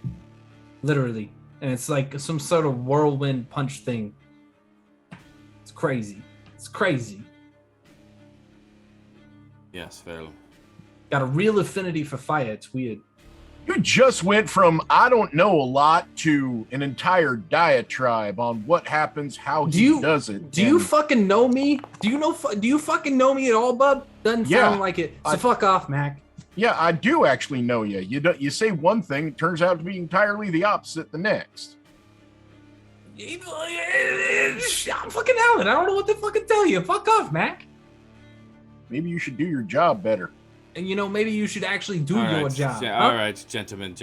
Literally. And it's like some sort of whirlwind punch thing. It's crazy. It's crazy. Yes, fair. Got a real affinity for fire. It's weird. You just went from I don't know a lot to an entire diatribe on what happens, how he does it. Do you fucking know me? Do you fucking know me at all, bub? Doesn't sound like it. So fuck off, Mac. Yeah, I do actually know you. You say one thing, it turns out to be entirely the opposite the next. I'm fucking Alan. I don't know what to fucking tell you. Fuck off, Mac. Maybe you should do your job better. And maybe you should actually do your job. Yeah, all right, gentlemen,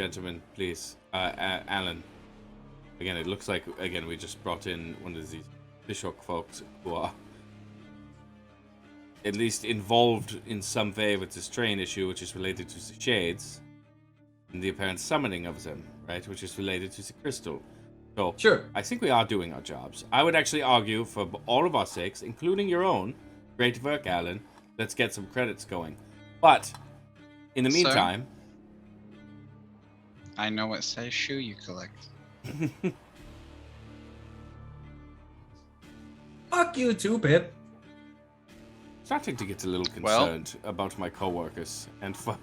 please. Alan. Again, it looks like we just brought in one of these Fishhook folks who are at least involved in some way with this train issue, which is related to the shades and the apparent summoning of them, right? Which is related to the crystal. So sure, I think we are doing our jobs. I would actually argue, for all of our sakes, including your own, great work, Alan. Let's get some credits going. But in the meantime, I know what size shoe you collect. Fuck you too, Pip. Starting to get a little concerned about my coworkers and where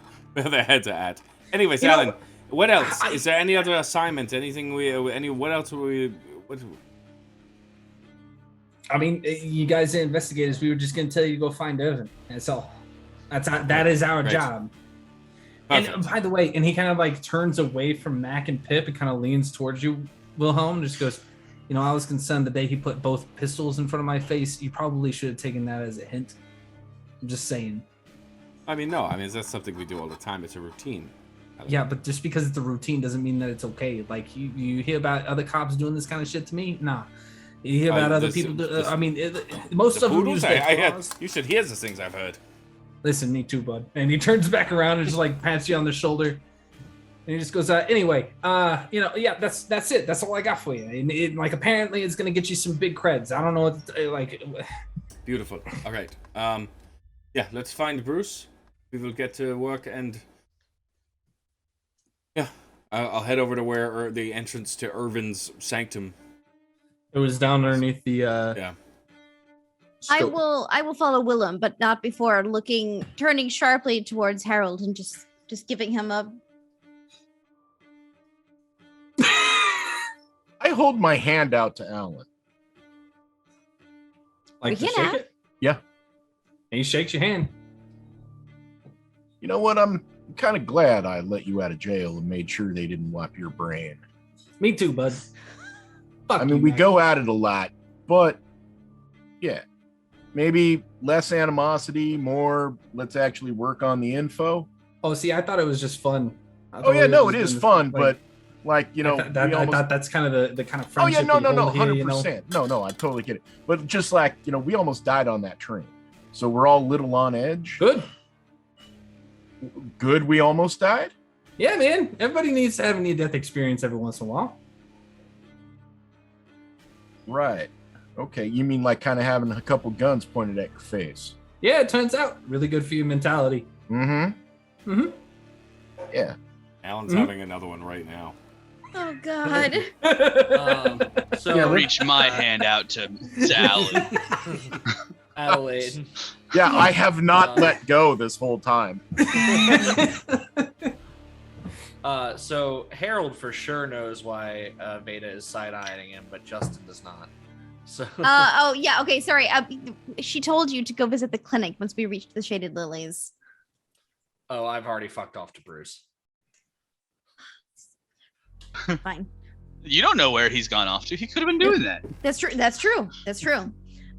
their heads are at. Anyways, Alan, what else? Is there any other assignment? Anything what else were we? I mean, you guys are investigators. We were just gonna tell you to go find Irvin. That's all. That is our job. Perfect. And by the way, and he kind of like turns away from Mac and Pip and kind of leans towards you, Wilhelm, and just goes, I was concerned the day he put both pistols in front of my face. You probably should have taken that as a hint. I'm just saying. I mean, no. I mean, that's something we do all the time. It's a routine. Yeah, but just because it's a routine doesn't mean that it's okay. Like, you hear about other cops doing this kind of shit to me? Nah. You hear about other people most of them use their claws. You should hear the things I've heard. Listen, me too, bud. And he turns back around and just like pats you on the shoulder. And he just goes, anyway, that's it. That's all I got for you. And apparently it's going to get you some big creds. I don't know what, Beautiful. All right. Let's find Bruce. We will get to work and I'll head over to where the entrance to Irvin's sanctum. It was down underneath the, I will follow Willem, but not before turning sharply towards Harold and just giving him a. I hold my hand out to Alan. Like to shake it? Yeah. And he shakes your hand. You know what? I'm kind of glad I let you out of jail and made sure they didn't wipe your brain. Me too, bud. We go at it a lot, but yeah. Maybe less animosity, more let's actually work on the info. Oh, see, I thought it was just fun. It is fun, but I thought that's kind of the kind of friendship. Oh yeah, no, 100%. No, I totally get it. But just we almost died on that train, so we're all a little on edge. Good. We almost died. Yeah, man. Everybody needs to have a near-death experience every once in a while. Right. Okay, you mean like kind of having a couple guns pointed at your face? Yeah, it turns out really good for your mentality. Mm-hmm. Yeah. Alan's having another one right now. Oh God. Reach my hand out to Alan. Adelaide. Yeah, I have not let go this whole time. So Harold for sure knows why Veda is side-eyeing him, but Justin does not. So. Okay. Sorry. She told you to go visit the clinic once we reached the Shaded Lilies. Oh, I've already fucked off to Bruce. Fine. You don't know where he's gone off to. He could have been doing that. That's true. That's true. That's true.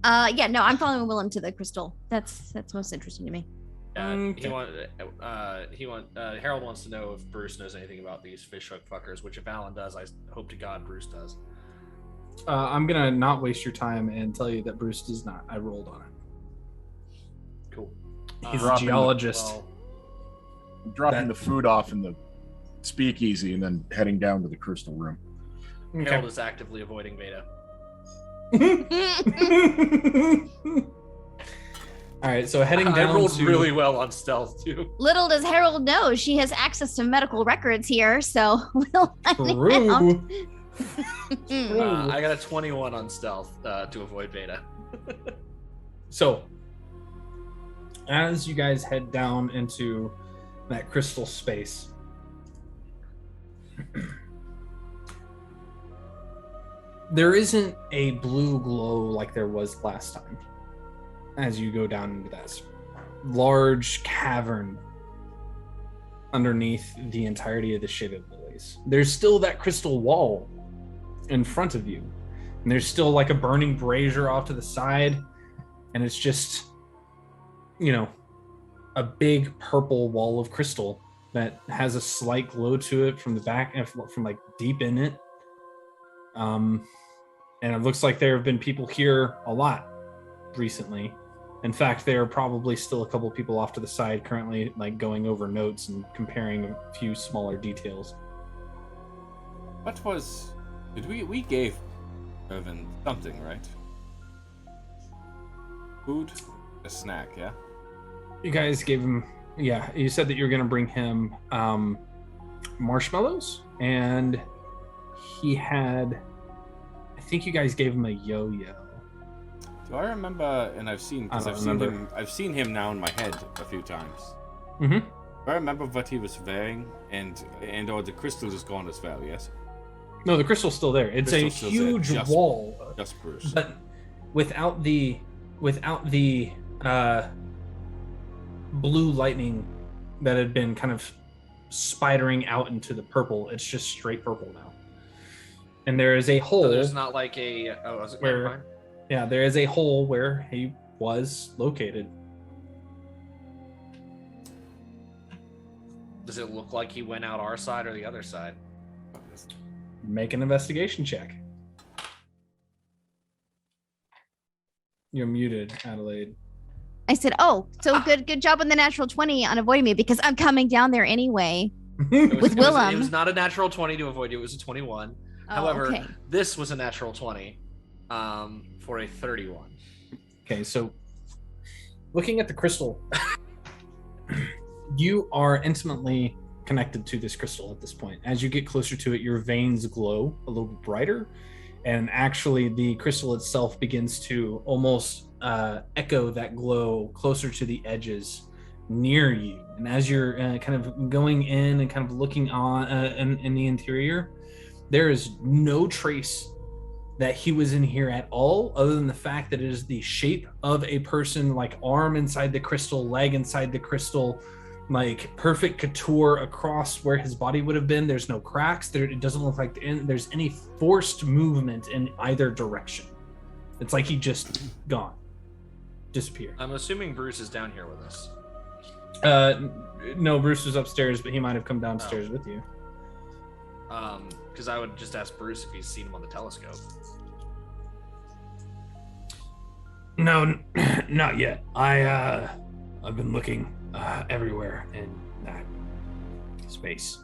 Yeah, no, I'm following Willem to the crystal. That's most interesting to me. Harold wants to know if Bruce knows anything about these fishhook fuckers, which if Alan does, I hope to God Bruce does. I'm gonna not waste your time and tell you that Bruce does not. I rolled on it. Cool. He's a geologist. I'm dropping the food off in the speakeasy and then heading down to the crystal room. Harold is actively avoiding Veda. All right, so heading down. I rolled really well on stealth too. Little does Harold know she has access to medical records here, so we'll find out. I got a 21 on stealth to avoid Veda. So, as you guys head down into that crystal space, there isn't a blue glow like there was last time. As you go down into that large cavern underneath the entirety of the Shaded Lilies, there's still that crystal wall in front of you. And there's still like a burning brazier off to the side. And it's just, a big purple wall of crystal that has a slight glow to it from the back and from like deep in it. And it looks like there have been people here a lot recently. In fact, there are probably still a couple people off to the side currently, like going over notes and comparing a few smaller details. We gave Irvin something, right? Food? A snack, yeah? You guys gave him, you said that you were going to bring him marshmallows, and he had, I think you guys gave him a yo-yo. Do I remember, and I've seen him now in my head a few times. Mm-hmm. Do I remember what he was wearing, and or the crystal is gone as well, yes? No, the crystal's still there. It's a huge wall. Just Bruce. But without the blue lightning that had been kind of spidering out into the purple, it's just straight purple now. And there is a hole. So there's not like a where, there is a hole where he was located. Does it look like he went out our side or the other side? Make an investigation check. You're muted, Adelaide. I said, "Oh, so good job on the natural 20 on avoiding me because I'm coming down there anyway." With Willem. It was not a natural 20 to avoid you. It was a 21. However, okay. This was a natural 20 for a 31. Okay, so looking at the crystal, you are intimately connected to this crystal at this point. As you get closer to it, your veins glow a little bit brighter, and actually the crystal itself begins to almost echo that glow closer to the edges near you. And as you're kind of going in and kind of looking on in the interior, there is no trace that he was in here at all, other than the fact that it is the shape of a person, like arm inside the crystal, leg inside the crystal, like perfect couture across where his body would have been. There's no cracks there. It doesn't look like there's any forced movement in either direction. It's like he just disappeared. I'm assuming Bruce is down here with us. No, Bruce was upstairs, but he might have come downstairs with you. Because I would just ask Bruce if he's seen him on the telescope. No, not yet. I've been looking everywhere in that space.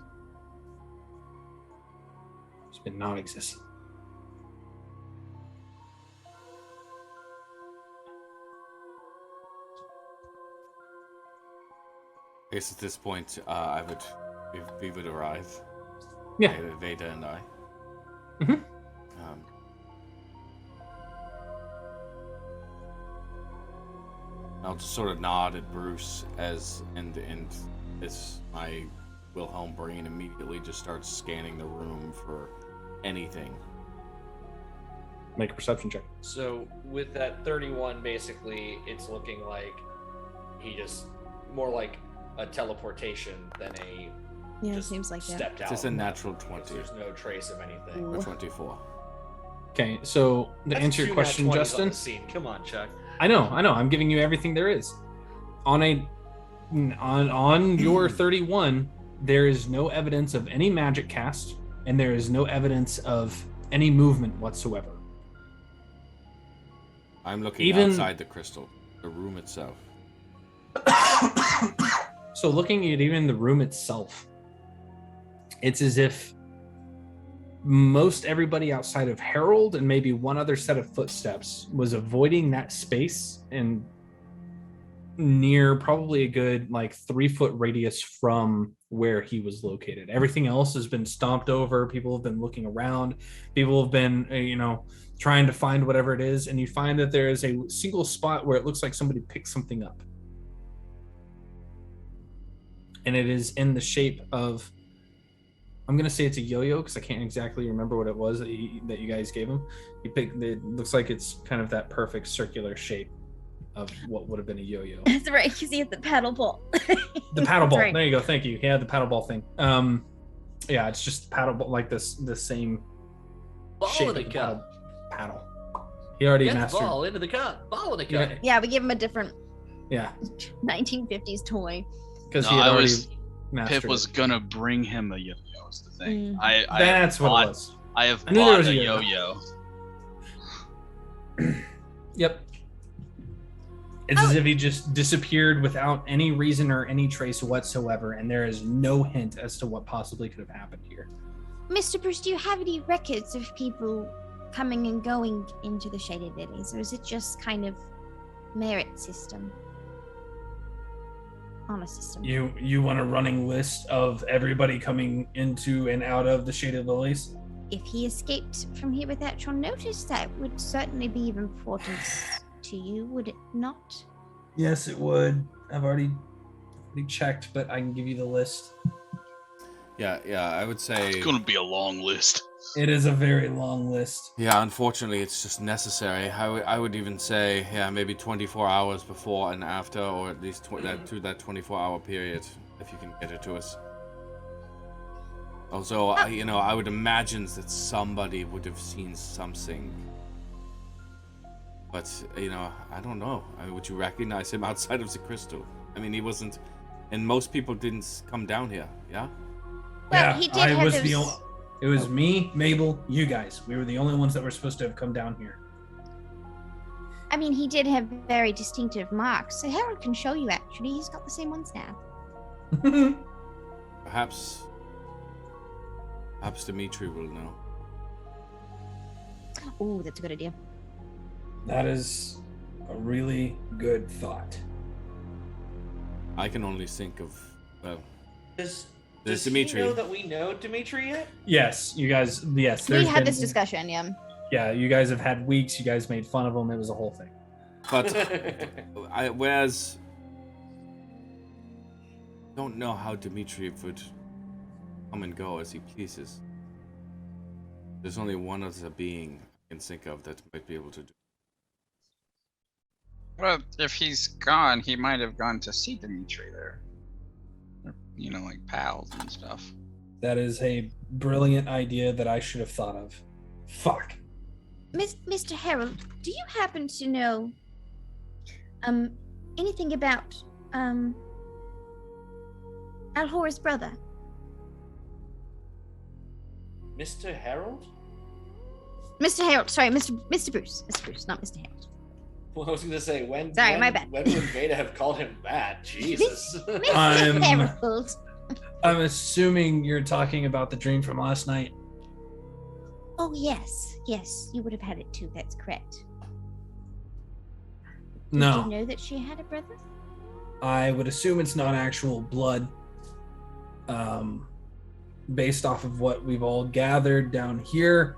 It's been non-existent. I guess at this point, we would arrive. Yeah. Veda and I. Mm-hmm. I'll just sort of nod at Bruce and as my Wilhelm brain immediately just starts scanning the room for anything. Make a perception check. So with that 31, basically, it's looking like he just more like a teleportation than a Yeah, just seems like that. stepped out. It's a natural 20 There's no trace of anything. or 24. Okay, so to That's answer your 2 nat question, 20s on Justin. the scene. Come on, Chuck. I know. I'm giving you everything there is. On your 31, there is no evidence of any magic cast, and there is no evidence of any movement whatsoever. I'm looking outside the crystal, the room itself. So looking at even the room itself, it's as if most everybody outside of Harold and maybe one other set of footsteps was avoiding that space and near probably a good 3-foot radius from where he was located. Everything else has been stomped over. People have been looking around. People have been, trying to find whatever it is. And you find that there is a single spot where it looks like somebody picked something up. And it is in the shape of, I'm going to say it's a yo-yo because I can't exactly remember what it was that you guys gave him. It looks like it's kind of that perfect circular shape of what would have been a yo-yo. That's right, because he had the paddle ball. The paddle ball. Right. There you go. Thank you. Yeah, the paddle ball thing. Yeah, it's just paddle ball, like the same Ball shape in the of cup. paddle. He already Get mastered. the ball into the cup. Ball in the cup. Yeah, we give him a different Yeah, 1950s toy. because No, he had I already was- mastered. Pip was it. gonna bring him a yo-yo. Is the thing. Mm. I That's what it was. I have I knew there bought was a a yo-yo. yo-yo. Yep. It's as if he just disappeared without any reason or any trace whatsoever, and there is no hint as to what possibly could have happened here. Mr. Bruce, do you have any records of people coming and going into the Shaded Lilies, or is it just kind of merit system? Honor system. You want a running list of everybody coming into and out of the Shaded Lilies? If he escaped from here without your notice, that would certainly be of importance to you, would it not? Yes, it would. I've already checked, but I can give you the list. Yeah, I would say. It's gonna be a long list. It is a very long list. Yeah, unfortunately, it's just necessary. I would even say, maybe 24 hours before and after, or at least through that 24-hour period, if you can get it to us. Also, I would imagine that somebody would have seen something. But, I don't know. Would you recognize him outside of the crystal? I mean, he wasn't, and most people didn't come down here, yeah? Well, Yeah, he did I have was those... It was me, Mabel, you guys. We were the only ones that were supposed to have come down here. I mean, he did have very distinctive marks. So Harold can show you, actually. He's got the same ones now. Perhaps Dimitri will know. Oh, that's a good idea. That is a really good thought. I can only think of, Does there's he Dimitri. know that we know Dimitri yet? Yes, you guys. Yes, We there's had been- this discussion, yeah. Yeah, you guys have had weeks. You guys made fun of him. It was a whole thing. But whereas I don't know how Dimitri would come and go as he pleases. There's only one other being I can think of that might be able to do. Well, if he's gone, he might have gone to see Dimitri there. Or, like pals and stuff. That is a brilliant idea that I should have thought of. Fuck. Mr. Harold, do you happen to know anything about Alhora's brother? Mr. Harold? Mr. Harold, sorry, Mr. Bruce. Mr. Bruce, not Mr. Harold. Well, I was gonna say when. Sorry, when, my bad. When would Veda have called him that? Jesus. Mr. Harold. I'm assuming you're talking about the dream from last night. Oh, yes. Yes, you would have had it too. That's correct. No. Did you know that she had a brother? I would assume it's not actual blood. Based off of what we've all gathered down here,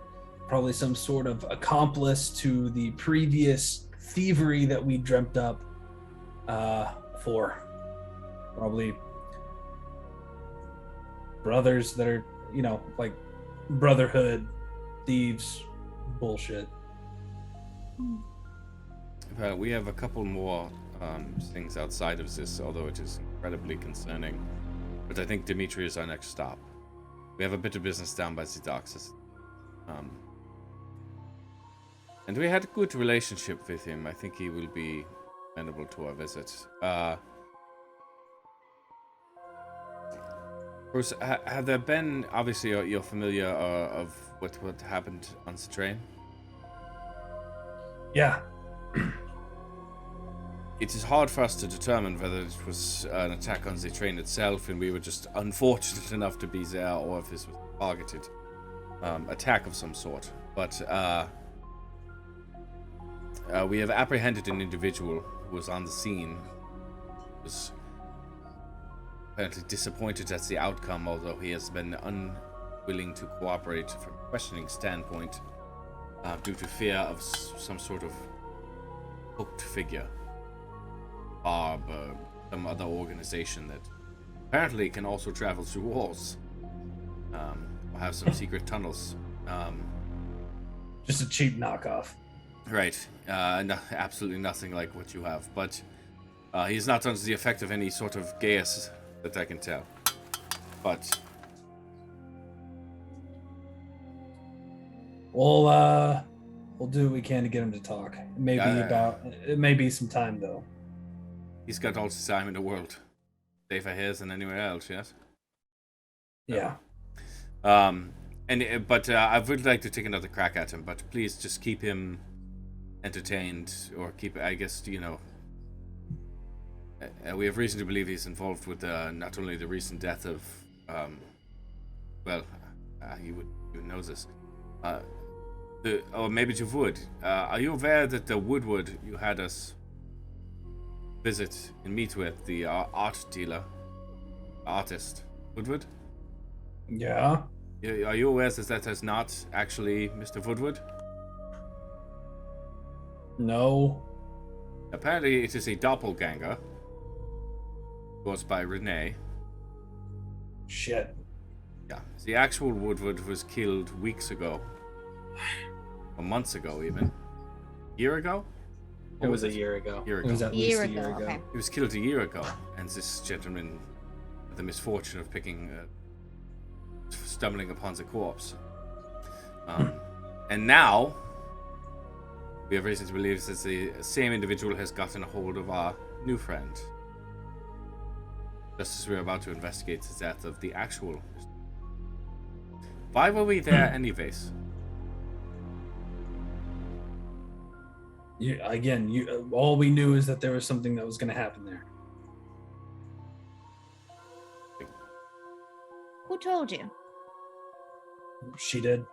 probably some sort of accomplice to the previous thievery that we dreamt up for. Probably brothers that are, like brotherhood, thieves, bullshit. we have a couple more things outside of this, although it is incredibly concerning. But I think Dimitri is our next stop. We have a bit of business down by the docks. And we had a good relationship with him. I think he will be amenable to our visit. Bruce, have there been, obviously you're familiar of what happened on the train? Yeah. It is hard for us to determine whether it was an attack on the train itself and we were just unfortunate enough to be there, or if this was a targeted attack of some sort. But we have apprehended an individual who was on the scene, was apparently disappointed at the outcome, although he has been unwilling to cooperate from a questioning standpoint due to fear of some sort of hooked figure. Barb, some other organization that apparently can also travel through walls, or have some secret tunnels. Just a cheap knockoff. Right. No, absolutely nothing like what you have, but he's not under the effect of any sort of gas that I can tell. But we'll do what we can to get him to talk. It may be some time though. He's got all the time in the world. Safer here than anywhere else, yes? Yeah. But I would like to take another crack at him, but please just keep him entertained, or keep, I guess, we have reason to believe he's involved with not only the recent death of, you would know this, or maybe you would. Are you aware that the Woodward you had us visit and meet with, the artist, Woodward? Yeah. Are you aware that is not actually Mr. Woodward? No. Apparently it is a doppelganger. Caused by Renee. Shit. Yeah. The actual Woodward was killed weeks ago. Or months ago, even. Year ago? It was a year ago. It was at least a year ago. Okay. He was killed a year ago, and this gentleman had the misfortune of stumbling upon the corpse. And now, we have reason to believe that the same individual has gotten a hold of our new friend. Just as we're about to investigate the death of the actual. Why were we there anyways? All we knew is that there was something that was going to happen there. Who told you? She did.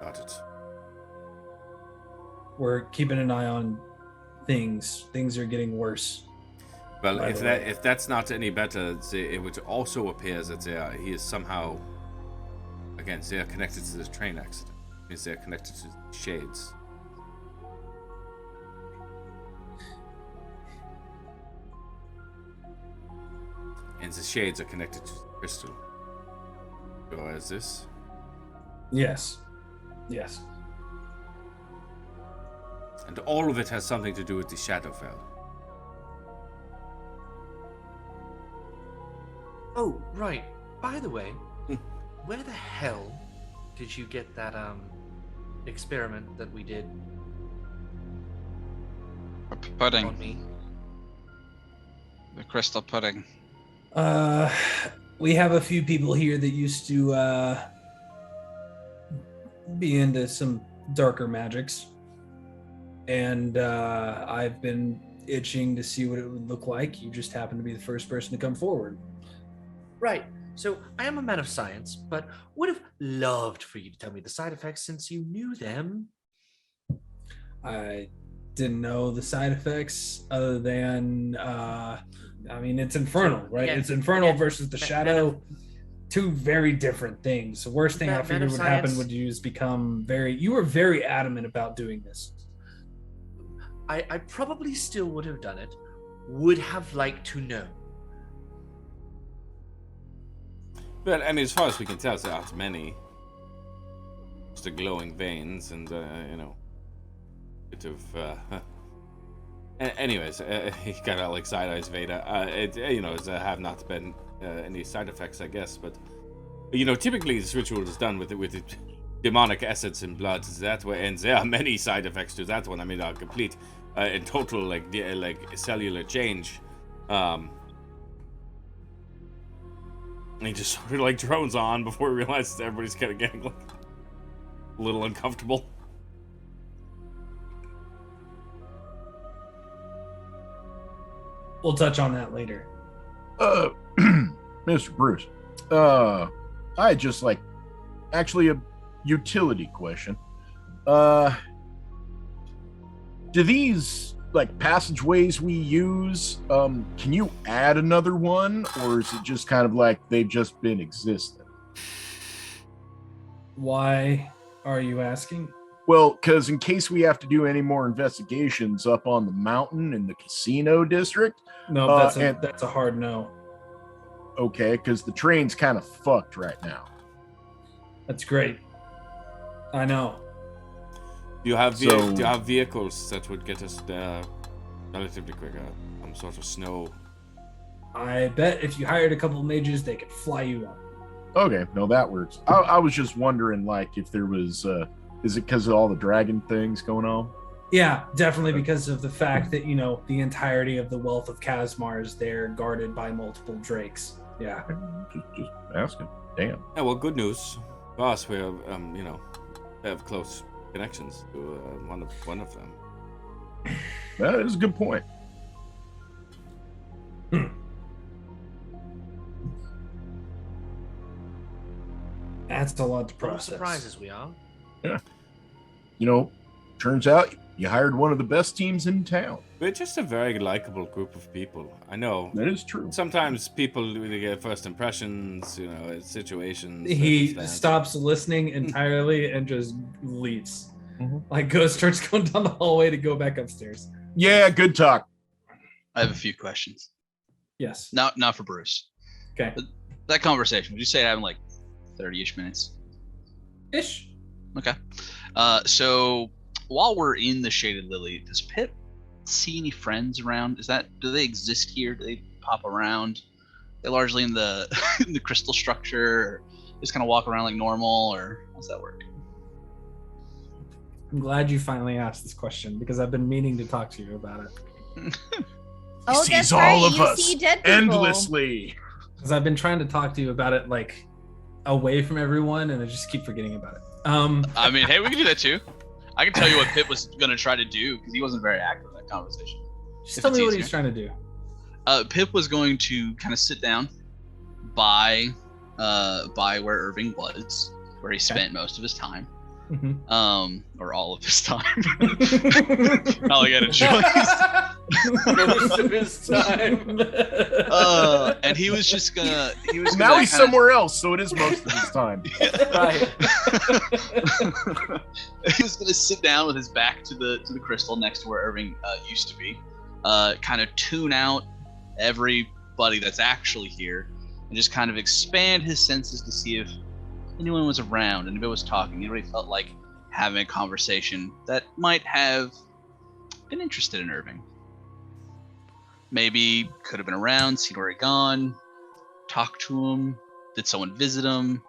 Got it. We're keeping an eye on things. Things are getting worse. Well, if that's not any better, it would also appear that he is somehow, again, they are connected to this train accident. It means they are connected to the shades. And the shades are connected to the crystal. Or is this? Yes. And all of it has something to do with the Shadowfell. Oh, right. By the way, where the hell did you get that experiment that we did Pudding. on me? The crystal pudding. We have a few people here that used to be into some darker magics, and I've been itching to see what it would look like. You just happen to be the first person to come forward. Right. So I am a man of science, but would have loved for you to tell me the side effects since you knew them. I didn't know the side effects other than it's infernal, right? Again, it's infernal again, versus the shadow. Two very different things. The worst thing I figured would happen would you just become you were very adamant about doing this. I probably still would have done it. Would have liked to know. Well, I mean, as far as we can tell, there aren't many. Just the glowing veins and, bit of. Anyways, he kind of like side eyes Veda. Have not been any side effects, I guess, but typically this ritual is done with demonic essence and blood. That way, and there are many side effects to that one. I mean, complete in total like cellular change. And he just sort of like drones on before he realizes everybody's kind of getting like a little uncomfortable. We'll touch on that later. Mr. Bruce, I just actually a utility question. Do these passageways we use, can you add another one, or is it just kind of like they've just been existing? Why are you asking? Well, because in case we have to do any more investigations up on the mountain in the casino district. No, that's a hard no. Okay, because the train's kind of fucked right now. That's great. I know. Do you have vehicles that would get us there relatively quicker? Some sort of snow. I bet if you hired a couple of mages, they could fly you up. Okay, no, that works. I was just wondering, if there was, is it because of all the dragon things going on? Yeah, definitely because of the fact that, the entirety of the wealth of Kasmar is there, guarded by multiple drakes. Yeah. Just asking. Damn. Yeah, well, good news. Boss, we have, have close connections to one of them. That is a good point. That's a lot to process. Surprises we are. Yeah. Turns out you hired one of the best teams in town. We're just a very likable group of people. I know. That is true. Sometimes people really get first impressions, situations. He stops listening entirely and just leaves. Mm-hmm. Starts going down the hallway to go back upstairs. Yeah, good talk. I have a few questions. Yes. Not for Bruce. Okay. But that conversation, would you say it happened 30-ish minutes? Ish. Okay. So while we're in the Shaded Lily, does Pip see any friends around? Do they exist here? Do they pop around? They're largely in the in the crystal structure, or just kind of walk around like normal, or how's that work? I'm glad you finally asked this question because I've been meaning to talk to you about it. Oh, he that's sees right. all of You us see dead people. endlessly. Because I've been trying to talk to you about it away from everyone, and I just keep forgetting about it. I mean, hey, we can do that too. I can tell you what Pip was going to try to do because he wasn't very active in that conversation. Just tell me what he's trying to do. Pip was going to kind of sit down by where Irving was, where he spent most of his time. Mm-hmm. Or all of his time. All I got a choice. Most of his time. And he was just gonna. Now he's somewhere else, so it is most of his time. Right. He was gonna sit down with his back to the crystal next to where Irving used to be, kind of tune out everybody that's actually here, and just kind of expand his senses to see if anyone was around and if it was talking, anybody felt like having a conversation that might have been interested in Irving. Maybe could have been around, seen where he'd gone, talked to him, did someone visit him,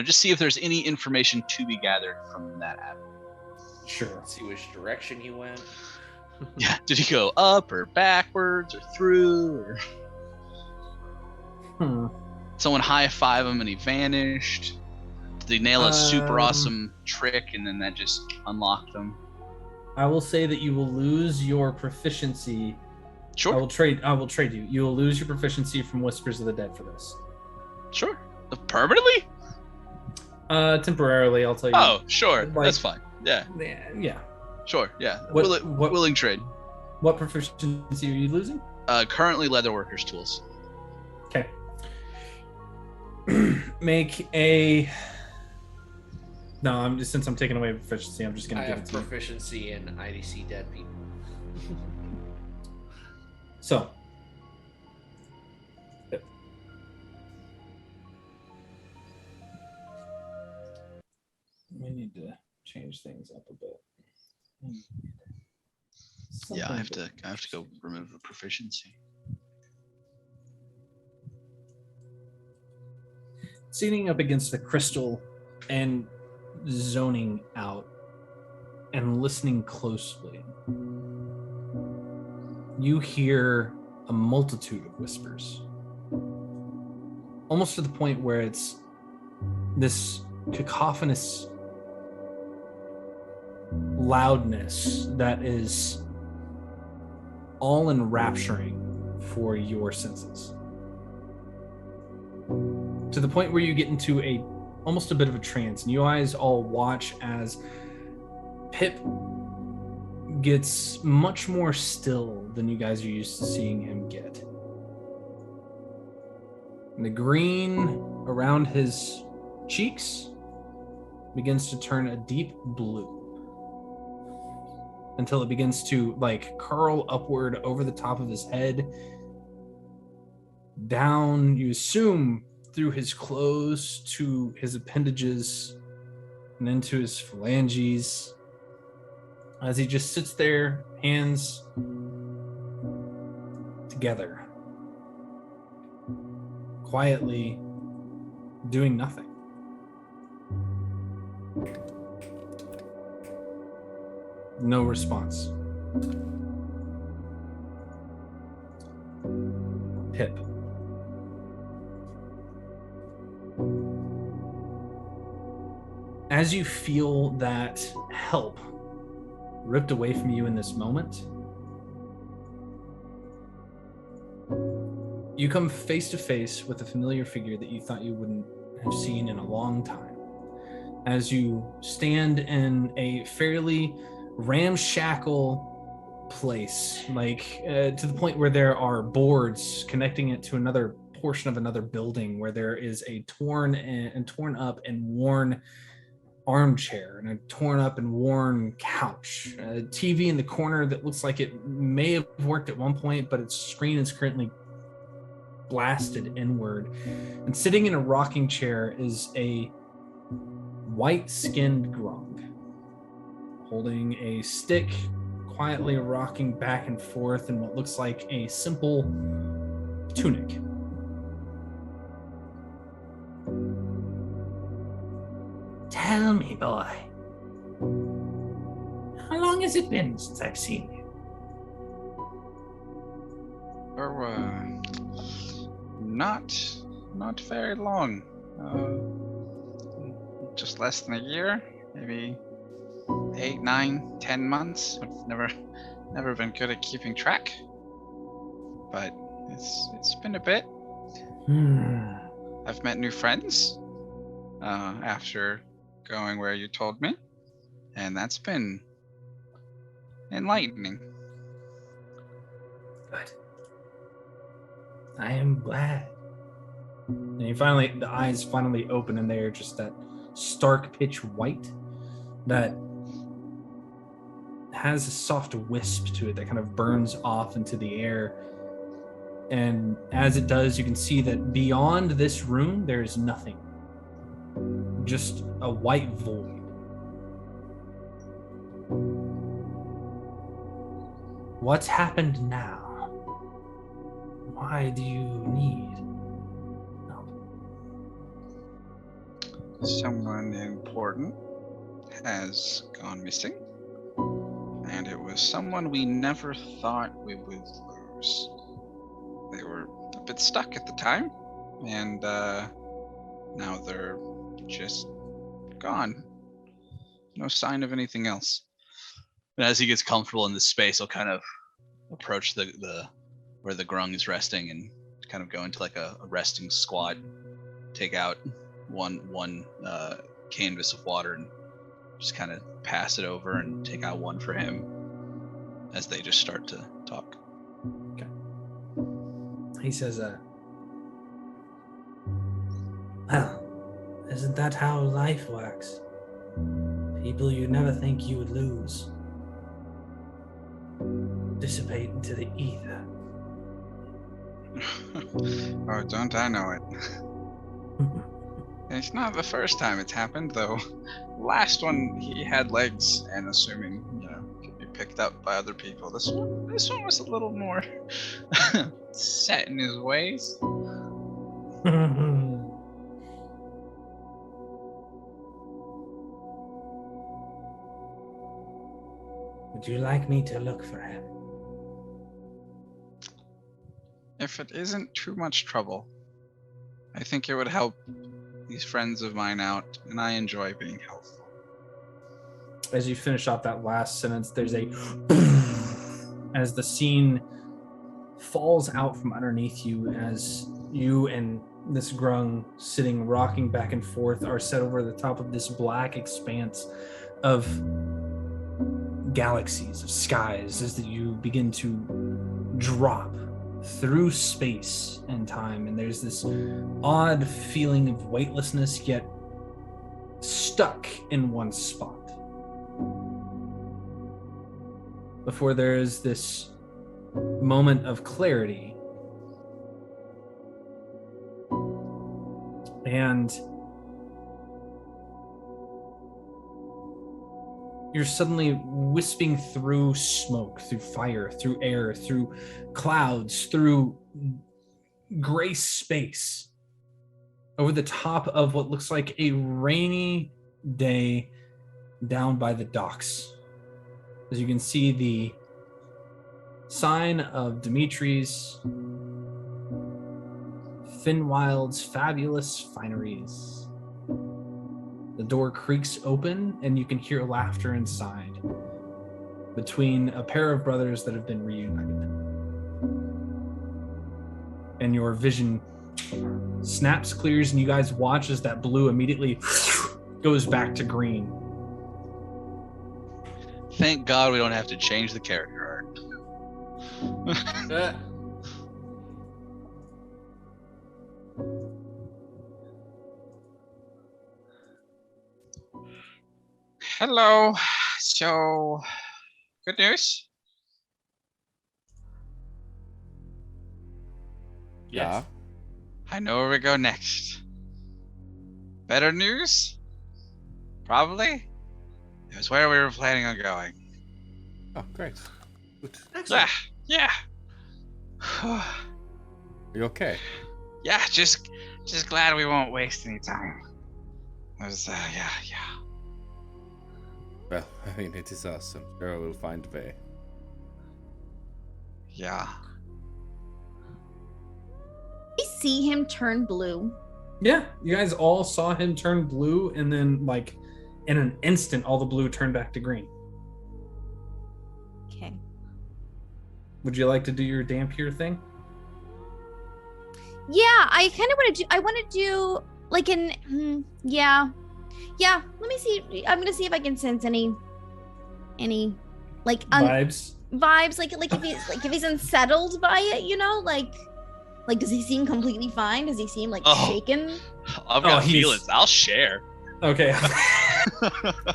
just see if there's any information to be gathered from that avenue. Sure. See which direction he went. Yeah, did he go up or backwards or through, or someone high-five him and he vanished? Did he nail a super awesome trick and then that just unlocked him? I will say that you will lose your proficiency. Sure. I will trade you. You will lose your proficiency from Whispers of the Dead for this. Sure. Permanently? Temporarily, I'll tell you. Oh, sure. That's fine. Yeah. Yeah. Sure. Yeah. What willing trade. What proficiency are you losing? Currently leatherworkers tools. Okay. Make a. No, since I'm taking away proficiency, I'm just gonna give it to you. I have proficiency in IDC dead people. So. We need to change things up a bit. Yeah, I have to go remove a proficiency. Sitting up against the crystal and zoning out and listening closely, you hear a multitude of whispers, almost to the point where it's this cacophonous loudness that is all enrapturing for your senses, to the point where you get into almost a bit of a trance, and you guys all watch as Pip gets much more still than you guys are used to seeing him get. And the green around his cheeks begins to turn a deep blue until it begins to curl upward over the top of his head, down, you assume, through his clothes to his appendages and into his phalanges, as he just sits there, hands together, quietly doing nothing. No response. Pip. As you feel that help ripped away from you in this moment, you come face to face with a familiar figure that you thought you wouldn't have seen in a long time. As you stand in a fairly ramshackle place, to the point where there are boards connecting it to another portion of another building, where there is a torn up and worn armchair and a torn up and worn couch, a TV in the corner that looks like it may have worked at one point, but its screen is currently blasted inward. And sitting in a rocking chair is a white-skinned grog, holding a stick, quietly rocking back and forth in what looks like a simple tunic. Tell me, boy, how long has it been since I've seen you? Not very long. Just less than a year, maybe 8, 9, 10 months. I've never been good at keeping track, but it's been a bit. I've met new friends after going where you told me, and that's been enlightening. Good. I am glad. And the eyes finally open, and they're just that stark pitch white that has a soft wisp to it that kind of burns off into the air. And as it does, you can see that beyond this room, there is nothing. Just a white void. What's happened now? Why do you need help? Someone important has gone missing, and it was someone we never thought we would lose. They were a bit stuck at the time, and now they're just gone. No sign of anything else. And as he gets comfortable in this space, he'll kind of approach the where the grung is resting and kind of go into like a resting squat, take out one canvas of water and just kind of pass it over and take out one for him as they just start to talk. Okay. He says, well, isn't that how life works? People you never think you would lose dissipate into the ether. Oh, don't I know it. It's not the first time it's happened, though. Last one, he had legs, and assuming, picked up by other people. This one was a little more set in his ways. Would you like me to look for him? If it isn't too much trouble, I think it would help these friends of mine out, and I enjoy being helpful. As you finish off that last sentence, there's a as the scene falls out from underneath you as you and this grung sitting rocking back and forth are set over the top of this black expanse of galaxies, of skies, as that you begin to drop through space and time, and there's this odd feeling of weightlessness yet stuck in one spot before there is this moment of clarity, and you're suddenly wisping through smoke, through fire, through air, through clouds, through gray space, over the top of what looks like a rainy day down by the docks. As you can see the sign of Dimitri's Finwild's Fabulous Fineries. The door creaks open, and you can hear laughter inside between a pair of brothers that have been reunited. And your vision snaps, clears, and you guys watch as that blue immediately goes back to green. Thank God we don't have to change the character art. Hello. So, good news? Yeah. I know where we go next. Better news? Probably. It was where we were planning on going. Oh, great. Good. Yeah. Are you okay? Yeah, just glad we won't waste any time. It was, yeah. Well, I mean, it is us. I'm sure we'll find a way. Yeah. We see him turn blue. Yeah, you guys all saw him turn blue, and then, like, in an instant, all the blue turned back to green. Okay. Would you like to do your Dampier thing? Yeah, I kind of want to do. I want to do like yeah. Let me see. I'm gonna see if I can sense any like vibes. Like if he's unsettled by it, you know, like does he seem completely fine? Does he seem like shaken? I've got feelings. I'll share. Okay.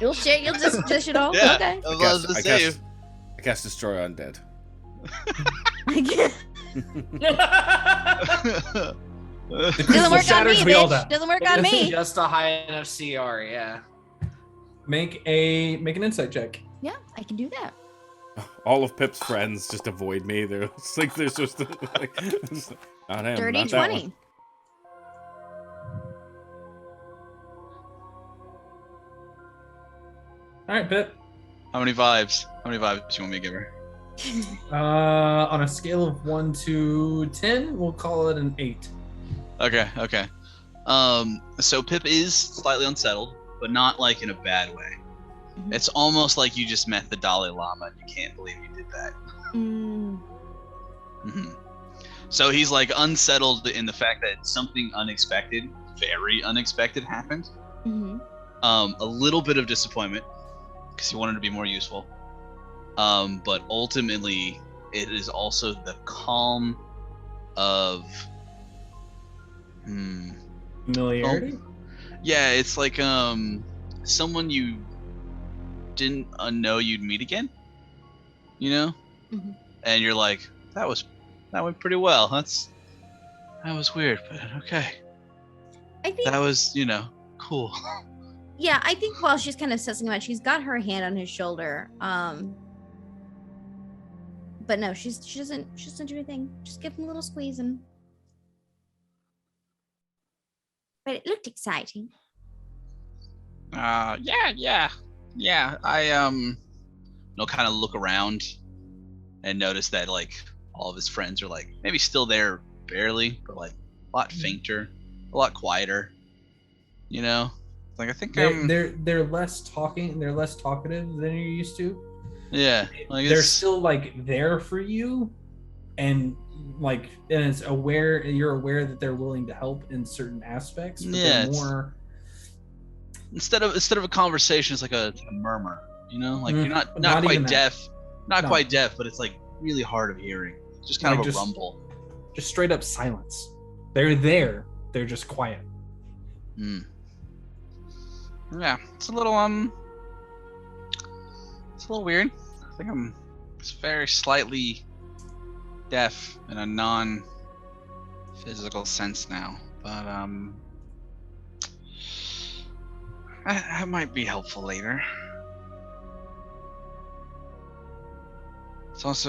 You'll share. You'll just dish it all. Yeah. Okay. I cast Destroy Undead. Doesn't work on me, bitch. Doesn't work on me. Just a high enough CR, yeah. Make an insight check. Yeah, I can do that. All of Pip's friends just avoid me. They're just like not him. Dirty not that 20. one. All right, Pip. How many vibes do you want me to give her? On a scale of 1 to 10, we'll call it an 8. Okay. So Pip is slightly unsettled, but not like in a bad way. Mm-hmm. It's almost like you just met the Dalai Lama and you can't believe you did that. Mm-hmm. So he's like unsettled in the fact that something unexpected, very unexpected happened. Mm-hmm. A little bit of disappointment because he wanted to be more useful. But ultimately, it is also the calm of familiarity. Yeah, it's like someone you didn't know you'd meet again. You know, and you're like, that went pretty well. That was weird, but okay. I think that was cool. Yeah, I think while she's kind of sussing him out, she's got her hand on his shoulder. But no, she doesn't do anything. Just give him a little squeeze and. But it looked exciting. Yeah. I kind of look around and notice that like all of his friends are like maybe still there barely, but like a lot fainter, a lot quieter. You know, like I think they're less talking. They're less talkative than you're used to. Yeah, like They're still like there for you, and it's aware. You're aware that they're willing to help in certain aspects. But Yeah, they're more. Instead of a conversation, it's like a murmur. You know, like you're not Not quite even that. deaf, not No. quite deaf, but it's like really hard of hearing. Just kind Like of a rumble. Just straight up silence. They're there. They're just quiet. Yeah, it's a little weird. I think I'm very slightly deaf in a non-physical sense now, but that might be helpful later. It was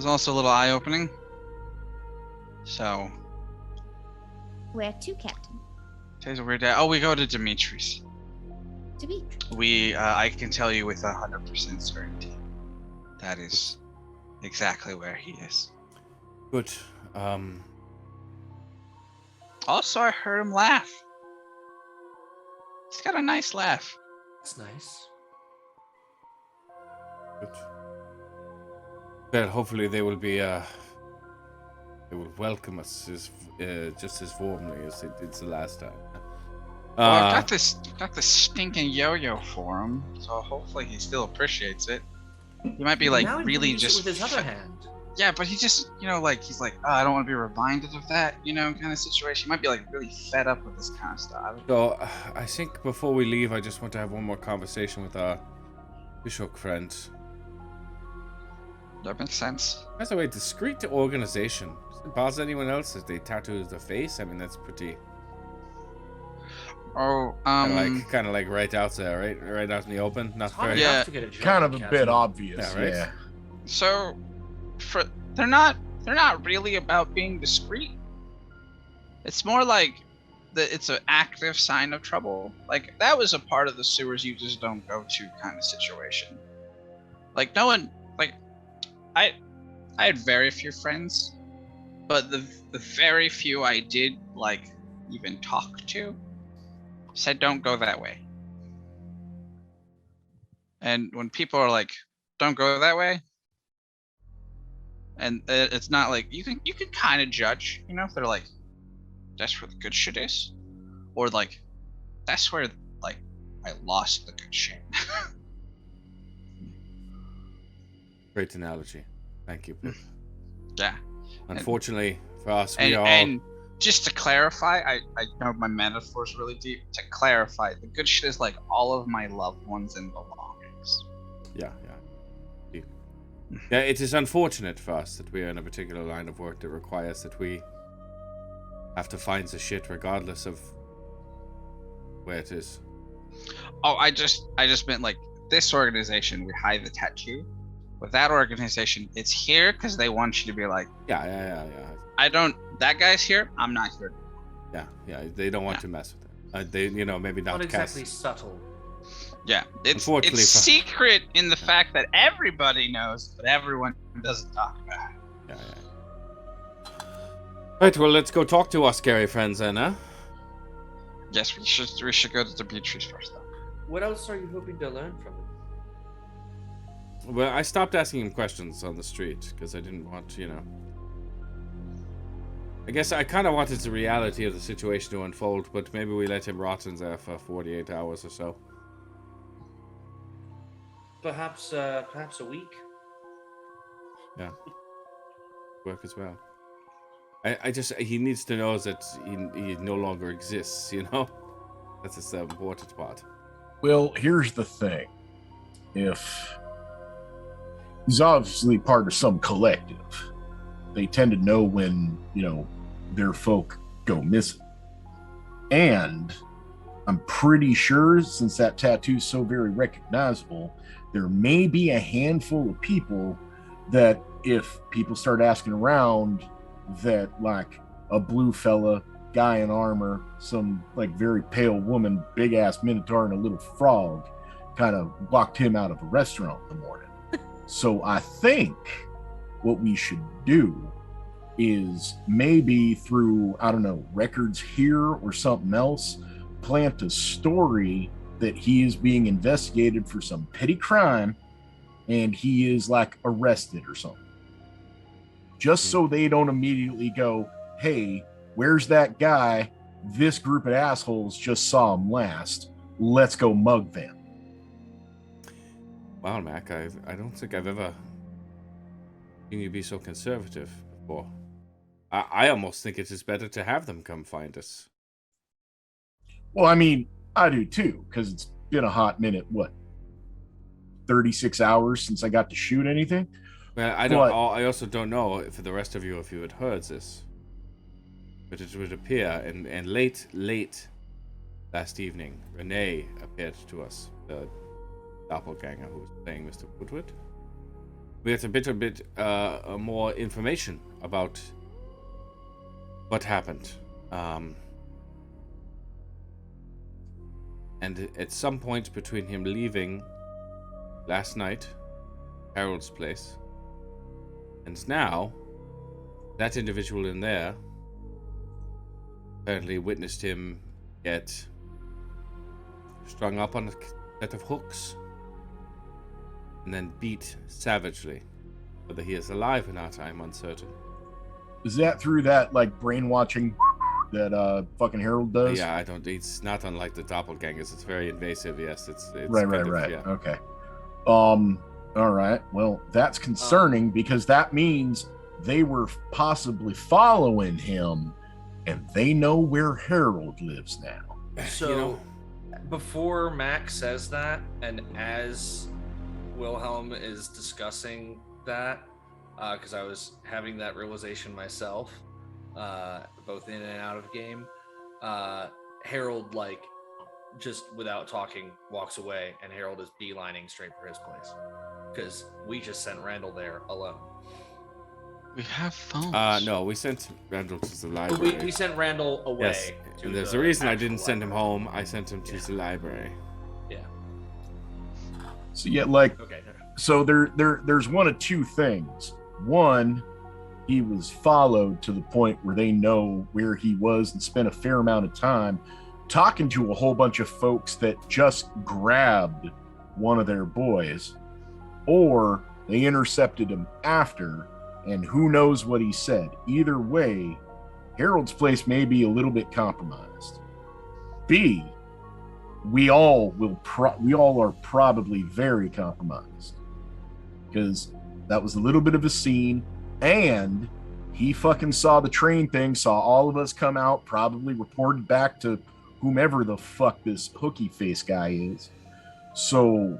also a little eye-opening. So. Where to, Captain? Today's a weird day. Oh, we go to Dimitri's. Dimitri. I can tell you with 100% certainty. That is exactly where he is. Good. Also, I heard him laugh. He's got a nice laugh. That's nice. Good. Well, hopefully they will be. They will welcome us just as warmly as they did the last time. Well, I've got this stinking yo-yo for him, so hopefully he still appreciates it. He might be like now he really can use it just with his other hand. Yeah, but he just he's like, oh, I don't want to be reminded of that, kind of situation. He might be like really fed up with this kind of stuff. So I think before we leave, I just want to have one more conversation with our Bishop friend. That makes sense. By the way, discreet organization. Does it bother anyone else if they tattoo their face? I mean, that's pretty. Oh, kind of like right out there, right out in the open. Not very. Yeah, kind of a bit obvious. Yeah, right. Yeah. So, they're not really about being discreet. It's more like it's an active sign of trouble. Like that was a part of the sewers you just don't go to kind of situation. Like no one, like I had very few friends, but the very few I did like even talk to said don't go that way. And when people are like, don't go that way, and it's not like you can kind of judge, if they're like, that's where the good shit is, or like, that's where like I lost the good shit. Great analogy. Thank you, Pip. Yeah. Unfortunately for us, and just to clarify, I know my metaphor is really deep. To clarify, the good shit is like all of my loved ones and belongings. Yeah. Yeah, it is unfortunate for us that we are in a particular line of work that requires that we have to find the shit regardless of where it is. Oh, I just meant like this organization, we hide the tattoo. With that organization, it's here because they want you to be like, yeah. That guy's here, I'm not here. Yeah, they don't want to mess with it. They, maybe not exactly subtle. Yeah, it's secret in the fact that everybody knows, but everyone doesn't talk about it. Yeah. Right, well, let's go talk to our scary friends then, huh? Yes, we should go to Dimitri's first, though. What else are you hoping to learn from him? Well, I stopped asking him questions on the street because I didn't want, I guess I kind of wanted the reality of the situation to unfold, but maybe we let him rot in there for 48 hours or so. Perhaps a week. Yeah. Work as well. He needs to know that he no longer exists, That's the important part. Well, here's the thing. If he's obviously part of some collective, they tend to know when, their folk go missing. And I'm pretty sure, since that tattoo's so very recognizable, there may be a handful of people that if people start asking around that like a blue fella, guy in armor, some like very pale woman, big ass minotaur, and a little frog kind of locked him out of a restaurant in the morning. So I think what we should do is maybe through, I don't know, records here or something else, plant a story that he is being investigated for some petty crime and he is like arrested or something. Just so they don't immediately go, hey, where's that guy? This group of assholes just saw him last. Let's go mug them. Wow, Mac, I don't think I've ever seen you be so conservative before. I almost think it is better to have them come find us. Well, I mean, I do too, because it's been a hot minute, 36 hours since I got to shoot anything? Well, I also don't know for the rest of you if you had heard this. But it would appear, and late last evening, Renee appeared to us, the doppelganger who was playing Mr. Woodward. We had a bit more information about what happened. And at some point between him leaving last night, Harold's place, and now, that individual in there apparently witnessed him get strung up on a set of hooks and then beat savagely. Whether he is alive or not, I'm uncertain. Is that through that like brainwashing that fucking Harold does? Yeah, it's not unlike the doppelgangers. It's very invasive. Yes, it's right. Yeah. Okay. All right. Well, that's concerning because that means they were possibly following him and they know where Harold lives now. So before Max says that, and as Wilhelm is discussing that, because I was having that realization myself, both in and out of game, Harold, like, just without talking, walks away, and Harold is beelining straight for his place. Because we just sent Randall there alone. We have phones. No, we sent Randall to the library. We sent Randall away. Yes, and there's a reason I didn't send him home. I sent him to the library. Yeah. So yeah, like, okay. So there's one of two things. One, he was followed to the point where they know where he was and spent a fair amount of time talking to a whole bunch of folks that just grabbed one of their boys, or they intercepted him after, and who knows what he said. Either way, Harold's place may be a little bit compromised. B, we all are probably very compromised because that was a little bit of a scene, and he fucking saw the train thing, saw all of us come out, probably reported back to whomever the fuck this hooky face guy is. So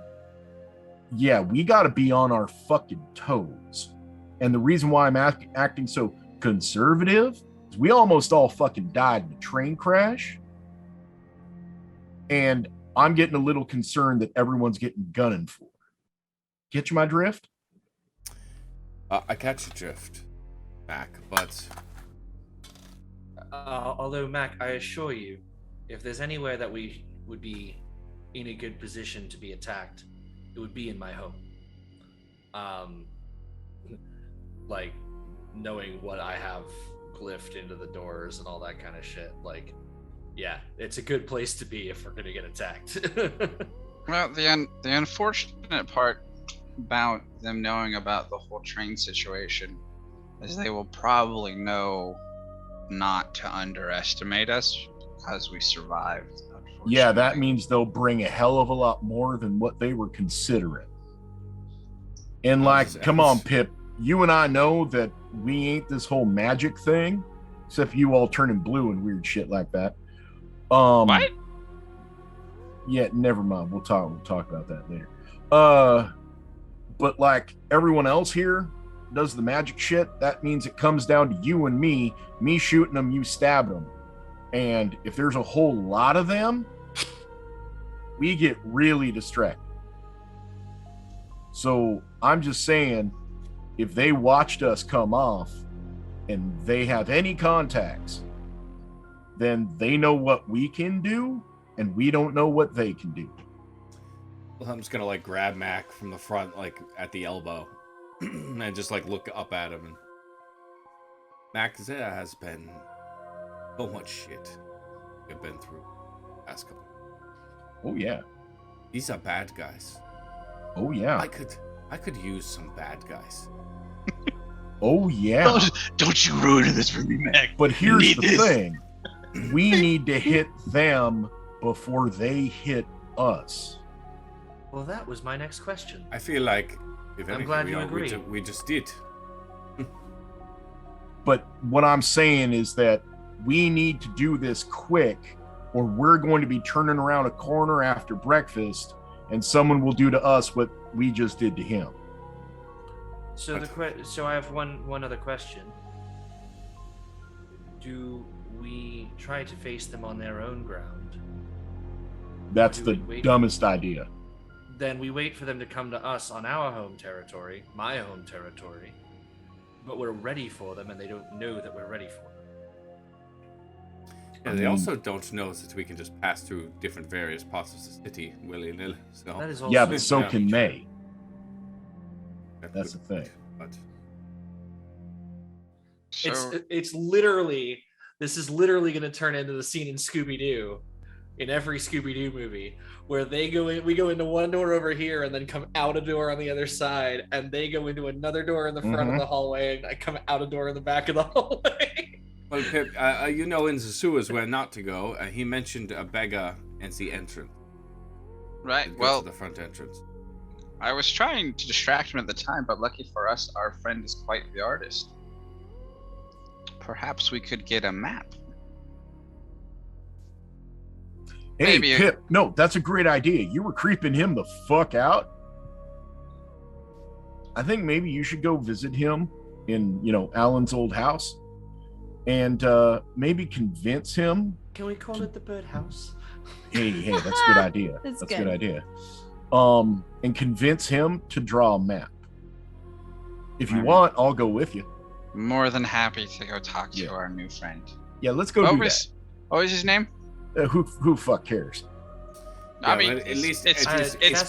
yeah, we got to be on our fucking toes. And the reason why I'm acting so conservative is we almost all fucking died in a train crash. And I'm getting a little concerned that everyone's getting gunning for. Get you my drift? I catch your drift, Mac, but... although, Mac, I assure you, if there's anywhere that we would be in a good position to be attacked, it would be in my home. Like, knowing what I have glyphed into the doors and all that kind of shit, like, yeah, it's a good place to be if we're gonna get attacked. Well, the unfortunate part about them knowing about the whole train situation is they will probably know not to underestimate us because we survived. Yeah, that means they'll bring a hell of a lot more than what they were considering. And like, come on, Pip, you and I know that we ain't this whole magic thing, except you all turning blue and weird shit like that. What? Yeah, never mind. We'll talk about that later. But like everyone else here does the magic shit, that means it comes down to you and me shooting them, you stab them. And if there's a whole lot of them, we get really distracted. So I'm just saying, if they watched us come off and they have any contacts, then they know what we can do and we don't know what they can do. Well, I'm just gonna like grab Mac from the front, like at the elbow, and just like look up at him. And Mac, there has been so much shit we've been through last couple. Oh yeah. These are bad guys. Oh yeah. I could use some bad guys. Oh yeah. Don't you ruin this for me, Mac. But here's the thing. We need to hit them before they hit us. Well, that was my next question. I feel like if anything, glad you agree. We just did. But what I'm saying is that we need to do this quick, or we're going to be turning around a corner after breakfast and someone will do to us what we just did to him. So so I have one other question. Do we try to face them on their own ground? That's the dumbest idea. Then we wait for them to come to us on our home territory, my home territory, but we're ready for them and they don't know that we're ready for them. And they also don't know that we can just pass through different various parts of the city willy-nilly. So. That is also yeah, but so can they. That's the thing. But it's literally, this is literally going to turn into the scene in Scooby-Doo, in every Scooby-Doo movie, where we go into one door over here and then come out a door on the other side, and they go into another door in the front of the hallway, and I come out a door in the back of the hallway. Well, Pip, you know in the sewers where not to go. He mentioned a beggar and the entrance. Right, Well, to the front entrance. I was trying to distract him at the time, but lucky for us, our friend is quite the artist. Perhaps we could get a map. Hey, Pip, no, that's a great idea. You were creeping him the fuck out. I think maybe you should go visit him in, Alan's old house and maybe convince him. Can we call it the birdhouse? Hey, that's a good idea. That's a good idea. And convince him to draw a map. If you want, I'll go with you. More than happy to go talk to our new friend. Yeah, let's go do that. What was his name? Who fuck cares? I mean, at least it's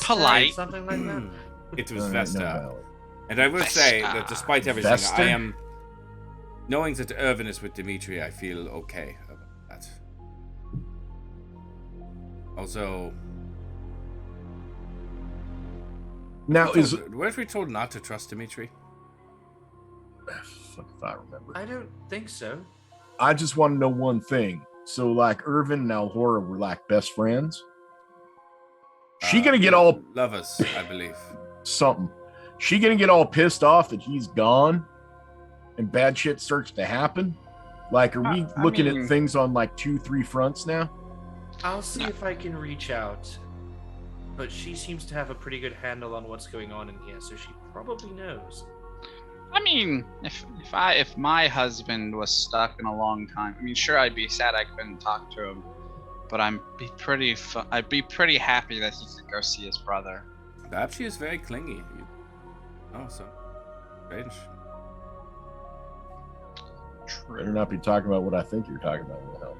polite. Something like that. It was Vesta. And I will say that despite everything, Vesta? I am... Knowing that Irvin is with Dimitri, I feel okay about that. Also... Now, weren't we told not to trust Dimitri? Fuck if I remember. I don't think so. I just want to know one thing. So, like, Irvin and Alhora were like best friends. She gonna get all lovers, I believe. Something. She gonna get all pissed off that he's gone, and bad shit starts to happen. Like, are we looking at things on like 2-3 fronts now? I'll see if I can reach out. But she seems to have a pretty good handle on what's going on in here, so she probably knows. I mean, if my husband was stuck in a long time, I mean, sure, I'd be sad I couldn't talk to him, but I'd be pretty happy that he could go see his brother. Perhaps she is very clingy. Oh, so strange. Better not be talking about what I think you're talking about.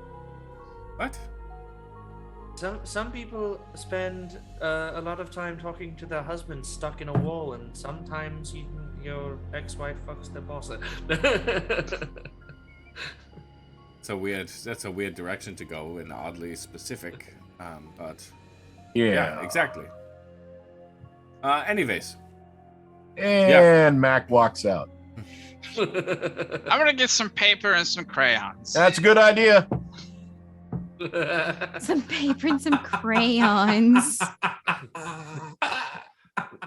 What? Some people spend a lot of time talking to their husbands stuck in a wall, and sometimes your ex-wife fucks their boss. That's a weird direction to go, and oddly specific. But yeah, exactly. Anyways, and Mac walks out. I'm gonna get some paper and some crayons. That's a good idea. Some paper and some crayons.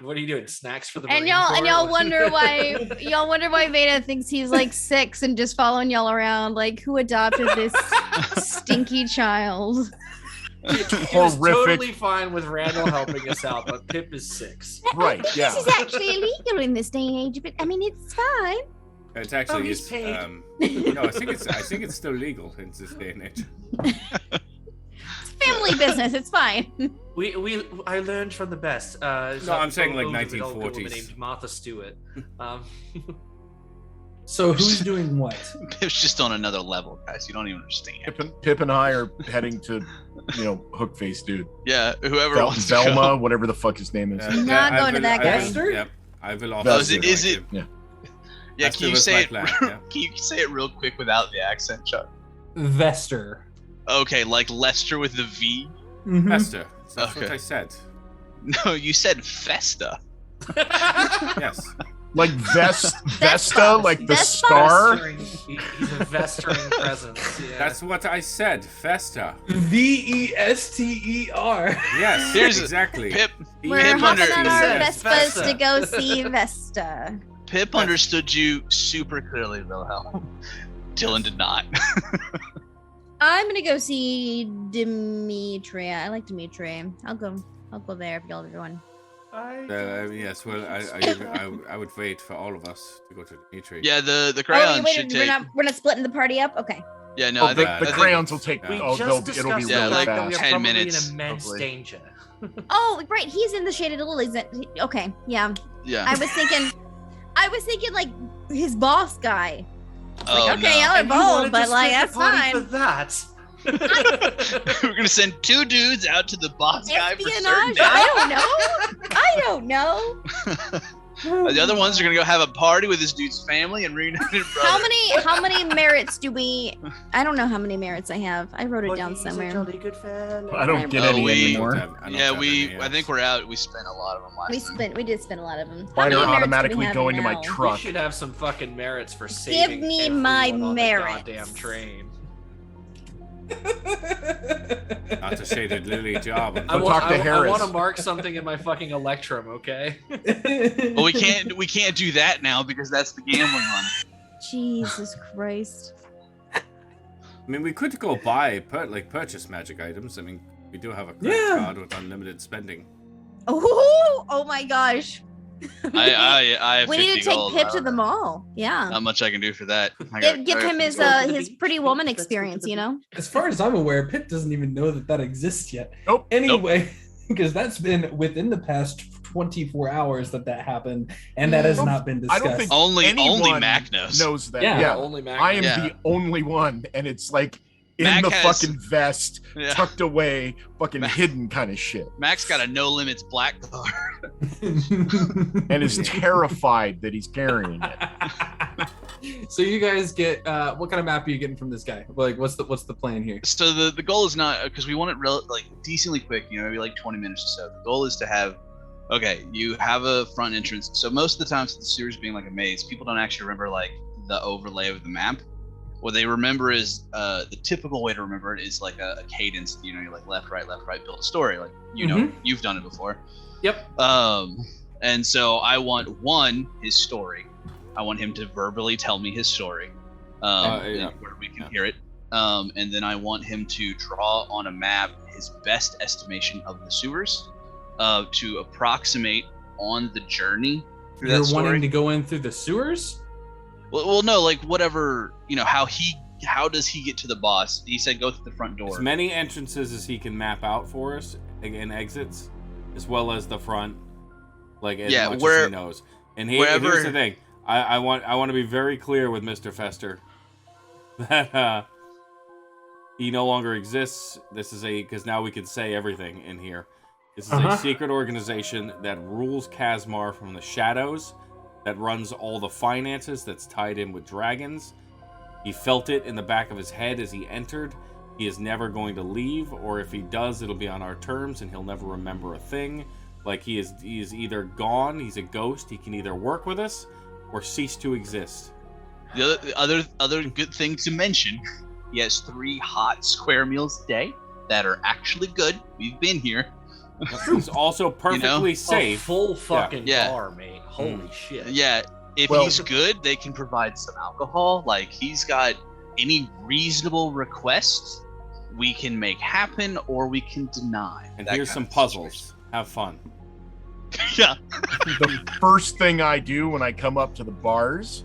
What are you doing? Snacks for the and y'all wonder why Veda thinks he's like 6 and just following y'all around. Like, who adopted this stinky child? He was totally fine with Randall helping us out, but Pip is 6. Right? Yeah. This is actually illegal in this day and age, but I mean, it's fine. It's actually he's paid. No, I think it's still legal in this day and age. It's family business. It's fine. I learned from the best. No, I'm saying like old woman 1940s. named Martha Stewart. So who's doing what? Pip's just on another level, guys. You don't even understand. Pip and I are heading to, hook face dude. Yeah, whoever wants to Velma, go. whatever the fuck his name is. Not going to that guy. Yep. I will also. Vester. Is it? Yeah. Yeah, Vester can you was say my it? plan, yeah. Can you say it real quick without the accent, Chuck? Vester. Okay, like Lester with the V. Mhm. Festa. That's Okay. what I said. No, you said Festa. Yes. Like Vesta, like the Vespa. star. He's a vestering presence. Yeah. That's what I said. Festa. Vester. Yes. Here's exactly. Pip. We're Pip, hopping on our Yes, Vespas Vesta. to go see Vesta. Pip understood you super clearly, Wilhelm. Dylan did not. I'm gonna go see Dimitri. I like Dimitri. I'll go there if y'all are going. Yes. Well, I would wait for all of us to go to Dimitri. Yeah, the Oh, crayons wait, should we're take. not splitting the party up. Okay. Yeah, no, I the think crayons will take. We It'll be discussed really Yeah, like that we are 10 probably minutes, in immense hopefully. danger. Oh, right. He's in the Shaded Lilies. Okay. Yeah. Yeah. I was thinking like his boss guy. Oh, Okay, no. y'all are And you wanted bold, to but like split that's the party fine. For that. We're gonna send 2 dudes out to the boss guy for certain. Espionage? I don't know. The other ones are gonna go have a party with this dude's family and reunited brother. How many merits do we? I don't know how many merits I have. I wrote it down somewhere. I don't get Oh, any we- anymore. I think we're out. We spent a lot of them last time. We did spend a lot of them. Mine How are many merits do we automatically have going to my now? We truck. should have some fucking merits for saving me my everyone on the merits. goddamn train. Not a Shaded Lily job. I Go want, talk to I Harris. want to mark something in my fucking Electrum, okay? Well, we can't do that now because that's the gambling one. Jesus Christ. I mean, we could go buy purchase magic items. I mean, we do have a credit card with unlimited spending. Oh my gosh. I have We 50 need to take gold. Pip to the mall. Yeah. Not much I can do for that. Give him his Pretty Woman experience, you know? As far as I'm aware, Pip doesn't even know that exists yet. Nope. Anyway, because that's been within the past 24 hours that happened, and that has not been I discussed. don't think Only anyone Mac knows. that. Yeah. Only Mac. I am Yeah. the only one, and it's like in Mac the has- fucking vest, Yeah. tucked away, fucking hidden kind of shit, Mac's got a no limits black card. and is terrified that he's carrying it. So you guys get what kind of map are you getting from this guy? Like, what's the plan here? So the goal is not because we want it decently quick, maybe like 20 minutes or so. The goal is to have, you have a front entrance. So most of the times the series being like a maze, people don't actually remember like the overlay of the map. What they remember is the typical way to remember it is like a cadence. You're like left, right, build a story. Like you've done it before. Yep. And so I want his story. I want him to verbally tell me his story, where we can hear it. And then I want him to draw on a map his best estimation of the sewers, to approximate on the journey through You're that story. wanting to go in through the sewers? Well, no, like whatever, how does he get to the boss? He said go through the front door. As many entrances as he can map out for us and exits, as well as the front, like as much as he knows. And here's the thing: I want to be very clear with Mr. Fester that he no longer exists. This is because now we can say everything in here. This is a secret organization that rules Kasmar from the shadows, that runs all the finances, that's tied in with dragons. He felt it in the back of his head as he entered. He is never going to leave, or if he does, it'll be on our terms, and he'll never remember a thing. Like he is either gone, he's a ghost. He can either work with us or cease to exist. The other good thing to mention, he has 3 hot square meals a day that are actually good. We've been here. He's also perfectly safe. A full fucking Yeah. bar, mate. Holy shit. Yeah, if he's good, they can provide some alcohol. Like he's got any reasonable request, we can make happen or we can deny. And That here's kind some of puzzles. situation. Have fun. Yeah. The first thing I do when I come up to the bars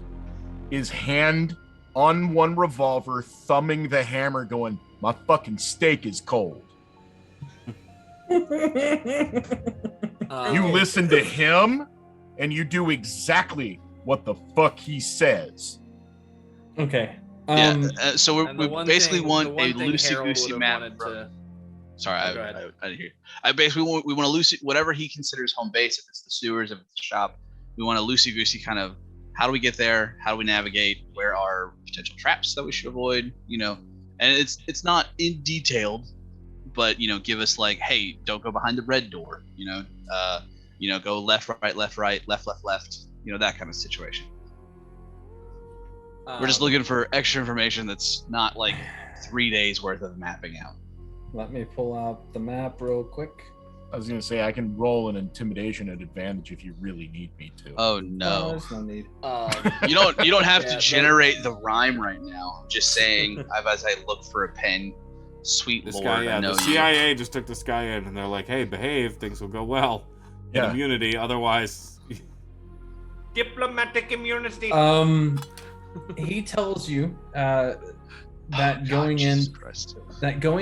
is hand on one revolver, thumbing the hammer, going, "My fucking steak is cold." You listen to him, and you do exactly what the fuck he says. Okay. So we basically want a loosey-goosey map. Sorry, go ahead. I didn't hear you. I basically want a loosey, whatever he considers home base. If it's the sewers, if it's the shop, we want a loosey-goosey kind of. How do we get there? How do we navigate? Where are potential traps that we should avoid? You know, and it's not in detailed, but give us like, hey, don't go behind the red door. Go left, right, left, left. That kind of situation. We're just looking for extra information that's not like 3 days worth of mapping out. Let me pull out the map real quick. I was going to say, I can roll an intimidation at advantage if you really need me to. Oh, no. There's no need. You don't have to generate the rhyme right now. I'm just saying, as I look for a pen, sweet this Lord, guy, I know the CIA just took this guy in, and they're like, hey, behave, things will go well. Yeah. Immunity, otherwise... Diplomatic immunity. He tells you that going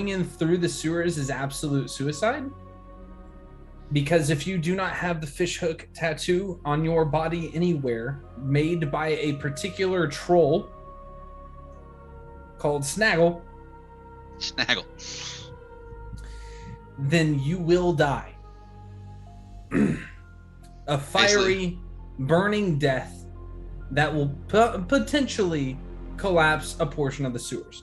in through the sewers is absolute suicide, because if you do not have the fishhook tattoo on your body anywhere made by a particular troll called Snaggle, then you will die. A fiery, burning death that will potentially collapse a portion of the sewers.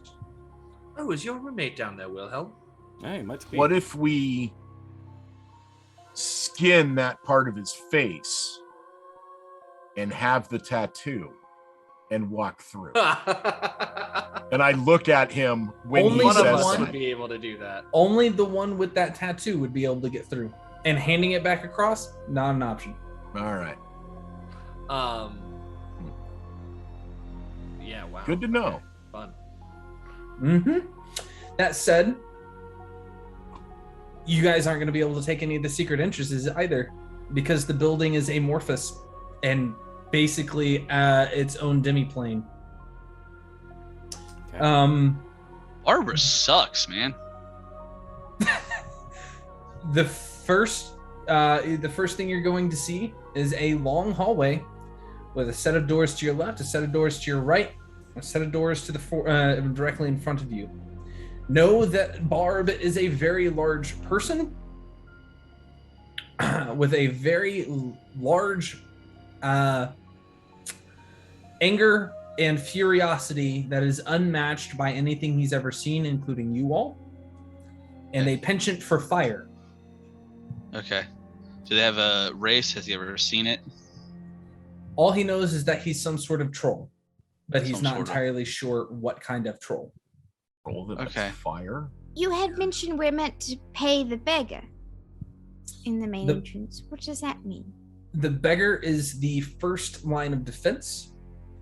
Oh, is your roommate down there, Wilhelm? Hey, might be. What if we skin that part of his face and have the tattoo and walk through? And I look at him when Only he the says one- would be able to do that. Only the one with that tattoo would be able to get through. And handing it back across, not an option. All right. Yeah, wow. Good to know. Fun. Mm-hmm. That said, you guys aren't going to be able to take any of the secret entrances either, because the building is amorphous and basically its own demiplane. Okay. Arbor sucks, man. The first thing you're going to see is a long hallway with a set of doors to your left, a set of doors to your right, a set of doors to the directly in front of you. Know that Barb is a very large person with a very large anger and furiosity that is unmatched by anything he's ever seen, including you all, and a penchant for fire. Okay. Do they have a race? Has he ever seen it? All he knows is that he's some sort of troll, but he's Some not sort of- entirely sure what kind of troll. Roll that that's Okay. fire. You had mentioned we're meant to pay the beggar in the main The- entrance. What does that mean? The beggar is the first line of defense.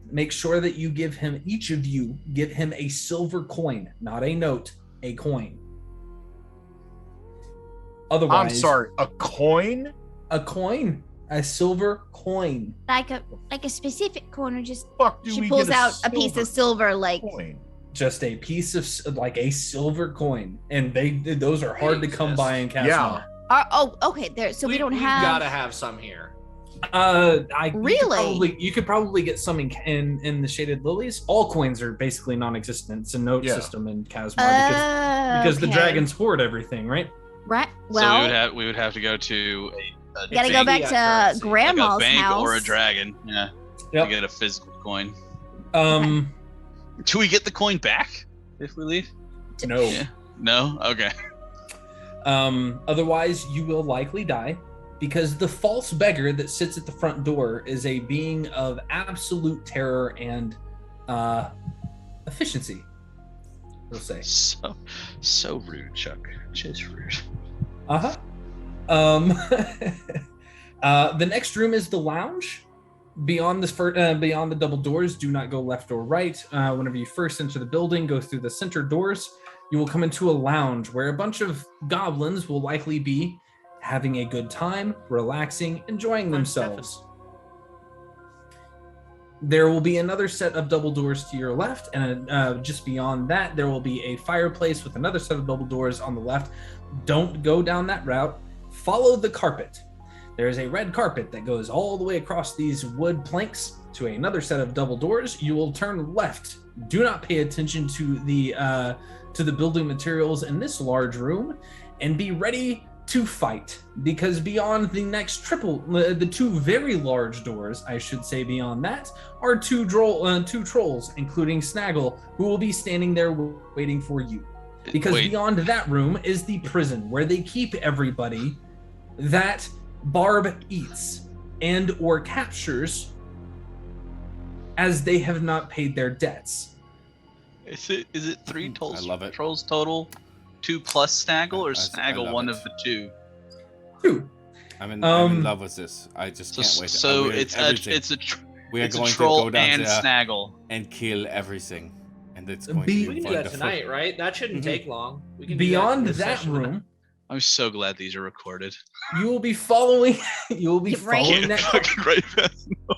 Make sure that you give him, each of you, give him a silver coin, not a note, a coin. Otherwise, I'm sorry, a coin? a coin, a silver coin. Like a specific coin, or just Fuck, do she we pulls get out a piece of silver, like coin? Just a piece of like a silver coin, and those are hard to come by in Kasmar. okay. There, so we don't we've have. gotta have some here. Really? You could probably get some in the Shaded Lilies. All coins are basically non-existent. It's a note system in Kasmar because the Okay. dragons hoard everything, right? Right. So Well, we would have to go to a you gotta go back bank to currency, Grandma's like a bank house. or a dragon, yeah, Yep. to get a physical coin. Do we get the coin back if we leave? No. Yeah. No? Okay. Otherwise, you will likely die, because the false beggar that sits at the front door is a being of absolute terror and efficiency, we'll say. So rude, Chuck. Just rude. The next room is the lounge. Beyond the double doors, do not go left or right. Whenever you first enter the building, go through the center doors. You will come into a lounge where a bunch of goblins will likely be having a good time, relaxing, enjoying themselves. There will be another set of double doors to your left, and just beyond that, there will be a fireplace with another set of double doors on the left. Don't go down that route. Follow the carpet. There is a red carpet that goes all the way across these wood planks to another set of double doors. You will turn left. Do not pay attention to the building materials in this large room, and be ready to fight, because beyond the next the two very large doors, I should say, beyond that, are two trolls, including Snaggle, who will be standing there waiting for you. Because beyond that room is the prison where they keep everybody that Barb eats and or captures as they have not paid their debts. Is it 3 trolls? I love it. Trolls total, 2 plus Snaggle, or Snaggle one of the 2? 2. I'm in love with this. I just can't wait. So it's a troll and Snaggle and kill everything, and it's going to We be can do that tonight, right? That shouldn't take long. We can Beyond do that room, I'm so glad these are recorded. you will be following. You will be following that.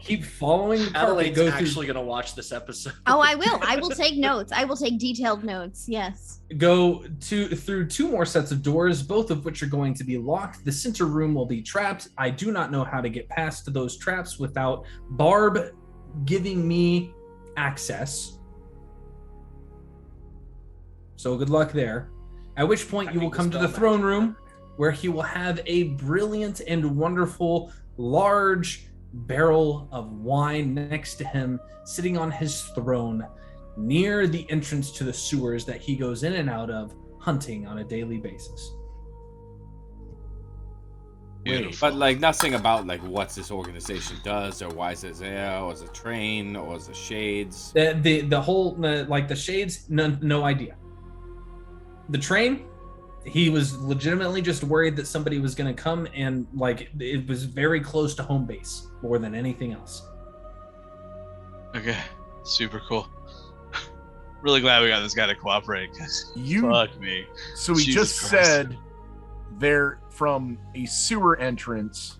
Keep following the carpet. Adelaide's actually going to watch this episode. Oh, I will. I will take notes. I will take detailed notes. Yes. Go through 2 more sets of doors, both of which are going to be locked. The center room will be trapped. I do not know how to get past those traps without Barb giving me access. So good luck there. At which point you will come to the throne room, where he will have a brilliant and wonderful large barrel of wine next to him, sitting on his throne near the entrance to the sewers that he goes in and out of hunting on a daily basis. But like nothing about like what this organization does, or why is it there, or is it train, or is it shades? The whole like the shades, no idea. The train, he was legitimately just worried that somebody was going to come, and like it was very close to home base more than anything else. Okay, super cool. Really glad we got this guy to cooperate, because fuck me. So he Jesus just Christ. said they're from a sewer entrance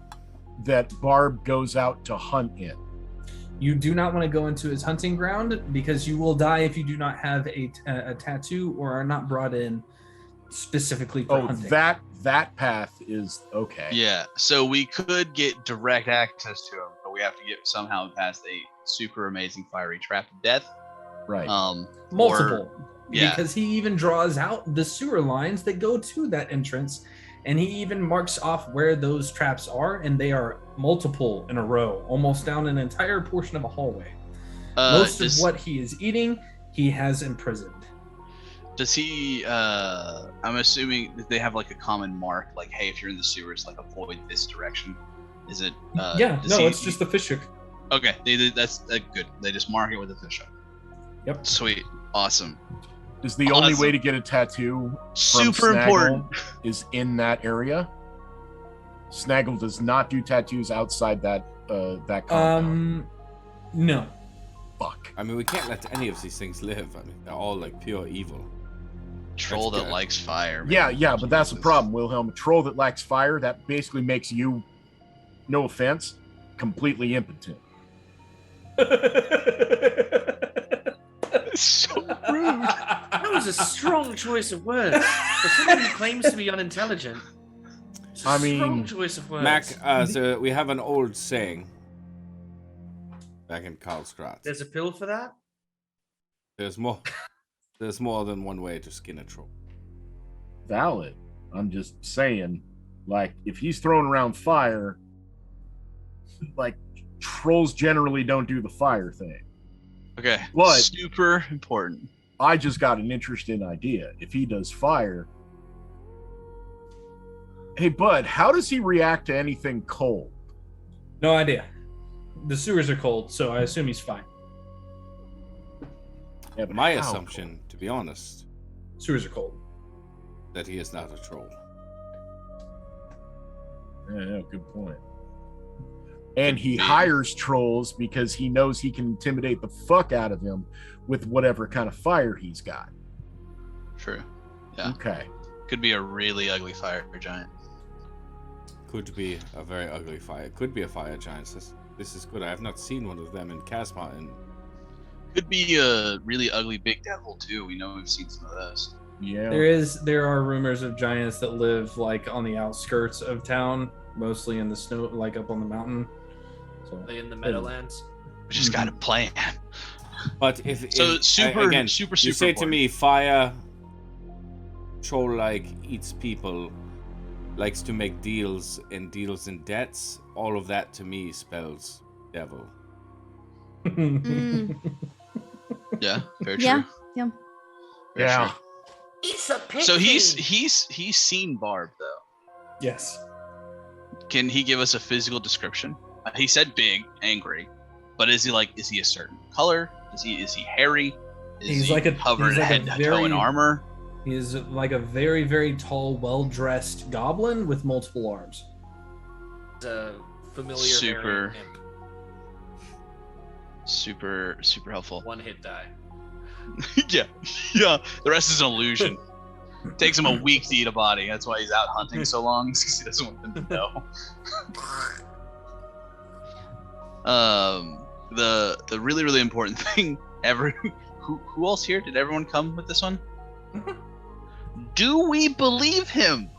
that Barb goes out to hunt in. You do not want to go into his hunting ground, because you will die if you do not have a tattoo or are not brought in specifically for hunting. That path is okay. Yeah, so we could get direct access to him, but we have to get somehow past a super amazing fiery trap of death. Right. Multiple. Yeah. Because he even draws out the sewer lines that go to that entrance, and he even marks off where those traps are, and they are multiple in a row, almost down an entire portion of a hallway. Most of what he is eating, he has imprisoned. Does he, I'm assuming that they have like a common mark, like, hey, if you're in the sewers, like avoid this direction. Is it? It's just a fishhook. Okay, that's good. They just mark it with a fishhook. Yep. Sweet. Awesome. Is the only way to get a tattoo super important is in that area? Snaggle does not do tattoos outside that compound. No. Fuck. I mean, we can't let any of these things live. I mean, they're all like pure evil. Troll that likes fire. Man. Yeah, but that's the problem, Wilhelm. A troll that lacks fire, that basically makes you, no offense, completely impotent. So rude. That was a strong choice of words for someone who claims to be unintelligent. It's a strong choice of words. Mac, so we have an old saying back in Karlskrona. There's a pill for that? There's more than one way to skin a troll. Valid. I'm just saying, like, if he's throwing around fire, like, trolls generally don't do the fire thing. Okay, but super important. I just got an interesting idea. If he does fire, hey, Bud, how does he react to anything cold? No idea. The sewers are cold, so I assume he's fine. Yeah, but my assumption, to be honest, sewers are cold, that he is not a troll. Yeah, good point. And he hires trolls because he knows he can intimidate the fuck out of him with whatever kind of fire he's got. True. Yeah. Okay. Could be a really ugly fire giant. Could be a very ugly fire. Could be a fire giant. This is good. I have not seen one of them in Kasmar, and Could be a really ugly big devil too. We know we've seen some of those. Yeah. There are rumors of giants that live like on the outskirts of town, mostly in the snow, like up on the mountain. So In the Meadowlands. We just got a plan. but if super again, super you say to important. me, fire troll-like eats people, likes to make deals and deals in debts. All of that to me spells devil. Yeah, very true. Yeah. Yeah. Very Yeah. true. It's a pixie. So he's seen Barb though. Yes. Can he give us a physical description? He said big, angry, but is he a certain color? Is he hairy? Is he covered head to toe in armor? He is like a very, very tall, well-dressed goblin with multiple arms. It's a familiar Super. variant imp. Super helpful. One hit die. yeah. The rest is an illusion. Takes him a week to eat a body. That's why he's out hunting so long, because he doesn't want them to know. The really, really important thing. Who else here? Did everyone come with this one? Do we believe him?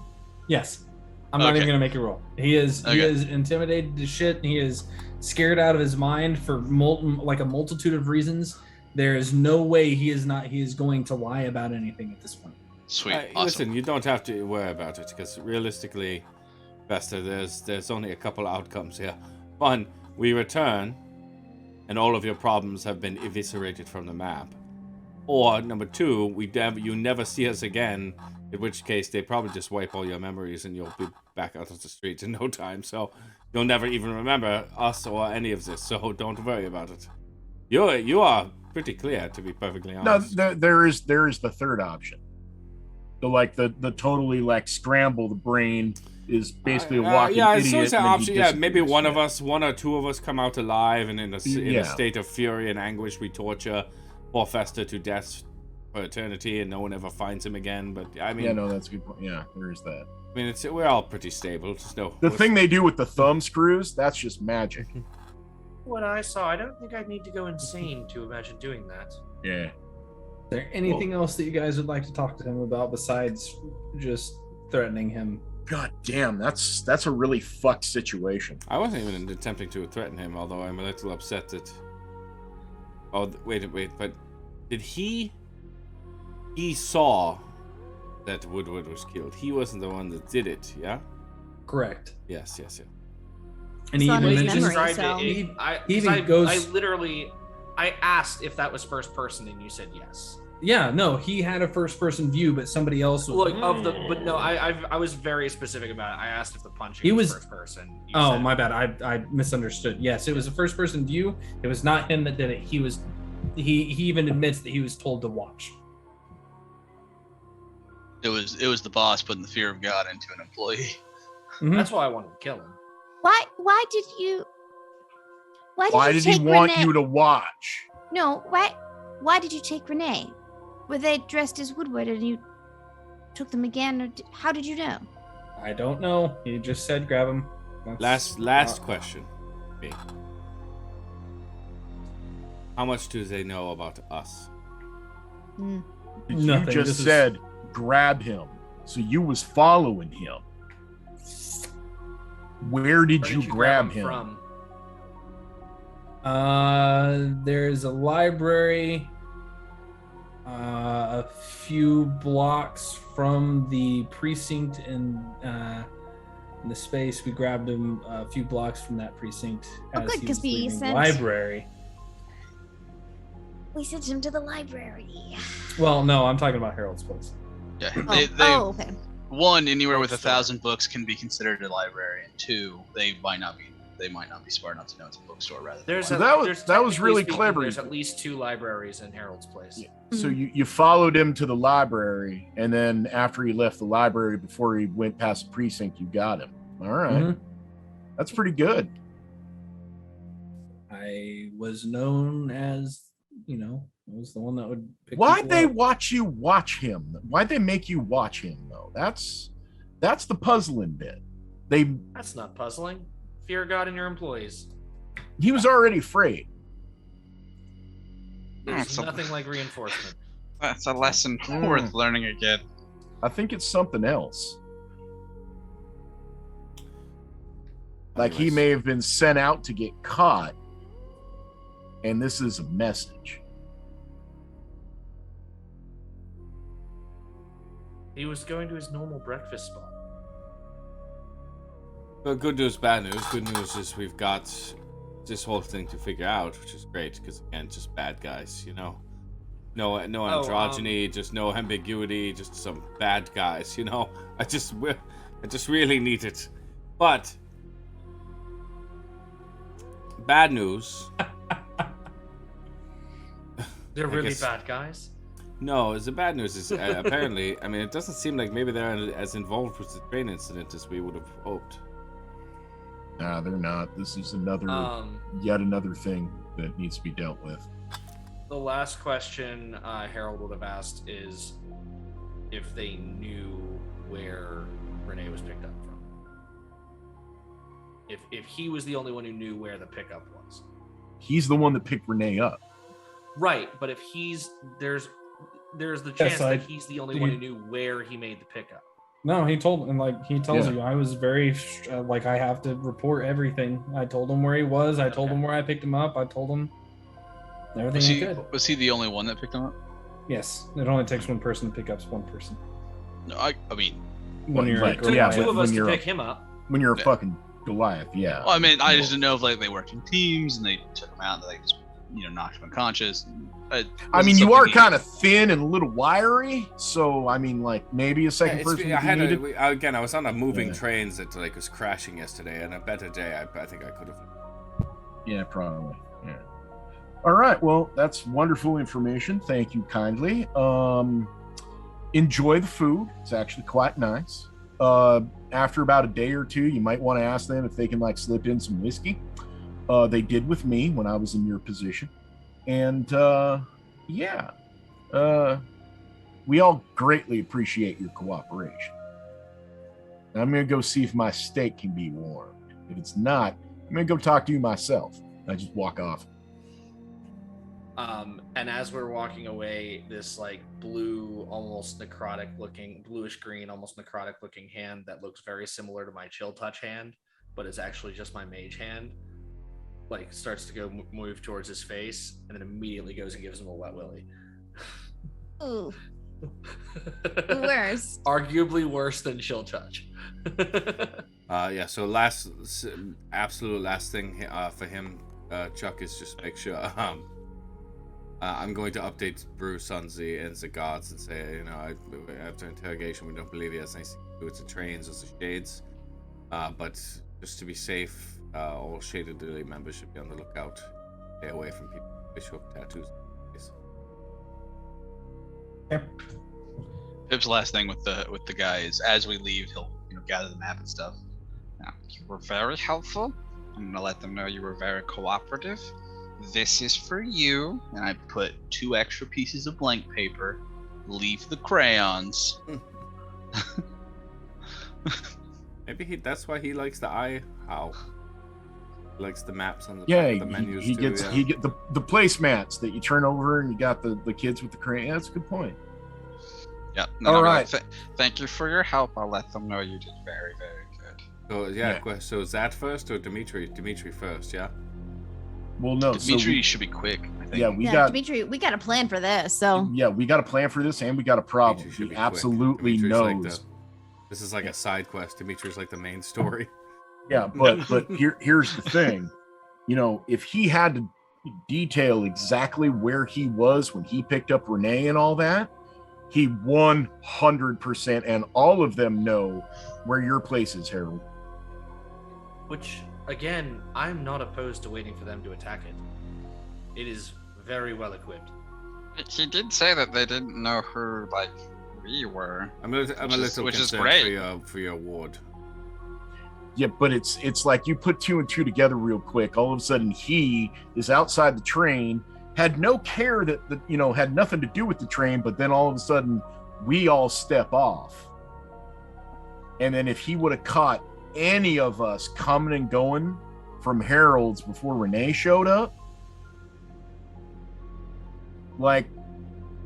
Yes. I'm not even gonna make a roll. He is intimidated to shit. He is scared out of his mind for a multitude of reasons. There is no way he is going to lie about anything at this point. Sweet. Awesome. Listen, you don't have to worry about it, because realistically, Vesta, there's only a couple outcomes here. One, we return, and all of your problems have been eviscerated from the map. Or number two, you never see us again, in which case they probably just wipe all your memories and you'll be back out of the streets in no time. So you'll never even remember us or any of this. So don't worry about it. You are pretty clear, to be perfectly honest. No, there is the third option. The totally scramble the brain is basically a walking idiot. It's an option. Yeah, maybe one or two of us come out alive, and in a state of fury and anguish, we torture poor Festa to death for eternity, and no one ever finds him again. But I mean, that's a good point. Yeah, there is that. I mean, we're all pretty stable. The thing they do with the thumb screws, that's just magic. What I saw, I don't think I'd need to go insane to imagine doing that. Yeah. Is there anything else that you guys would like to talk to him about besides just threatening him? God damn, that's a really fucked situation. I wasn't even attempting to threaten him, although I'm a little upset that. Oh wait, but did he saw that Woodward was killed? He wasn't the one that did it, yeah? Correct. Yes. And he even mentions I asked if that was first person, and you said yes. Yeah, no, he had a first person view, but somebody else was. But no, I was very specific about it. I asked if the punching was first person. Oh, my bad. I misunderstood. Yes, it was a first person view. It was not him that did it. He even admits that he was told to watch. It was the boss putting the fear of God into an employee. Mm-hmm. That's why I wanted to kill him. Why did you he want you to watch? No, why did you take Renee? Were they dressed as Woodward and you took them again, or how did you know? I don't know. He just said grab him. Last question. Okay. How much do they know about us? You Nothing. just said grab him, so you was following him. Where did you grab him from? There's a library a few blocks from the precinct in the space. We grabbed him a few blocks from that precinct. Oh, good, because we sent library. We sent him to the library. Well, no, I'm talking about Harold's place. Yeah. Okay. One, anywhere with 1,000 books can be considered a library, and two, they might not be smart enough to know it's a bookstore rather than that was really clever. There's at least 2 libraries in Harold's place. Yeah. So you followed him to the library, and then after he left the library, before he went past the precinct, you got him. All right. Mm-hmm. That's pretty good. I was known as, I was the one that would pick Why'd they watch you watch him? Why'd they make you watch him, though? That's the puzzling bit. That's not puzzling. Fear God in your employees. He was already afraid. There's nothing like reinforcement. That's a lesson worth learning again. I think it's something else. Like he may have been sent out to get caught, and this is a message. He was going to his normal breakfast spot. Well, good news, bad news. Good news is we've got this whole thing to figure out, which is great, because again, just bad guys, you know? No androgyny, just no ambiguity, just some bad guys, you know? I just really need it. But bad news. They're really bad guys? No, the bad news is apparently, I mean, it doesn't seem like maybe they're as involved with the train incident as we would have hoped. Nah, they're not. This is yet another thing that needs to be dealt with. The last question Harold would have asked is if they knew where Renee was picked up from. If he was the only one who knew where the pickup was. He's the one that picked Renee up. Right, but if there's the chance that he's the only one who knew where he made the pickup. No, he told, and like he tells you, I was very like I have to report everything. I told him where he was. I told him where I picked him up. I told him everything I could. Was he the only one that picked him up? Yes, it only takes one person to pick up one person. No, I mean, when you're it took two of us to pick him up. When you're a fucking Goliath, yeah. Well, I mean, I just didn't know if like they worked in teams and they took him out and they just knocked him unconscious. I mean, you are kind of thin and a little wiry, so I mean, like maybe a second person. I was on a moving train that like was crashing yesterday, and a better day, I think I could have. Yeah, probably. Yeah. All right. Well, that's wonderful information. Thank you kindly. Enjoy the food. It's actually quite nice. After about a day or two, you might want to ask them if they can like slip in some whiskey. They did with me when I was in your position. And we all greatly appreciate your cooperation. Now, I'm going to go see if my steak can be warmed. If it's not, I'm going to go talk to you myself. I just walk off. And as we're walking away, this like blue, almost necrotic looking, bluish green, almost necrotic looking hand that looks very similar to my chill touch hand, but is actually just my mage hand, like starts to go move towards his face, and then immediately goes and gives him a wet willy. Ooh. Worse. Arguably worse than chill touch. So absolute last thing for him, Chuck, is just make sure I'm going to update Bruce on the guards and say, after interrogation, we don't believe he has anything to do with the trains or the shades, but just to be safe, all Shaded Lily members should be on the lookout. Stay away from people who show up tattoos. Yep. Pip's last thing with the guy is, as we leave, he'll gather the map and stuff. Now, you were very helpful. I'm gonna let them know you were very cooperative. This is for you, and I put 2 extra pieces of blank paper. Leave the crayons. Maybe that's why he likes the eye. How? He likes the maps on the menus. He gets the placemats that you turn over, and you got the kids with the crayon. Yeah, that's a good point. Yeah. All right. Thank you for your help. I'll let them know you did very, very good. So is that first or Dimitri? Dimitri first, yeah. Well, no. Dimitri should be quick, I think. Yeah, Dimitri, we got a plan for this. So yeah, we got a plan for this, and we got a problem. He absolutely knows. This is like a side quest. Dimitri's like the main story. Yeah, but here's the thing. If he had to detail exactly where he was when he picked up Renee and all that, he 100%, and all of them know where your place is, Harold. Which, again, I'm not opposed to waiting for them to attack it. It is very well equipped. He did say that they didn't know who we were. I'm a little concerned for your ward. Yeah, but it's like you put 2 and 2 together real quick. All of a sudden, he is outside the train, had no care that had nothing to do with the train, but then all of a sudden, we all step off. And then if he would have caught any of us coming and going from Harold's before Renee showed up. Like,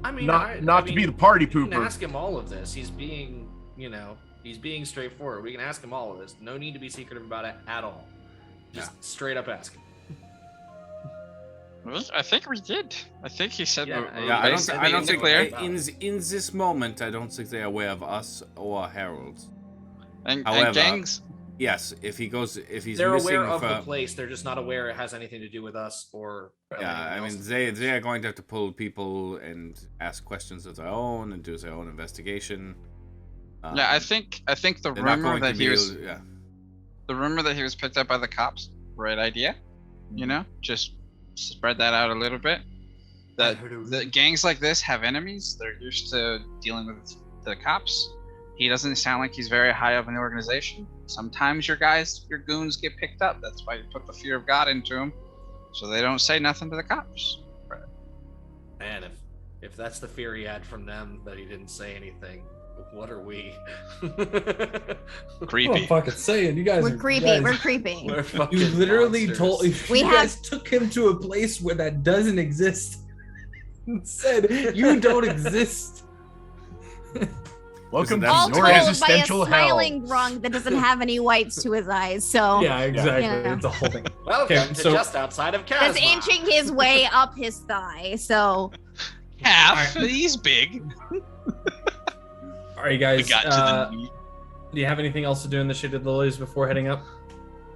I mean, not to be the party pooper. We can ask him all of this. He's being, he's being straightforward. We can ask him all of this. No need to be secretive about it at all. Just straight up ask him. I think we did. I think he said. I don't think in this moment. I don't think they're aware of us or Harold. However, and gangs. Yes, if he's they're missing aware of the place. They're just not aware it has anything to do with us or. Yeah, I mean they are going to have to pull people and ask questions of their own and do their own investigation. Yeah, I think the rumor that he was the rumor that he was picked up by the cops. Right idea. Just spread that out a little bit. That gangs like this have enemies. They're used to dealing with the cops. He doesn't sound like he's very high up in the organization. Sometimes your goons get picked up. That's why you put the fear of God into them, so they don't say nothing to the cops. Man, if that's the fear he had from them, that he didn't say anything, what are we? Creepy. I'm fucking saying, you guys. We're creepy. We're creepy. You literally monsters. You guys took him to a place where that doesn't exist. And said you don't exist. Welcome to all Noir told by a existential hell. smiling grung that doesn't have any whites to his eyes. So yeah, exactly. Yeah. It's a whole thing. Welcome to just outside of Kasmar. that's inching his way up his thigh. So half. He's big. All right, guys. We got to the knee. Do you have anything else to do in the Shaded Lilies before heading up?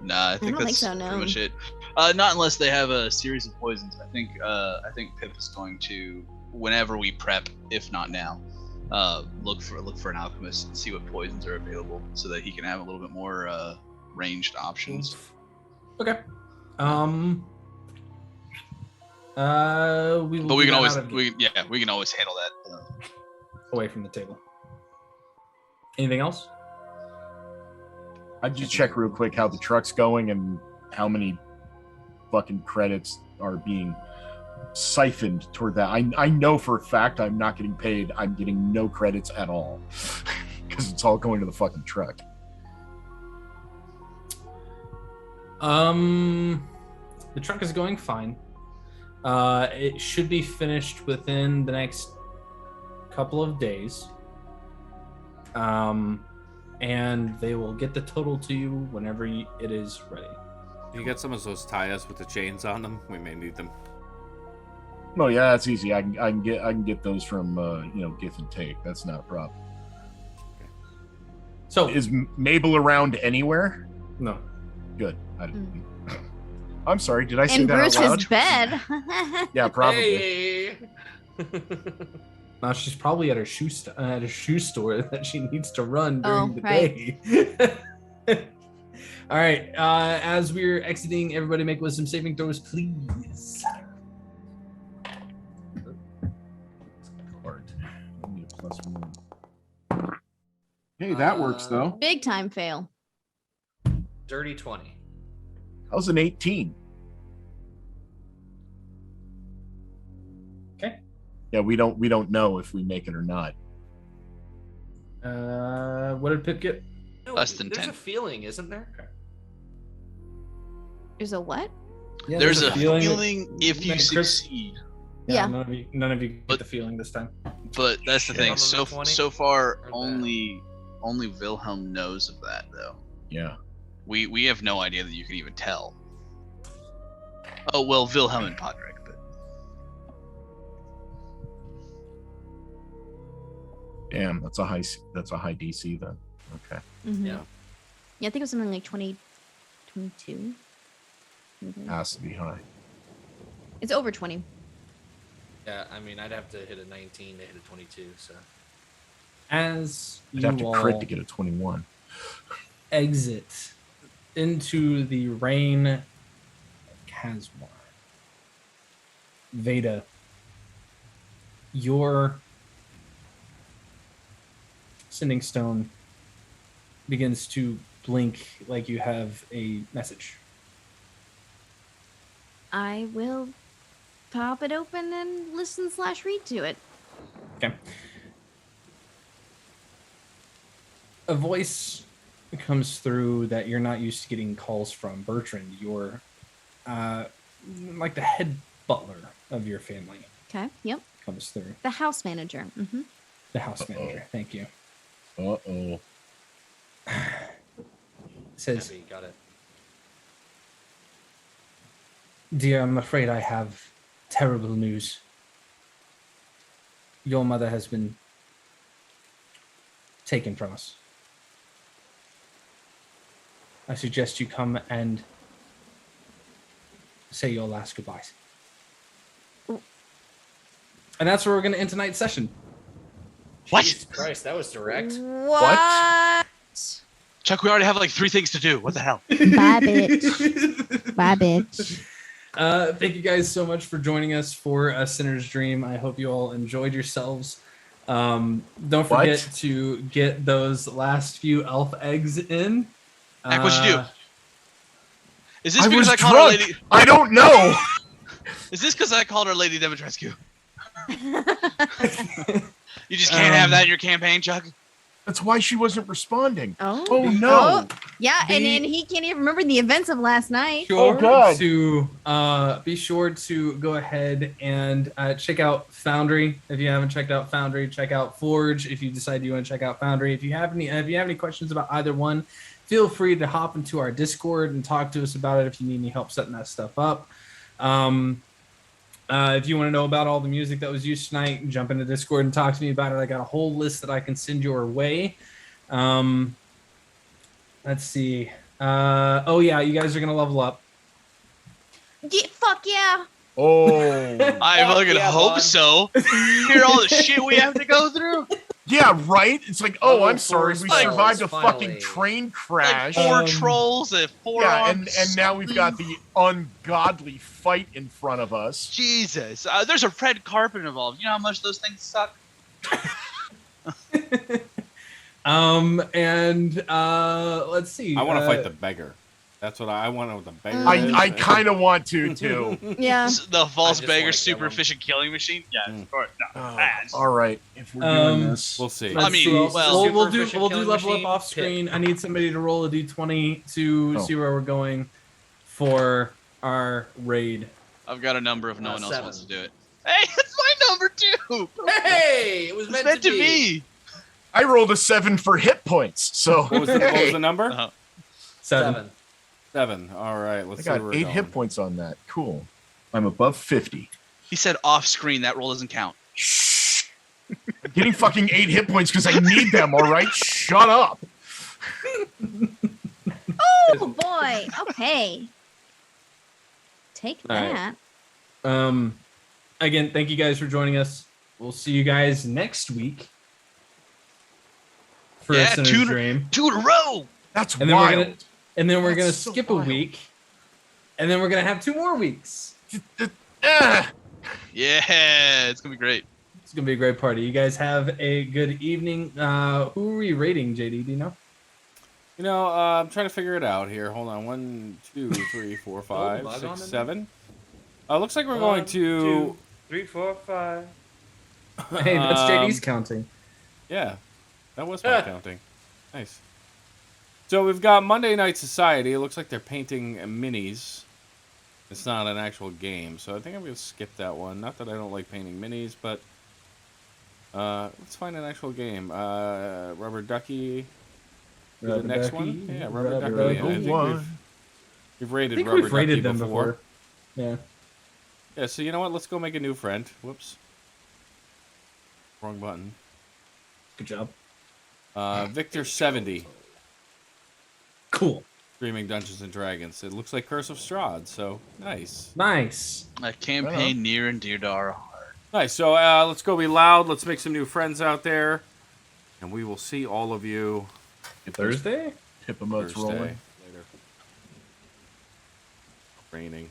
Nah, I think that's pretty much it. Not unless they have a series of poisons. I think Pip is going to, whenever we prep, if not now, look for an alchemist and see what poisons are available, so that he can have a little bit more ranged options. Okay. We can always handle that away from the table. Anything else? I'd just check real quick how the truck's going and how many fucking credits are being siphoned toward that. I know for a fact I'm not getting paid. I'm getting no credits at all because it's all going to the fucking truck. The truck is going fine. It should be finished within the next couple of days. And they will get the total to you whenever it is ready. You get some of those tires with the chains on them. We may need them. Oh yeah, that's easy. I can get those from Give and Take. That's not a problem. Okay. So is Mabel around anywhere? No. Good. I'm sorry. Did I say in that out loud? Bruce's bed. Yeah, probably. Hey. Now she's probably at her shoe store that she needs to run during the day. All right. As we're exiting, everybody make wisdom saving throws, please. Hey, that works though. Big time fail. Dirty 20. How's an 18? Okay. Yeah, we don't know if we make it or not. What did Pip get? No, Less than 10. There's a feeling, isn't there? There's a what? Yeah, there's a feeling if you succeed. Yeah. None of you get the feeling this time. But that's the thing. So far, Or only Wilhelm knows of that, though. Yeah. We have no idea that you can even tell. Oh well, Wilhelm and Podrick, but damn, that's a high DC then. Okay. Mm-hmm. Yeah. Yeah, I think it was something like 20, 22. Has to be high. It's over 20. Yeah, I mean, I'd have to hit a 19 to hit a 22, so. As I'd you have to all crit to get a 21. exit into the rain of Kasmar, Veda, your sending stone begins to blink like you have a message. I will pop it open and listen/read to it. Okay. A voice comes through that you're not used to getting calls from. Bertrand, you're like the head butler of your family. Okay. Yep. Comes through. The house manager. Mm-hmm. The house manager. Thank you. Uh-oh. Says, Heavy, got it. "Dear, I'm afraid I have terrible news. Your mother has been taken from us. I suggest you come and say your last goodbyes." And that's where we're going to end tonight's session. What? Jesus Christ, that was direct. What? Chuck, we already have like 3 things to do. What the hell? Bye, bitch. Bye, bitch. Thank you guys so much for joining us for A Sinner's Dream. I hope you all enjoyed yourselves. Don't forget to get those last few elf eggs in. Heck, what'd you do? Is this I because was I called her drunk. Lady? I don't know. Is this because I called her Lady Dimitrescu? You just can't have that in your campaign, Chuck. That's why she wasn't responding. Oh no. Yeah, and then he can't even remember the events of last night. Be sure to go ahead and check out Foundry. If you haven't checked out Foundry, check out Forge. If you decide you want to check out Foundry, if you have any questions about either one, feel free to hop into our Discord and talk to us about it if you need any help setting that stuff up. If you want to know about all the music that was used tonight, jump into Discord and talk to me about it. I got a whole list that I can send your way. Let's see. Oh yeah, you guys are gonna level up. Yeah, fuck yeah. Oh. I fucking hope so. Hear all the shit we have to go through. Yeah, right? It's like, oh, I'm sorry, we finally. survived a fucking train crash. Like 4 trolls and 4 and now we've got the ungodly fight in front of us. Jesus. There's a red carpet involved. You know how much those things suck? Let's see. I want to fight the beggar. That's what I want with the beggar. I kind of want to, too. Yeah. The false beggar wanna super kill him. efficient killing machine? Yeah, of course. No. All right, if we're doing this. We'll see. Let's see. well, we'll do efficient level killing up off machine, screen. I need somebody to roll a d20 to see where we're going for our raid. I've got a number if no one else 7. wants to do it. Hey, that's my number too. Hey, it was It's meant to be. I rolled a 7 for hit points, so What was the number? Uh-huh. 7. 7. All right, let's I see where got we're 8 going. hit points on that. Cool. I'm above 50. He said off screen. That roll doesn't count. Shh. I'm getting fucking 8 hit points because I need them, all right? Shut up. Oh boy. Okay. Take All right. that. Again, thank you guys for joining us. We'll see you guys next week for A Sinner's Dream. 2 in a row. That's And then wild. we're gonna so skip wild. a week, and then we're gonna have 2 more weeks. Ah. Yeah, it's gonna be great. It's gonna be a great party. You guys have a good evening. Who are we rating, JD? Do you know? You know, I'm trying to figure it out here. Hold on. 1, 2, 3, 4, 5, bug on 6, them? 7. Looks like we're going to. 2, 3, 4, 5. Hey, that's JD's counting. Yeah, that was my counting. Nice. So we've got Monday Night Society. It looks like they're painting minis. It's not an actual game, so I think I'm going to skip that one. Not that I don't like painting minis, but let's find an actual game. Rubber Ducky. The next one? Yeah, Rubber Ducky. I think we've rated Rubber we've rated Ducky them before. Yeah. Yeah, so you know what? Let's go make a new friend. Whoops. Wrong button. Good job. Victor 70. Cool. Streaming Dungeons and Dragons. It looks like Curse of Strahd, so nice. Nice. A campaign near and dear to our heart. Nice. So let's go be loud. Let's make some new friends out there. And we will see all of you Thursday? Hip emotes rolling. Later. Raining.